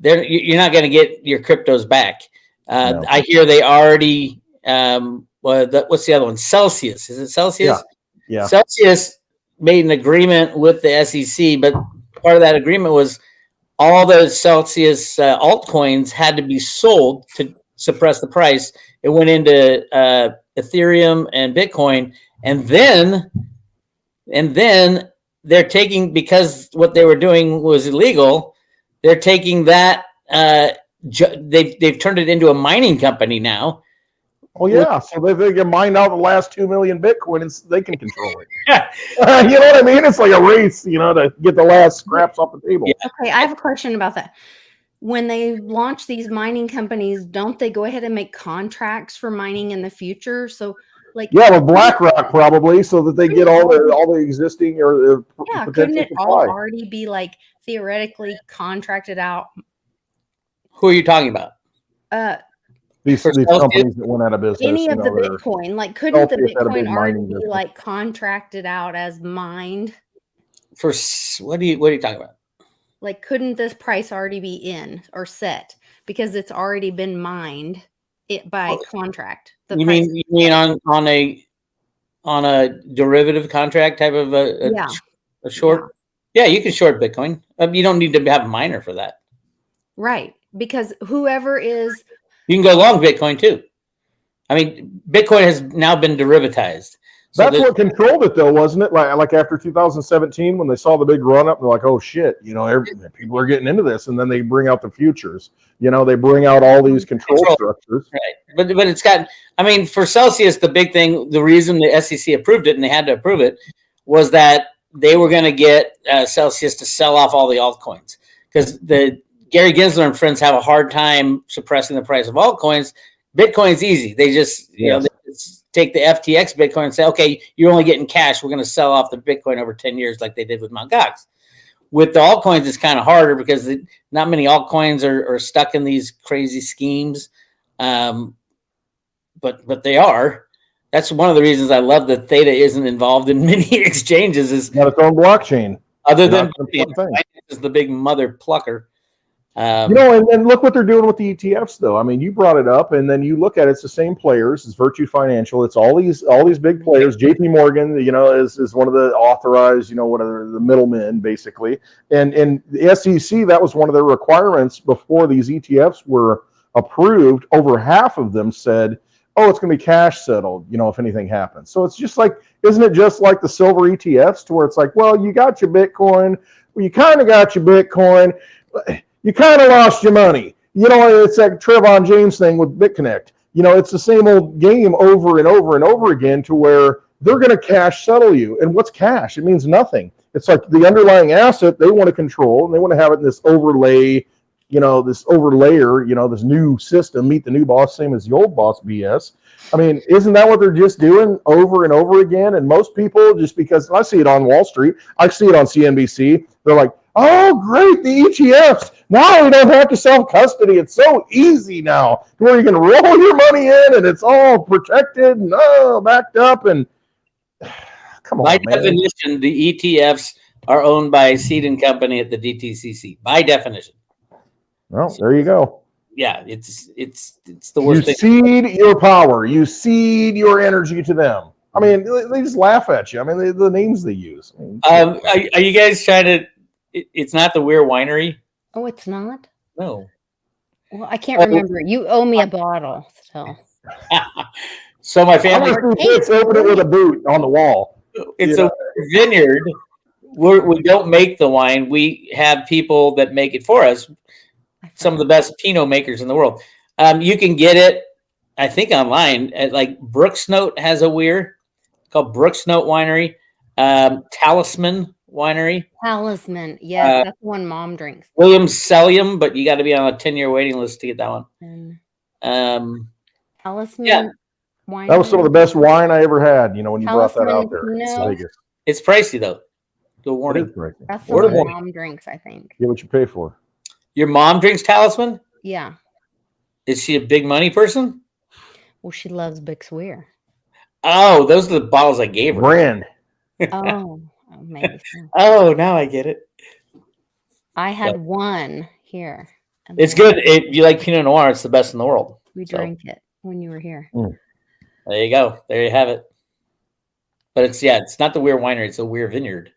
Speaker 3: You're not going to get your cryptos back. No. I hear they already, what's the other one? Celsius. Is it Celsius?
Speaker 2: Yeah.
Speaker 3: Celsius made an agreement with the SEC, but part of that agreement was all the Celsius altcoins had to be sold to suppress the price. It went into Ethereum and Bitcoin, and then they're taking, because what they were doing was illegal, they're taking that. They've turned it into a mining company now.
Speaker 2: Oh yeah, so they can mine out the last 2 million Bitcoin and they can control it. You know what I mean? It's like a race, to get the last scraps off the table.
Speaker 1: Yeah. Okay, I have a question about that. When they launch these mining companies, don't they go ahead and make contracts for mining in the future? So,
Speaker 2: with BlackRock probably, so that they get all the existing or
Speaker 1: couldn't it all already be theoretically contracted out?
Speaker 3: Who are you talking about?
Speaker 2: These companies that went out of business.
Speaker 1: Any of the Bitcoin, couldn't the Bitcoin already be contracted out as mined?
Speaker 3: For what are you talking about?
Speaker 1: Couldn't this price already be in or set because it's already been mined by contract?
Speaker 3: You mean on a derivative contract type of a short? Yeah, you can short Bitcoin. You don't need to have a miner for that.
Speaker 1: Right, because whoever is.
Speaker 3: You can go long Bitcoin too. I mean, Bitcoin has now been derivatized.
Speaker 2: So that's what controlled it, though, wasn't it? Like after 2017, when they saw the big run up, they're like, "Oh shit!" People are getting into this, and then they bring out the futures. They bring out all these control structures.
Speaker 3: Right, but it's got. I mean, for Celsius, the big thing, the reason the SEC approved it, and they had to approve it, was that they were going to get Celsius to sell off all the altcoins because Gary Gensler and friends have a hard time suppressing the price of altcoins. Bitcoin's easy. They just, they just take the FTX Bitcoin and say, okay, you're only getting cash. We're going to sell off the Bitcoin over 10 years like they did with Mt. Gox. With the altcoins, it's kind of harder because not many altcoins are stuck in these crazy schemes. But they are. That's one of the reasons I love that Theta isn't involved in many exchanges. Is
Speaker 2: got its own blockchain.
Speaker 3: Other than is the big mother plucker.
Speaker 2: And look what they're doing with the ETFs, though. I mean, you brought it up, and then you look at it, it's the same players. It's Virtue Financial. It's all these big players. JP Morgan, is one of the authorized, whatever, the middlemen, basically. And the SEC, that was one of their requirements before these ETFs were approved. Over half of them said, "Oh, it's going to be cash settled, if anything happens." So it's just isn't it just like the silver ETFs, to where it's like, well, you got your Bitcoin, well, you kind of got your Bitcoin. You kind of lost your money. It's that Trevon James thing with BitConnect. It's the same old game over and over and over again, to where they're going to cash settle you. And what's cash? It means nothing. It's like the underlying asset they want to control, and they want to have it in this overlay, this overlayer, this new system, meet the new boss, same as the old boss BS. I mean, isn't that what they're just doing over and over again? And most people, just because I see it on Wall Street, I see it on CNBC, they're like, "Oh, great, the ETFs. Now we don't have to self-custody. It's so easy now, where you can roll your money in and it's all protected and backed up." And come on,
Speaker 3: by definition, the ETFs are owned by Seed and Company at the DTCC. By definition.
Speaker 2: Well, there you go.
Speaker 3: Yeah, it's the worst thing.
Speaker 2: You cede your power. You cede your energy to them. I mean, they just laugh at you. I mean, the names they use.
Speaker 3: Are you guys trying to? It's not the Weir Winery.
Speaker 1: Oh, it's not?
Speaker 3: No.
Speaker 1: Well, I can't remember. You owe me a bottle.
Speaker 3: So my family.
Speaker 2: It's open it with a boot on the wall.
Speaker 3: It's a vineyard we don't make the wine. We have people that make it for us. Some of the best Pinot makers in the world. You can get it, I think, online. Like Brooksnote has a weir called Brooksnote Winery. Talisman Winery.
Speaker 1: Talisman, yes, that's the one Mom drinks.
Speaker 3: Williams Cellium, but you got to be on a 10-year waiting list to get that one.
Speaker 1: Talisman.
Speaker 3: Yeah.
Speaker 1: Winery.
Speaker 2: That was some of the best wine I ever had. You know, when you
Speaker 1: Talisman,
Speaker 2: brought that out there.
Speaker 3: It's pricey though. The warning.
Speaker 1: That's the one Mom drinks, I think.
Speaker 2: Get what you pay for.
Speaker 3: Your mom drinks Talisman?
Speaker 1: Yeah.
Speaker 3: Is she a big money person?
Speaker 1: Well, she loves Big Swear.
Speaker 3: Oh, those are the bottles I gave her.
Speaker 2: Brand.
Speaker 1: Oh, maybe.
Speaker 3: Oh, now I get it.
Speaker 1: I had one here.
Speaker 3: It's good. If you like Pinot Noir, it's the best in the world.
Speaker 1: We drank it when you were here.
Speaker 3: There you go. There you have it. But it's not the Weir Winery. It's a Weir Vineyard.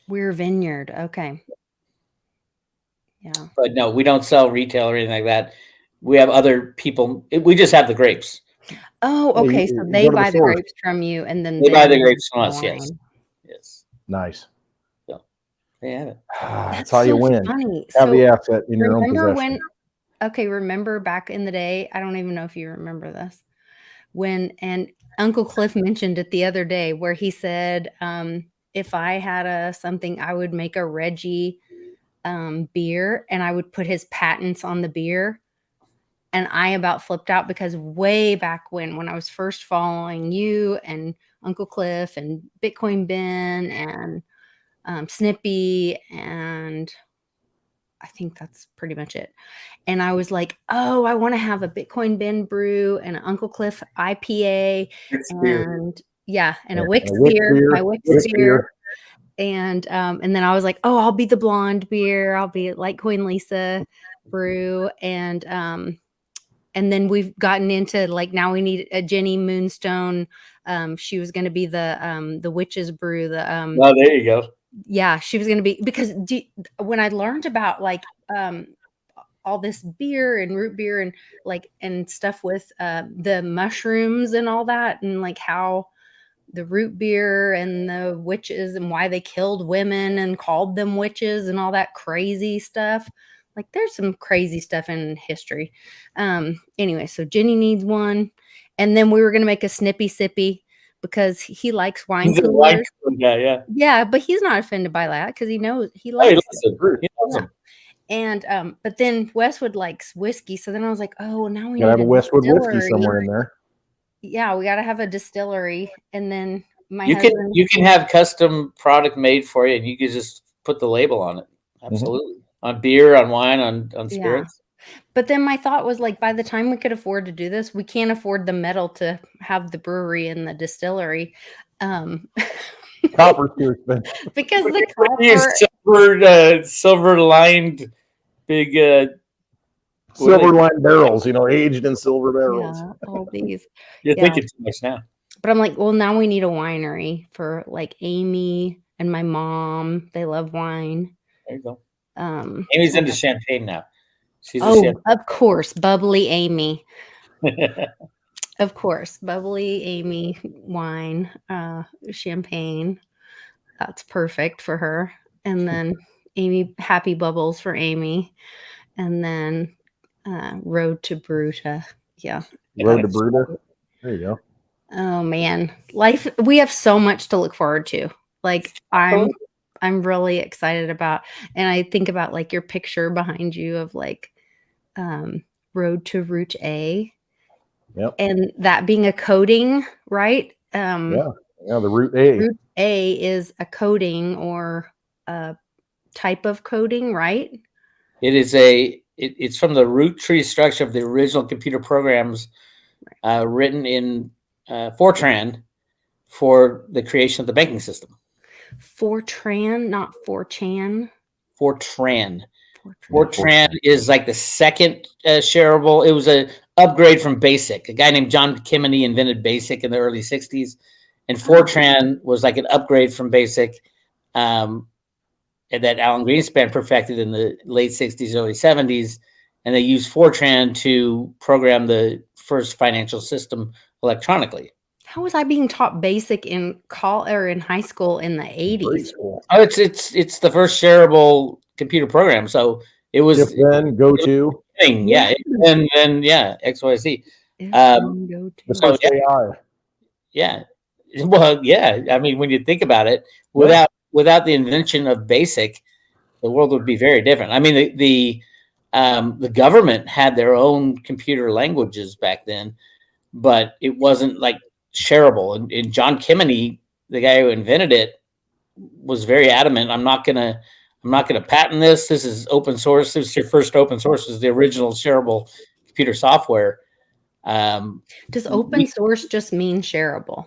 Speaker 1: Weir Vineyard. Okay. Yeah.
Speaker 3: But no, we don't sell retail or anything like that. We have other people. We just have the grapes.
Speaker 1: Oh, okay. So they buy the grapes from you, and then
Speaker 3: they buy the grapes from us. Yes. Yes.
Speaker 2: Nice.
Speaker 3: So they have it.
Speaker 2: That's how you win.
Speaker 1: Funny.
Speaker 2: Have the asset in your own possession.
Speaker 1: Remember back in the day? I don't even know if you remember this. And Uncle Cliff mentioned it the other day, where he said, if I had something, I would make a Reggie beer, and I would put his patents on the beer. And I about flipped out, because way back when I was first following you and Uncle Cliff and Bitcoin Ben and Snippy, and I think that's pretty much it. And I was like, oh, I want to have a Bitcoin Ben brew and an Uncle Cliff IPA and a Wix beer, my Wix beer. And then I was like, oh, I'll be the blonde beer. I'll be Litecoin Lisa brew. And then we've gotten into, like, now we need a Jenny Moonstone. She was going to be the witch's brew.
Speaker 3: Oh, there you go.
Speaker 1: Yeah, she was going to be, because when I learned about all this beer and root beer and stuff with the mushrooms and all that, and like how the root beer and the witches and why they killed women and called them witches and all that crazy stuff. Like, there's some crazy stuff in history. Anyway, so Jenny needs one. And then we were going to make a Snippy Sippy, because he likes wine coolers. Yeah, but he's not offended by that, because he knows he likes it. He loves them. And but then Westwood likes whiskey. So then I was like, oh, now we need to have a Westwood whiskey somewhere in there. Yeah, we got to have a distillery. And then
Speaker 3: you can have custom product made for you, and you can just put the label on it. Absolutely. On beer, on wine, on spirits.
Speaker 1: But then my thought was, like, by the time we could afford to do this, we can't afford the metal to have the brewery and the distillery.
Speaker 2: Copper's too expensive.
Speaker 1: Because the copper,
Speaker 3: silver lined big
Speaker 2: silver lined barrels, aged in silver barrels.
Speaker 1: Yeah, all these.
Speaker 3: You're thinking too much now.
Speaker 1: But I'm like, well, now we need a winery for, like, Amy and my mom. They love wine.
Speaker 3: There you go. Amy's into champagne now. She's
Speaker 1: of course, bubbly Amy. Of course, bubbly Amy wine, champagne. That's perfect for her. And then Amy, happy bubbles for Amy. And then Road to Bruta. Yeah.
Speaker 2: Road to Bruta. There you go.
Speaker 1: Oh man, life. We have so much to look forward to. Like, I'm really excited about, and I think about, like, your picture behind you of, like, Road to Route A.
Speaker 2: Yep.
Speaker 1: And that being a coating, right?
Speaker 2: The Route A.
Speaker 1: Route A is a coating or a type of coating, right?
Speaker 3: It is it's from the root tree structure of the original computer programs written in Fortran for the creation of the banking system.
Speaker 1: Fortran, not 4chan.
Speaker 3: Fortran. Fortran is like the second shareable. It was an upgrade from BASIC. A guy named John Kimeny invented BASIC in the early 60s. And Fortran was like an upgrade from BASIC and that Alan Greenspan perfected in the late 60s, early 70s. And they used Fortran to program the first financial system electronically.
Speaker 1: How was I being taught basic in in high school in the 80s?
Speaker 3: Oh, it's the first shareable computer program. So it was
Speaker 2: If then go to
Speaker 3: thing, yeah. And then yeah, XYZ.
Speaker 2: the first AI.
Speaker 3: Yeah. Well, yeah. I mean, when you think about it, without the invention of BASIC, the world would be very different. I mean, the government had their own computer languages back then, but it wasn't like shareable. And John Kimeny, the guy who invented it, was very adamant. I'm not gonna patent this. This is open source. This is your first open source. This is the original shareable computer software.
Speaker 1: Does open source just mean shareable?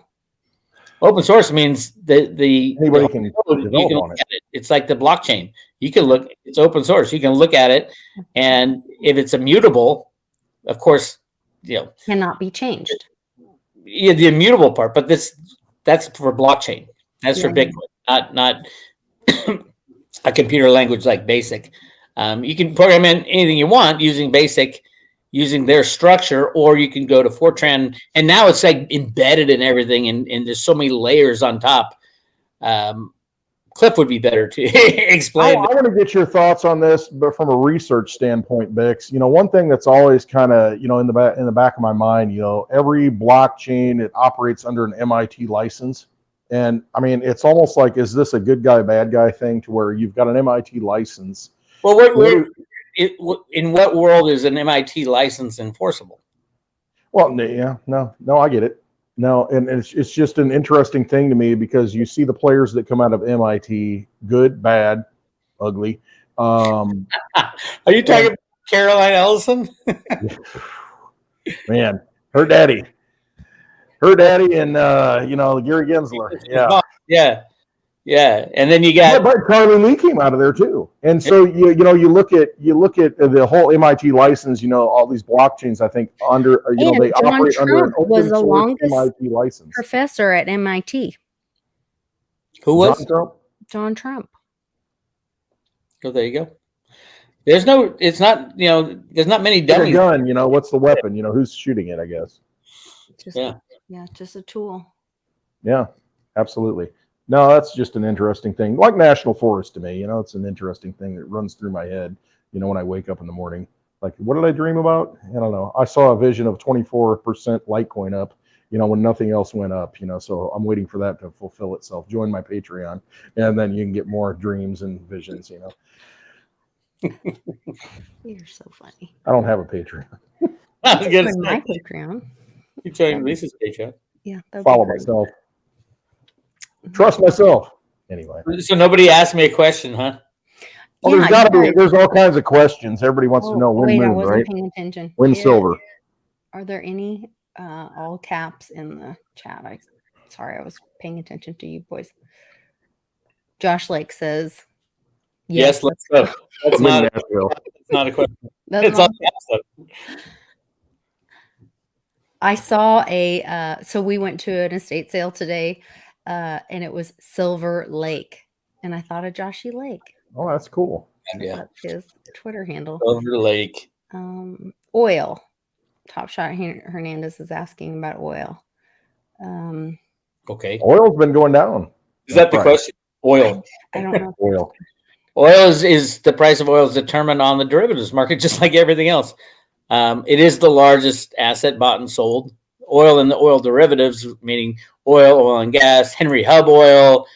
Speaker 3: Open source means
Speaker 2: anybody can develop on it.
Speaker 3: It's like the blockchain. You can look. It's open source. You can look at it, and if it's immutable, of course,
Speaker 1: cannot be changed.
Speaker 3: Yeah, the immutable part. But that's for blockchain. That's for Bitcoin, not a computer language like BASIC. You can program in anything you want using BASIC, using their structure, or you can go to Fortran, and now it's like embedded in everything, and there's so many layers on top. Cliff would be better to explain.
Speaker 2: I want to get your thoughts on this, but from a research standpoint, Bix. One thing that's always kind of in the back of my mind. Every blockchain, it operates under an MIT license, and I mean, it's almost like, is this a good guy, bad guy thing, to where you've got an MIT license?
Speaker 3: Well, in what world is an MIT license enforceable?
Speaker 2: Well, yeah, no, I get it. No, and it's just an interesting thing to me, because you see the players that come out of MIT, good, bad, ugly.
Speaker 3: Are you talking about Caroline Ellison?
Speaker 2: Man, her daddy, and Gary Gensler.
Speaker 3: Yeah, and then you got
Speaker 2: but Carly Lee came out of there too, and so you look at the whole MIT license. All these blockchains, I think they operate under an open source MIT license.
Speaker 1: Professor at MIT.
Speaker 3: Who was
Speaker 1: John Trump.
Speaker 3: Oh, there you go. There's not many dummies.
Speaker 2: Gun, what's the weapon? Who's shooting it? I guess.
Speaker 1: Just a tool.
Speaker 2: Yeah, absolutely. No, that's just an interesting thing. Like National Forest to me, it's an interesting thing that runs through my head, when I wake up in the morning. Like, what did I dream about? I don't know. I saw a vision of 24% Litecoin up, when nothing else went up, so I'm waiting for that to fulfill itself. Join my Patreon, and then you can get more dreams and visions,
Speaker 1: You're so funny.
Speaker 2: I don't have a Patreon.
Speaker 3: I was gonna say,
Speaker 1: my Patreon.
Speaker 3: You join Lisa's Patreon.
Speaker 1: Yeah.
Speaker 2: Follow myself. Trust myself. Anyway.
Speaker 3: So nobody asked me a question, huh?
Speaker 2: Well, there's all kinds of questions. Everybody wants to know when moon,
Speaker 1: I wasn't
Speaker 2: right?
Speaker 1: paying attention.
Speaker 2: When silver.
Speaker 1: Are there any all caps in the chat? Sorry, I was paying attention to you boys. Josh Lake says,
Speaker 3: yes, let's go. That's not a question. It's all caps.
Speaker 1: I saw so we went to an estate sale today, and it was Silver Lake, and I thought of Joshy Lake.
Speaker 2: Oh, that's cool.
Speaker 3: Yeah,
Speaker 1: that's his Twitter handle.
Speaker 3: Silver Lake.
Speaker 1: Oil. Top Shot Hernandez is asking about oil.
Speaker 3: Okay.
Speaker 2: Oil's been going down.
Speaker 3: Is that the question? Oil.
Speaker 1: I don't know.
Speaker 3: Oil is the price of oil is determined on the derivatives market, just like everything else. It is the largest asset bought and sold. Oil and the oil derivatives, meaning oil and gas, Henry Hub oil,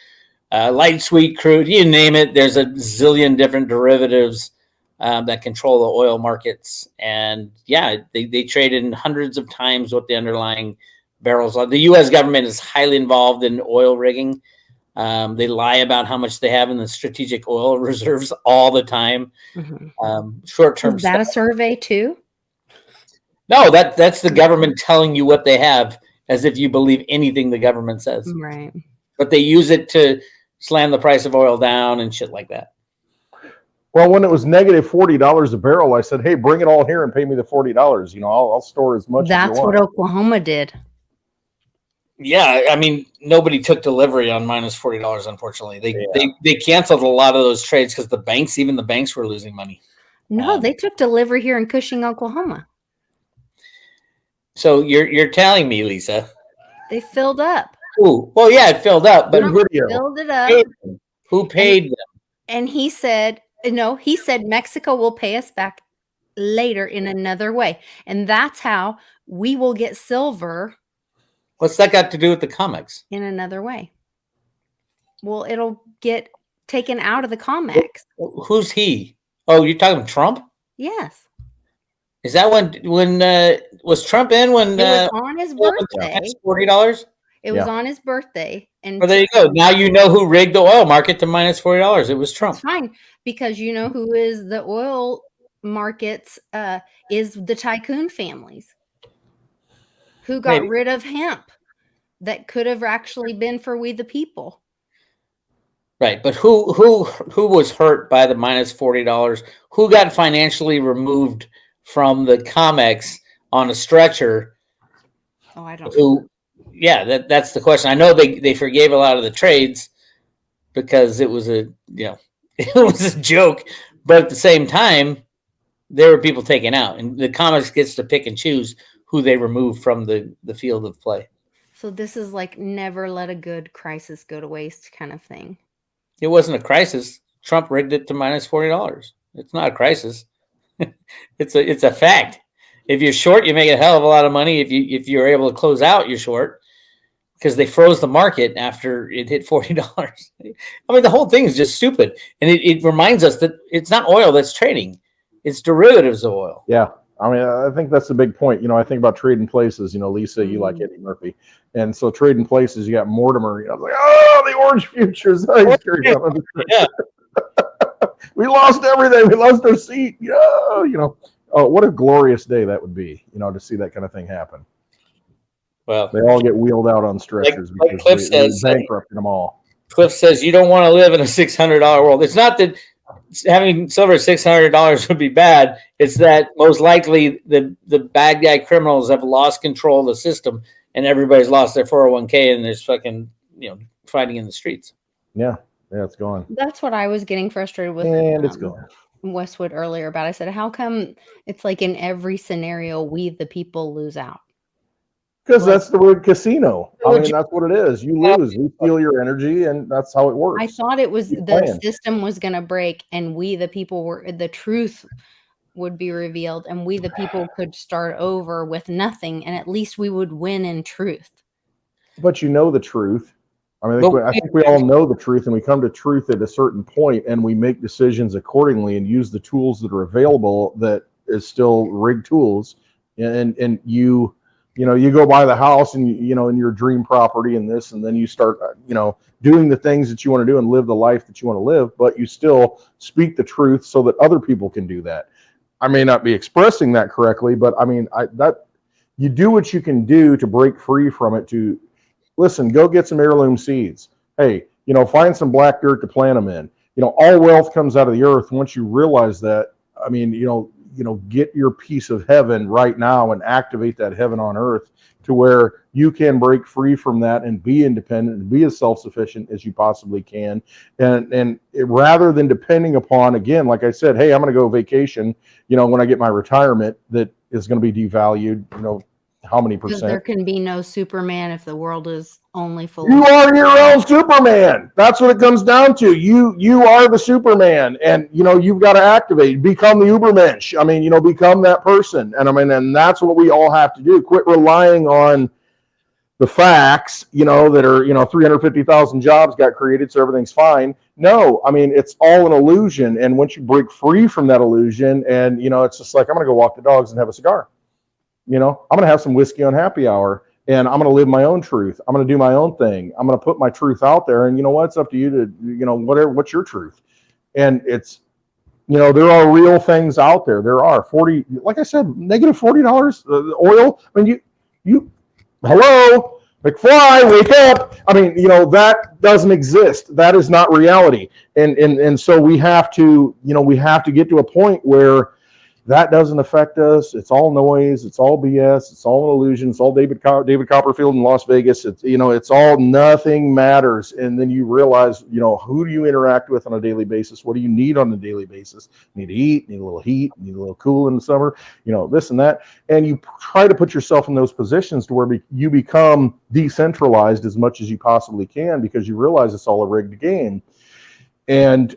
Speaker 3: light sweet crude, you name it. There's a zillion different derivatives that control the oil markets. And yeah, they trade in hundreds of times what the underlying barrels are. The U.S. government is highly involved in oil rigging. They lie about how much they have in the strategic oil reserves all the time.
Speaker 1: Mm-hmm.
Speaker 3: Short-term
Speaker 1: Is that a survey too?
Speaker 3: No, that's the government telling you what they have, as if you believe anything the government says.
Speaker 1: Right.
Speaker 3: But they use it to slam the price of oil down and shit like that.
Speaker 2: Well, when it was negative $40 a barrel, I said, "Hey, bring it all here and pay me the $40. I'll store as much."
Speaker 1: That's
Speaker 2: as you want.
Speaker 1: what Oklahoma did.
Speaker 3: Yeah, I mean, nobody took delivery on minus $40. Unfortunately, they canceled a lot of those trades because even the banks were losing money.
Speaker 1: No, they took delivery here in Cushing, Oklahoma.
Speaker 3: So you're telling me, Lisa,
Speaker 1: They filled up.
Speaker 3: Ooh, well, yeah, it filled up, but who
Speaker 1: filled it up?
Speaker 3: Who paid them?
Speaker 1: And he said, no, he said Mexico will pay us back later in another way. And that's how we will get silver.
Speaker 3: What's that got to do with the comics?
Speaker 1: In another way. Well, it'll get taken out of the comics.
Speaker 3: Who's he? Oh, you're talking Trump?
Speaker 1: Yes.
Speaker 3: Is that when was Trump in when
Speaker 1: it was on his birthday?
Speaker 3: $40?
Speaker 1: It was on his birthday. And
Speaker 3: well, there you go. Now you know who rigged the oil market to minus $40. It was Trump.
Speaker 1: It's fine, because you know who is the oil markets is the tycoon families who got rid of hemp that could have actually been for we the people.
Speaker 3: Right, but who was hurt by the minus $40? Who got financially removed from the COMEX on a stretcher?
Speaker 1: Oh, I don't know.
Speaker 3: Yeah, that's the question. I know they forgave a lot of the trades because it was it was a joke, but at the same time, there were people taken out, and the COMEX gets to pick and choose who they remove from the field of play.
Speaker 1: So this is like never let a good crisis go to waste kind of thing.
Speaker 3: It wasn't a crisis. Trump rigged it to minus $40. It's not a crisis. It's a fact. If you're short, you make a hell of a lot of money. If you're able to close out, you're short, because they froze the market after it hit $40. I mean, the whole thing is just stupid, and it reminds us that it's not oil that's trading; it's derivatives of oil.
Speaker 2: Yeah, I mean, I think that's the big point. I think about trading places. Lisa, you like Eddie Murphy, and so trading places, you got Mortimer. I was like, oh, the orange futures. Yeah. We lost everything. We lost our seat. Oh, what a glorious day that would be, to see that kind of thing happen.
Speaker 3: Well,
Speaker 2: they all get wheeled out on stretchers because
Speaker 3: Cliff says,
Speaker 2: bankrupted them all.
Speaker 3: Cliff says you don't want to live in a $600 world. It's not that having silver at $600 would be bad. It's that most likely the bad guy criminals have lost control of the system, and everybody's lost their 401k, and there's fucking fighting in the streets.
Speaker 2: Yeah, it's gone.
Speaker 1: That's what I was getting frustrated with.
Speaker 2: And it's gone.
Speaker 1: Westwood earlier about. I said, how come it's like in every scenario we the people lose out?
Speaker 2: Because that's the word casino. I mean, that's what it is. You lose. You steal your energy, and that's how it works.
Speaker 1: I thought it was the system was going to break, and we the people the truth would be revealed, and we the people could start over with nothing, and at least we would win in truth.
Speaker 2: But the truth. I mean, I think we all know the truth, and we come to truth at a certain point, and we make decisions accordingly and use the tools that are available that is still rigged tools. And you go buy the house and, in your dream property and this, and then you start, doing the things that you want to do and live the life that you want to live, but you still speak the truth so that other people can do that. I may not be expressing that correctly, but I mean, you do what you can do to break free from it. To listen, go get some heirloom seeds. Hey, find some black dirt to plant them in. All wealth comes out of the earth. Once you realize that, I mean, get your piece of heaven right now and activate that heaven on earth to where you can break free from that and be independent and be as self-sufficient as you possibly can. And rather than depending upon, again, like I said, hey, I'm going to go vacation, when I get my retirement that is going to be devalued, how many percent?
Speaker 1: There can be no Superman if the world is only full.
Speaker 2: You are your own Superman. That's what it comes down to. You are the Superman, and you've got to activate, become the Ubermensch. I mean, become that person, and that's what we all have to do. Quit relying on the facts, that are 350,000 jobs got created, so everything's fine. No, I mean, it's all an illusion, and once you break free from that illusion, and it's just like, I'm gonna go walk the dogs and have a cigar. I'm going to have some whiskey on happy hour, and I'm going to live my own truth. I'm going to do my own thing. I'm going to put my truth out there, and it's up to you to, what's your truth? And it's, there are real things out there. There are like I said, negative $40 oil. I mean, hello, McFly, wake up. I mean, that doesn't exist. That is not reality. And so we have to, get to a point where, That doesn't affect us. It's all noise. It's all BS. It's all an illusion. It's all David Copperfield in Las Vegas. It's, it's all, nothing matters. And then you realize, who do you interact with on a daily basis? What do you need on a daily basis? You need to eat, need a little heat, need a little cool in the summer, this and that. And you try to put yourself in those positions to where you become decentralized as much as you possibly can, because you realize it's all a rigged game. And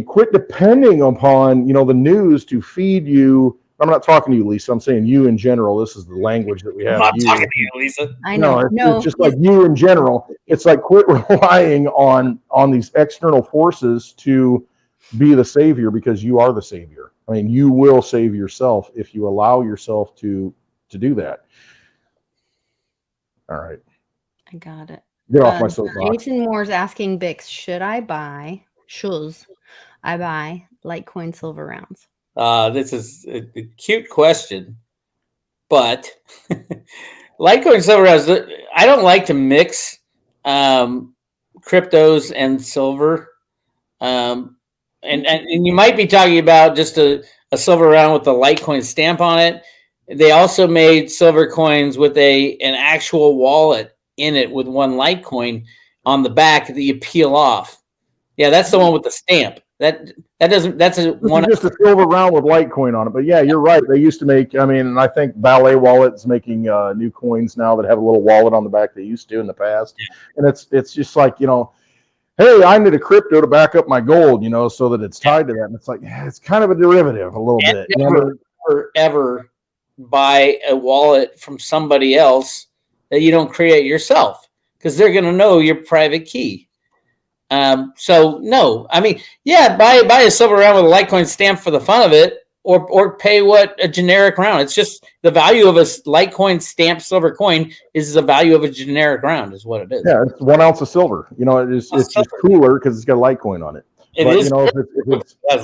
Speaker 2: quit depending upon, the news to feed you. I'm not talking to you, Lisa. I'm saying you in general. This is the language that we have.
Speaker 3: I'm not talking to you, Lisa.
Speaker 1: I know.
Speaker 2: It's just like you in general. It's like, quit relying on these external forces to be the savior, because you are the savior. You will save yourself if you allow yourself to do that. All right.
Speaker 1: I got it.
Speaker 2: Get off my soapbox.
Speaker 1: Jason Moore's asking Bix, should I buy Litecoin silver rounds?
Speaker 3: This is a cute question, but Litecoin silver rounds, I don't like to mix cryptos and silver. And you might be talking about just a silver round with the Litecoin stamp on it. They also made silver coins with an actual wallet in it with one Litecoin on the back that you peel off. Yeah, that's the one with the stamp. That's just
Speaker 2: a silver round with Litecoin on it. But yeah, you're right. They used to make, I think Ballet Wallet's making new coins now that have a little wallet on the back they used to in the past. Yeah. And it's just like, hey, I need a crypto to back up my gold, so that it's tied to that. And it's like, it's kind of a derivative a little bit.
Speaker 3: Ever buy a wallet from somebody else that you don't create yourself, because they're going to know your private key. So no, buy a silver round with a Litecoin stamp for the fun of it, or pay what a generic round. It's just the value of a Litecoin stamped silver coin is the value of a generic round, is what it is.
Speaker 2: Yeah, it's 1 ounce of silver. It's just cooler because it's got a Litecoin on it.
Speaker 3: It has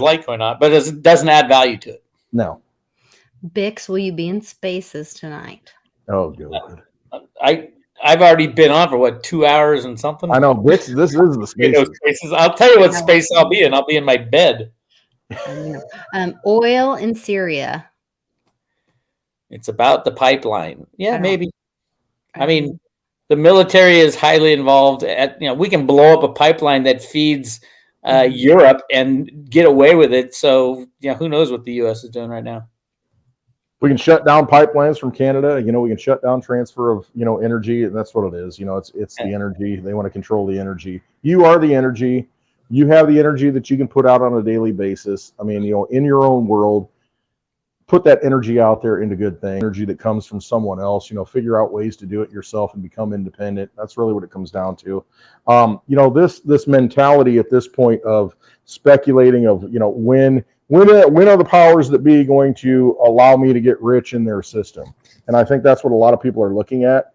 Speaker 3: Litecoin on it, but it doesn't add value to it.
Speaker 2: No.
Speaker 1: Bix, will you be in Spaces tonight?
Speaker 2: Oh, good.
Speaker 3: I've already been on for 2 hours and something.
Speaker 2: I know. This is the Spaces.
Speaker 3: I'll tell you what space I'll be in. I'll be in my bed.
Speaker 1: Oil in Syria.
Speaker 3: It's about the pipeline. Yeah, maybe. The military is highly involved. We can blow up a pipeline that feeds Europe and get away with it. So, who knows what the U.S. is doing right now?
Speaker 2: We can shut down pipelines from Canada. We can shut down transfer of, energy. And that's what it is. It's the energy. They want to control the energy. You are the energy. You have the energy that you can put out on a daily basis. In your own world, put that energy out there into good things. Energy that comes from someone else, figure out ways to do it yourself and become independent. That's really what it comes down to. This mentality at this point of speculating of, when are the powers that be going to allow me to get rich in their system? And I think that's what a lot of people are looking at.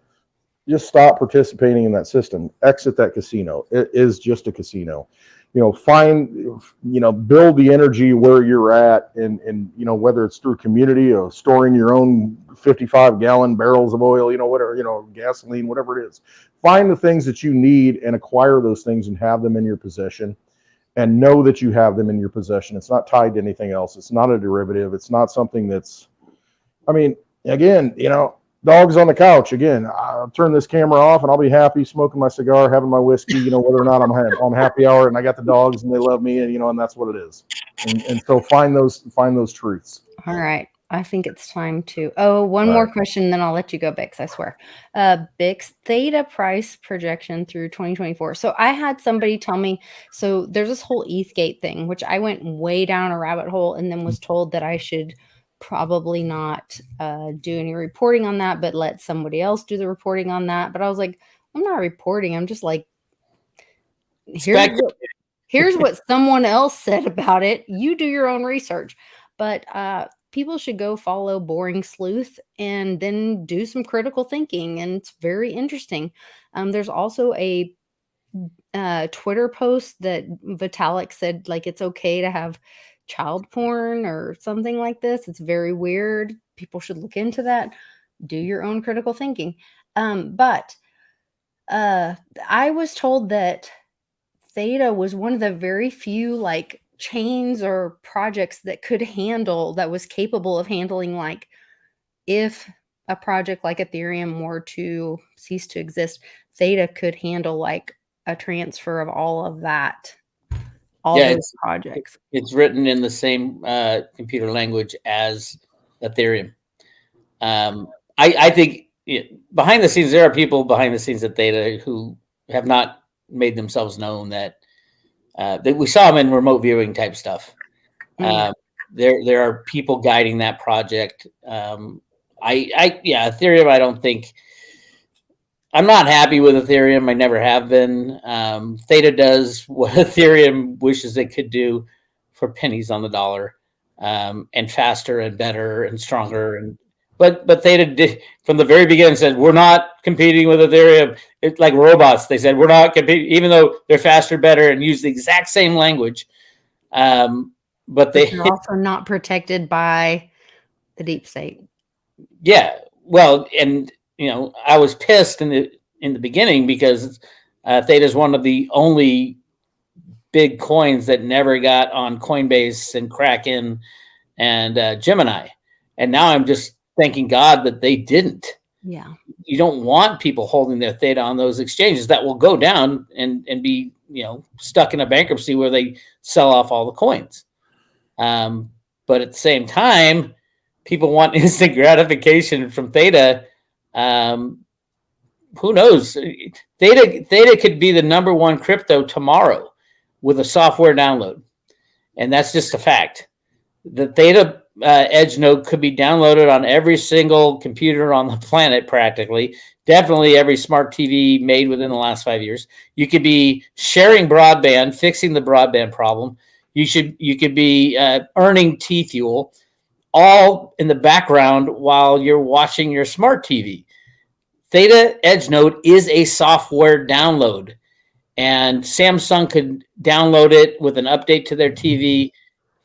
Speaker 2: Just stop participating in that system. Exit that casino. It is just a casino. Build the energy where you're at, and whether it's through community or storing your own 55-gallon barrels of oil, whatever, gasoline, whatever it is. Find the things that you need and acquire those things and have them in your possession. And know that you have them in your possession. It's not tied to anything else. It's not a derivative. It's not something that's, again, dogs on the couch. Again, I'll turn this camera off and I'll be happy smoking my cigar, having my whiskey, whether or not I'm on happy hour and I got the dogs and they love me, and that's what it is. And so find those truths.
Speaker 1: All right. I think it's time to, one more question, then I'll let you go, Bix, I swear. Bix, Theta price projection through 2024. So I had somebody tell me, so there's this whole ETHgate thing, which I went way down a rabbit hole and then was told that I should probably not do any reporting on that, but let somebody else do the reporting on that. But I was like, I'm not reporting. I'm just like, here's what someone else said about it. You do your own research. But people should go follow Boring Sleuth and then do some critical thinking. And it's very interesting. There's also a Twitter post that Vitalik said, like, it's okay to have child porn or something like this. It's very weird. People should look into that. Do your own critical thinking. But I was told that Theta was one of the very few, like, chains or projects that was capable of handling, like, if a project like Ethereum were to cease to exist, Theta could handle like a transfer of all of that, those projects.
Speaker 3: It's written in the same computer language as Ethereum. I think behind the scenes, there are people behind the scenes at Theta who have not made themselves known, that we saw them in remote viewing type stuff. There are people guiding that project. Ethereum, I don't think, I'm not happy with Ethereum. I never have been. Theta does what Ethereum wishes it could do for pennies on the dollar, and faster and better and stronger. But Theta did, from the very beginning, said, we're not competing with Ethereum. It's like robots. They said, we're not competing, even though they're faster, better, and use the exact same language. But they're
Speaker 1: also not protected by the deep state.
Speaker 3: Yeah. Well, and I was pissed in the beginning because Theta is one of the only big coins that never got on Coinbase and Kraken and Gemini, and now I'm just thanking God that they didn't.
Speaker 1: Yeah,
Speaker 3: you don't want people holding their Theta on those exchanges that will go down and be stuck in a bankruptcy where they sell off all the coins. But at the same time, people want instant gratification from Theta. Who knows? Theta could be the number one crypto tomorrow with a software download. And that's just a fact. The Theta Edge node could be downloaded on every single computer on the planet, practically. Definitely every smart TV made within the last 5 years. You could be sharing broadband, fixing the broadband problem. You could be earning T-Fuel, all in the background while you're watching your smart TV. Theta Edge node is a software download, and Samsung could download it with an update to their TV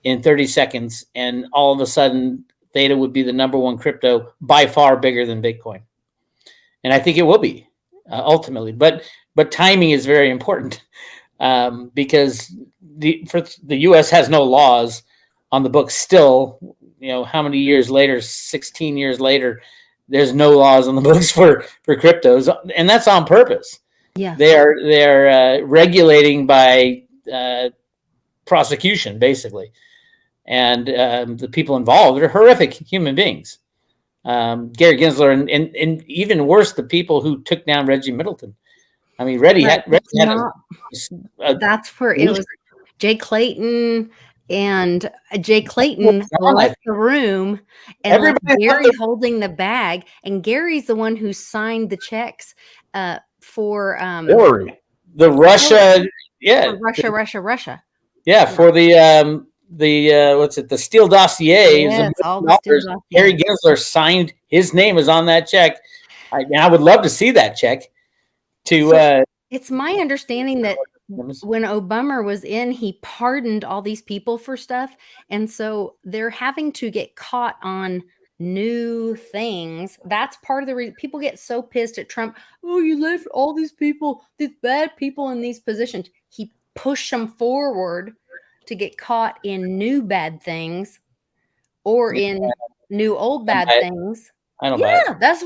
Speaker 3: in 30 seconds, and all of a sudden Theta would be the number one crypto, by far bigger than Bitcoin. And I think it will be ultimately, but timing is very important, because the U.S. has no laws on the books still. How many years later, 16 years later, there's no laws on the books for cryptos, and that's on purpose.
Speaker 1: Yeah,
Speaker 3: they're regulating by prosecution, basically, and the people involved are horrific human beings. Gary Gensler and even worse, the people who took down Reggie Middleton. I mean,
Speaker 1: that's where it was. Jay Clayton left the room and left Gary holding the bag. And Gary's the one who signed the checks for
Speaker 2: Hillary.
Speaker 3: The Russia,
Speaker 1: Russia.
Speaker 3: Yeah, for the what's it? The Steele dossier.
Speaker 1: Yes, all the Steele dossier.
Speaker 3: Gary Gensler signed. His name is on that check. I would love to see that check.
Speaker 1: It's my understanding that when Obama was in, he pardoned all these people for stuff. And so they're having to get caught on new things. That's part of the reason people get so pissed at Trump. Oh, you left all these people, these bad people in these positions. He pushed them forward to get caught in new bad things or in new old bad things.
Speaker 3: I don't buy it.
Speaker 1: That's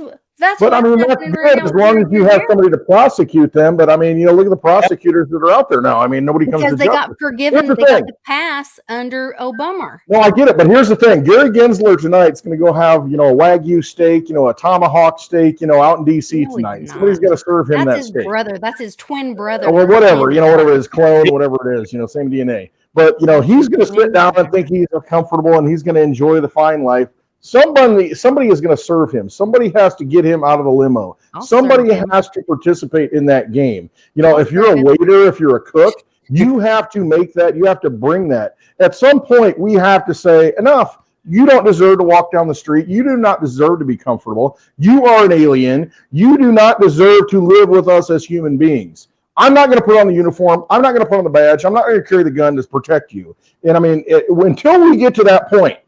Speaker 2: but I mean, that's good as long as you have somebody to prosecute them. But I mean, look at the prosecutors that are out there now. I mean, nobody comes to justice.
Speaker 1: Because they got forgiven. They got to pass under Obama.
Speaker 2: No, I get it. But here's the thing. Gary Gensler tonight is going to go have, a Wagyu steak, a tomahawk steak, out in D.C. tonight. Somebody's got to serve him that steak. That's his brother.
Speaker 1: That's his twin brother.
Speaker 2: Or whatever, whatever it is, clone, whatever it is, same DNA. But, he's going to sit down and think he's comfortable and he's going to enjoy the fine life. Somebody is going to serve him. Somebody has to get him out of the limo. Somebody has to participate in that game. If you're a waiter, if you're a cook, you have to make that. You have to bring that. At some point, we have to say, enough. You don't deserve to walk down the street. You do not deserve to be comfortable. You are an alien. You do not deserve to live with us as human beings. I'm not going to put on the uniform. I'm not going to put on the badge. I'm not going to carry the gun to protect you. And I mean, until we get to that point,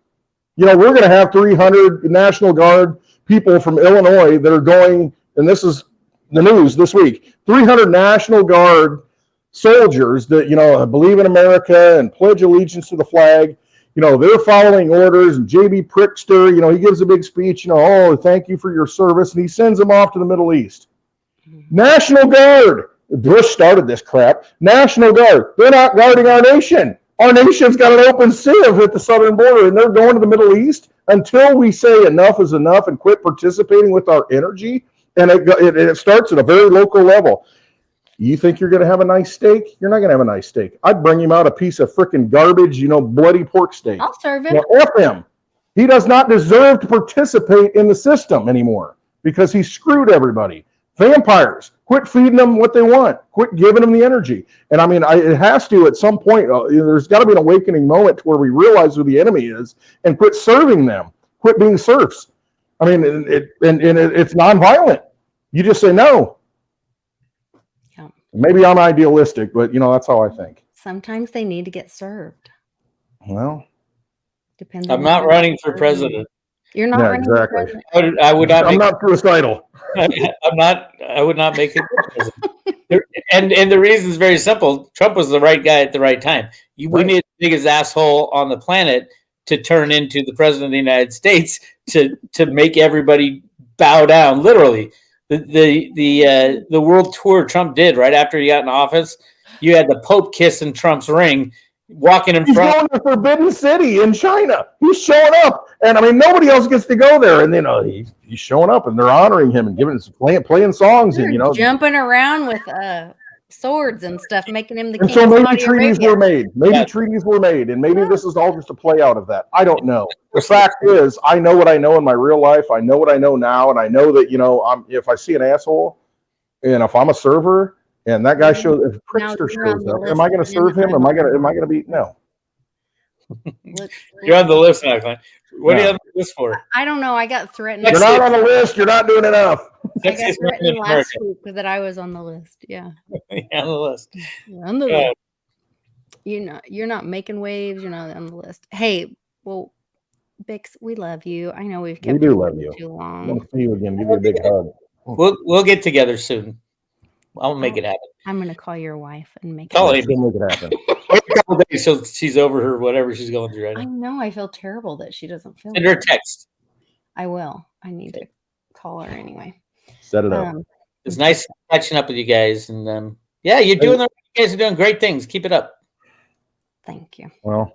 Speaker 2: we're going to have 300 National Guard people from Illinois that are going, and this is the news this week, 300 National Guard soldiers that, believe in America and pledge allegiance to the flag, they're following orders, and JB Prickster, he gives a big speech, oh, thank you for your service, and he sends them off to the Middle East. National Guard. Bush started this crap. National Guard. They're not guarding our nation. Our nation's got an open sieve at the southern border, and they're going to the Middle East until we say enough is enough and quit participating with our energy. And it starts at a very local level. You think you're going to have a nice steak? You're not going to have a nice steak. I'd bring him out a piece of freaking garbage, bloody pork steak.
Speaker 1: I'll serve him.
Speaker 2: F him. He does not deserve to participate in the system anymore because he screwed everybody. Vampires, quit feeding them what they want. Quit giving them the energy. And I mean, it has to at some point. There's got to be an awakening moment to where we realize who the enemy is and quit serving them. Quit being serfs. I mean, it's nonviolent. You just say no.
Speaker 1: Yeah.
Speaker 2: Maybe I'm idealistic, but that's how I think.
Speaker 1: Sometimes they need to get served.
Speaker 2: Well,
Speaker 1: depends.
Speaker 3: I'm not running for president.
Speaker 1: You're not running for president.
Speaker 3: I would not.
Speaker 2: I'm not suicidal.
Speaker 3: I'm not. I would not make it president. And the reason is very simple. Trump was the right guy at the right time. We need the biggest asshole on the planet to turn into the president of the United States to make everybody bow down. Literally, the world tour Trump did right after he got in office. You had the Pope kissing Trump's ring, walking in front.
Speaker 2: He's going to Forbidden City in China. He's showing up, and I mean nobody else gets to go there. And he's showing up, and they're honoring him and playing songs, and
Speaker 1: jumping around with swords and stuff, making him the king.
Speaker 2: And so maybe treaties were made. Treaties were made, and maybe this is all just a play out of that. I don't know. The fact is, I know what I know in my real life. I know what I know now, and I know that if I see an asshole, and if I'm a server. And that guy if Prickster shows up, am I going to serve him? Am I going to be no?
Speaker 3: You're on the list now, Clint. What are you on the list for?
Speaker 1: I don't know. I got threatened.
Speaker 2: You're not on the list. You're not doing enough.
Speaker 1: I got threatened last week that I was on the list. Yeah.
Speaker 3: On the list.
Speaker 1: You're on the list. You're not making waves. You're not on the list. Hey, well, Bix, we love you. I know we've kept
Speaker 2: we do love you
Speaker 1: too long.
Speaker 2: I want to see you again. Give you a big hug.
Speaker 3: We'll get together soon. I'll make it happen.
Speaker 1: I'm going to call your wife and make
Speaker 2: it happen.
Speaker 3: Wait a couple days so she's over her whatever she's going through right now.
Speaker 1: I know. I feel terrible that she doesn't feel.
Speaker 3: Send her a text.
Speaker 1: I will. I need to call her anyway.
Speaker 2: Set it up.
Speaker 3: It's nice catching up with you guys, and you guys are doing great things. Keep it up.
Speaker 1: Thank you.
Speaker 2: Well,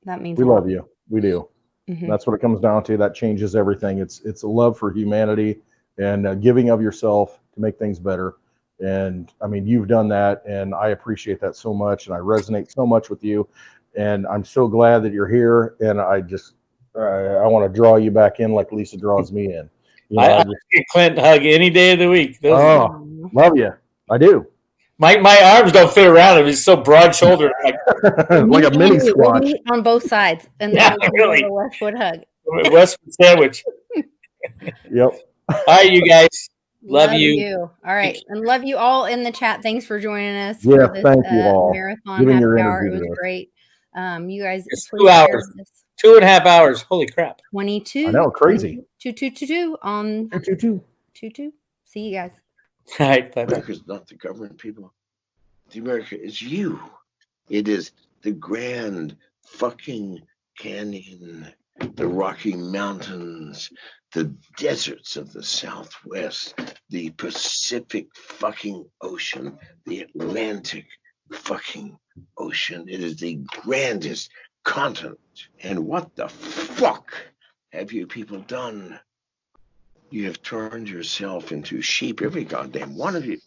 Speaker 1: that means
Speaker 2: we love you. We do.
Speaker 1: Mm-hmm.
Speaker 2: That's what it comes down to. That changes everything. It's a love for humanity and giving of yourself to make things better. And I mean, you've done that, and I appreciate that so much, and I resonate so much with you. And I'm so glad that you're here. And I want to draw you back in like Lisa draws me in.
Speaker 3: I get Clint hug any day of the week.
Speaker 2: Love you. I do.
Speaker 3: My arms don't fit around him. He's so broad shouldered, like
Speaker 2: a mini squat
Speaker 1: on both sides, and
Speaker 3: then really
Speaker 1: a Westwood hug.
Speaker 3: Westwood sandwich.
Speaker 2: Yep.
Speaker 3: All right, you guys. Love you.
Speaker 1: All right. And love you all in the chat. Thanks for joining us.
Speaker 2: Yeah,
Speaker 1: for this,
Speaker 2: thank you all.
Speaker 1: Marathon happy hour. It was great. You guys,
Speaker 3: it's 2 hours. 2.5 hours. Holy crap.
Speaker 1: 22.
Speaker 2: I know, crazy.
Speaker 1: 2 on 2. See you guys.
Speaker 3: All right.
Speaker 5: Bye. America's not the government, people. The America is you. It is the Grand fucking Canyon, the Rocky Mountains, the deserts of the Southwest, the Pacific fucking Ocean, the Atlantic fucking Ocean. It is the grandest continent. And what the fuck have you people done? You have turned yourself into sheep, every goddamn one of you.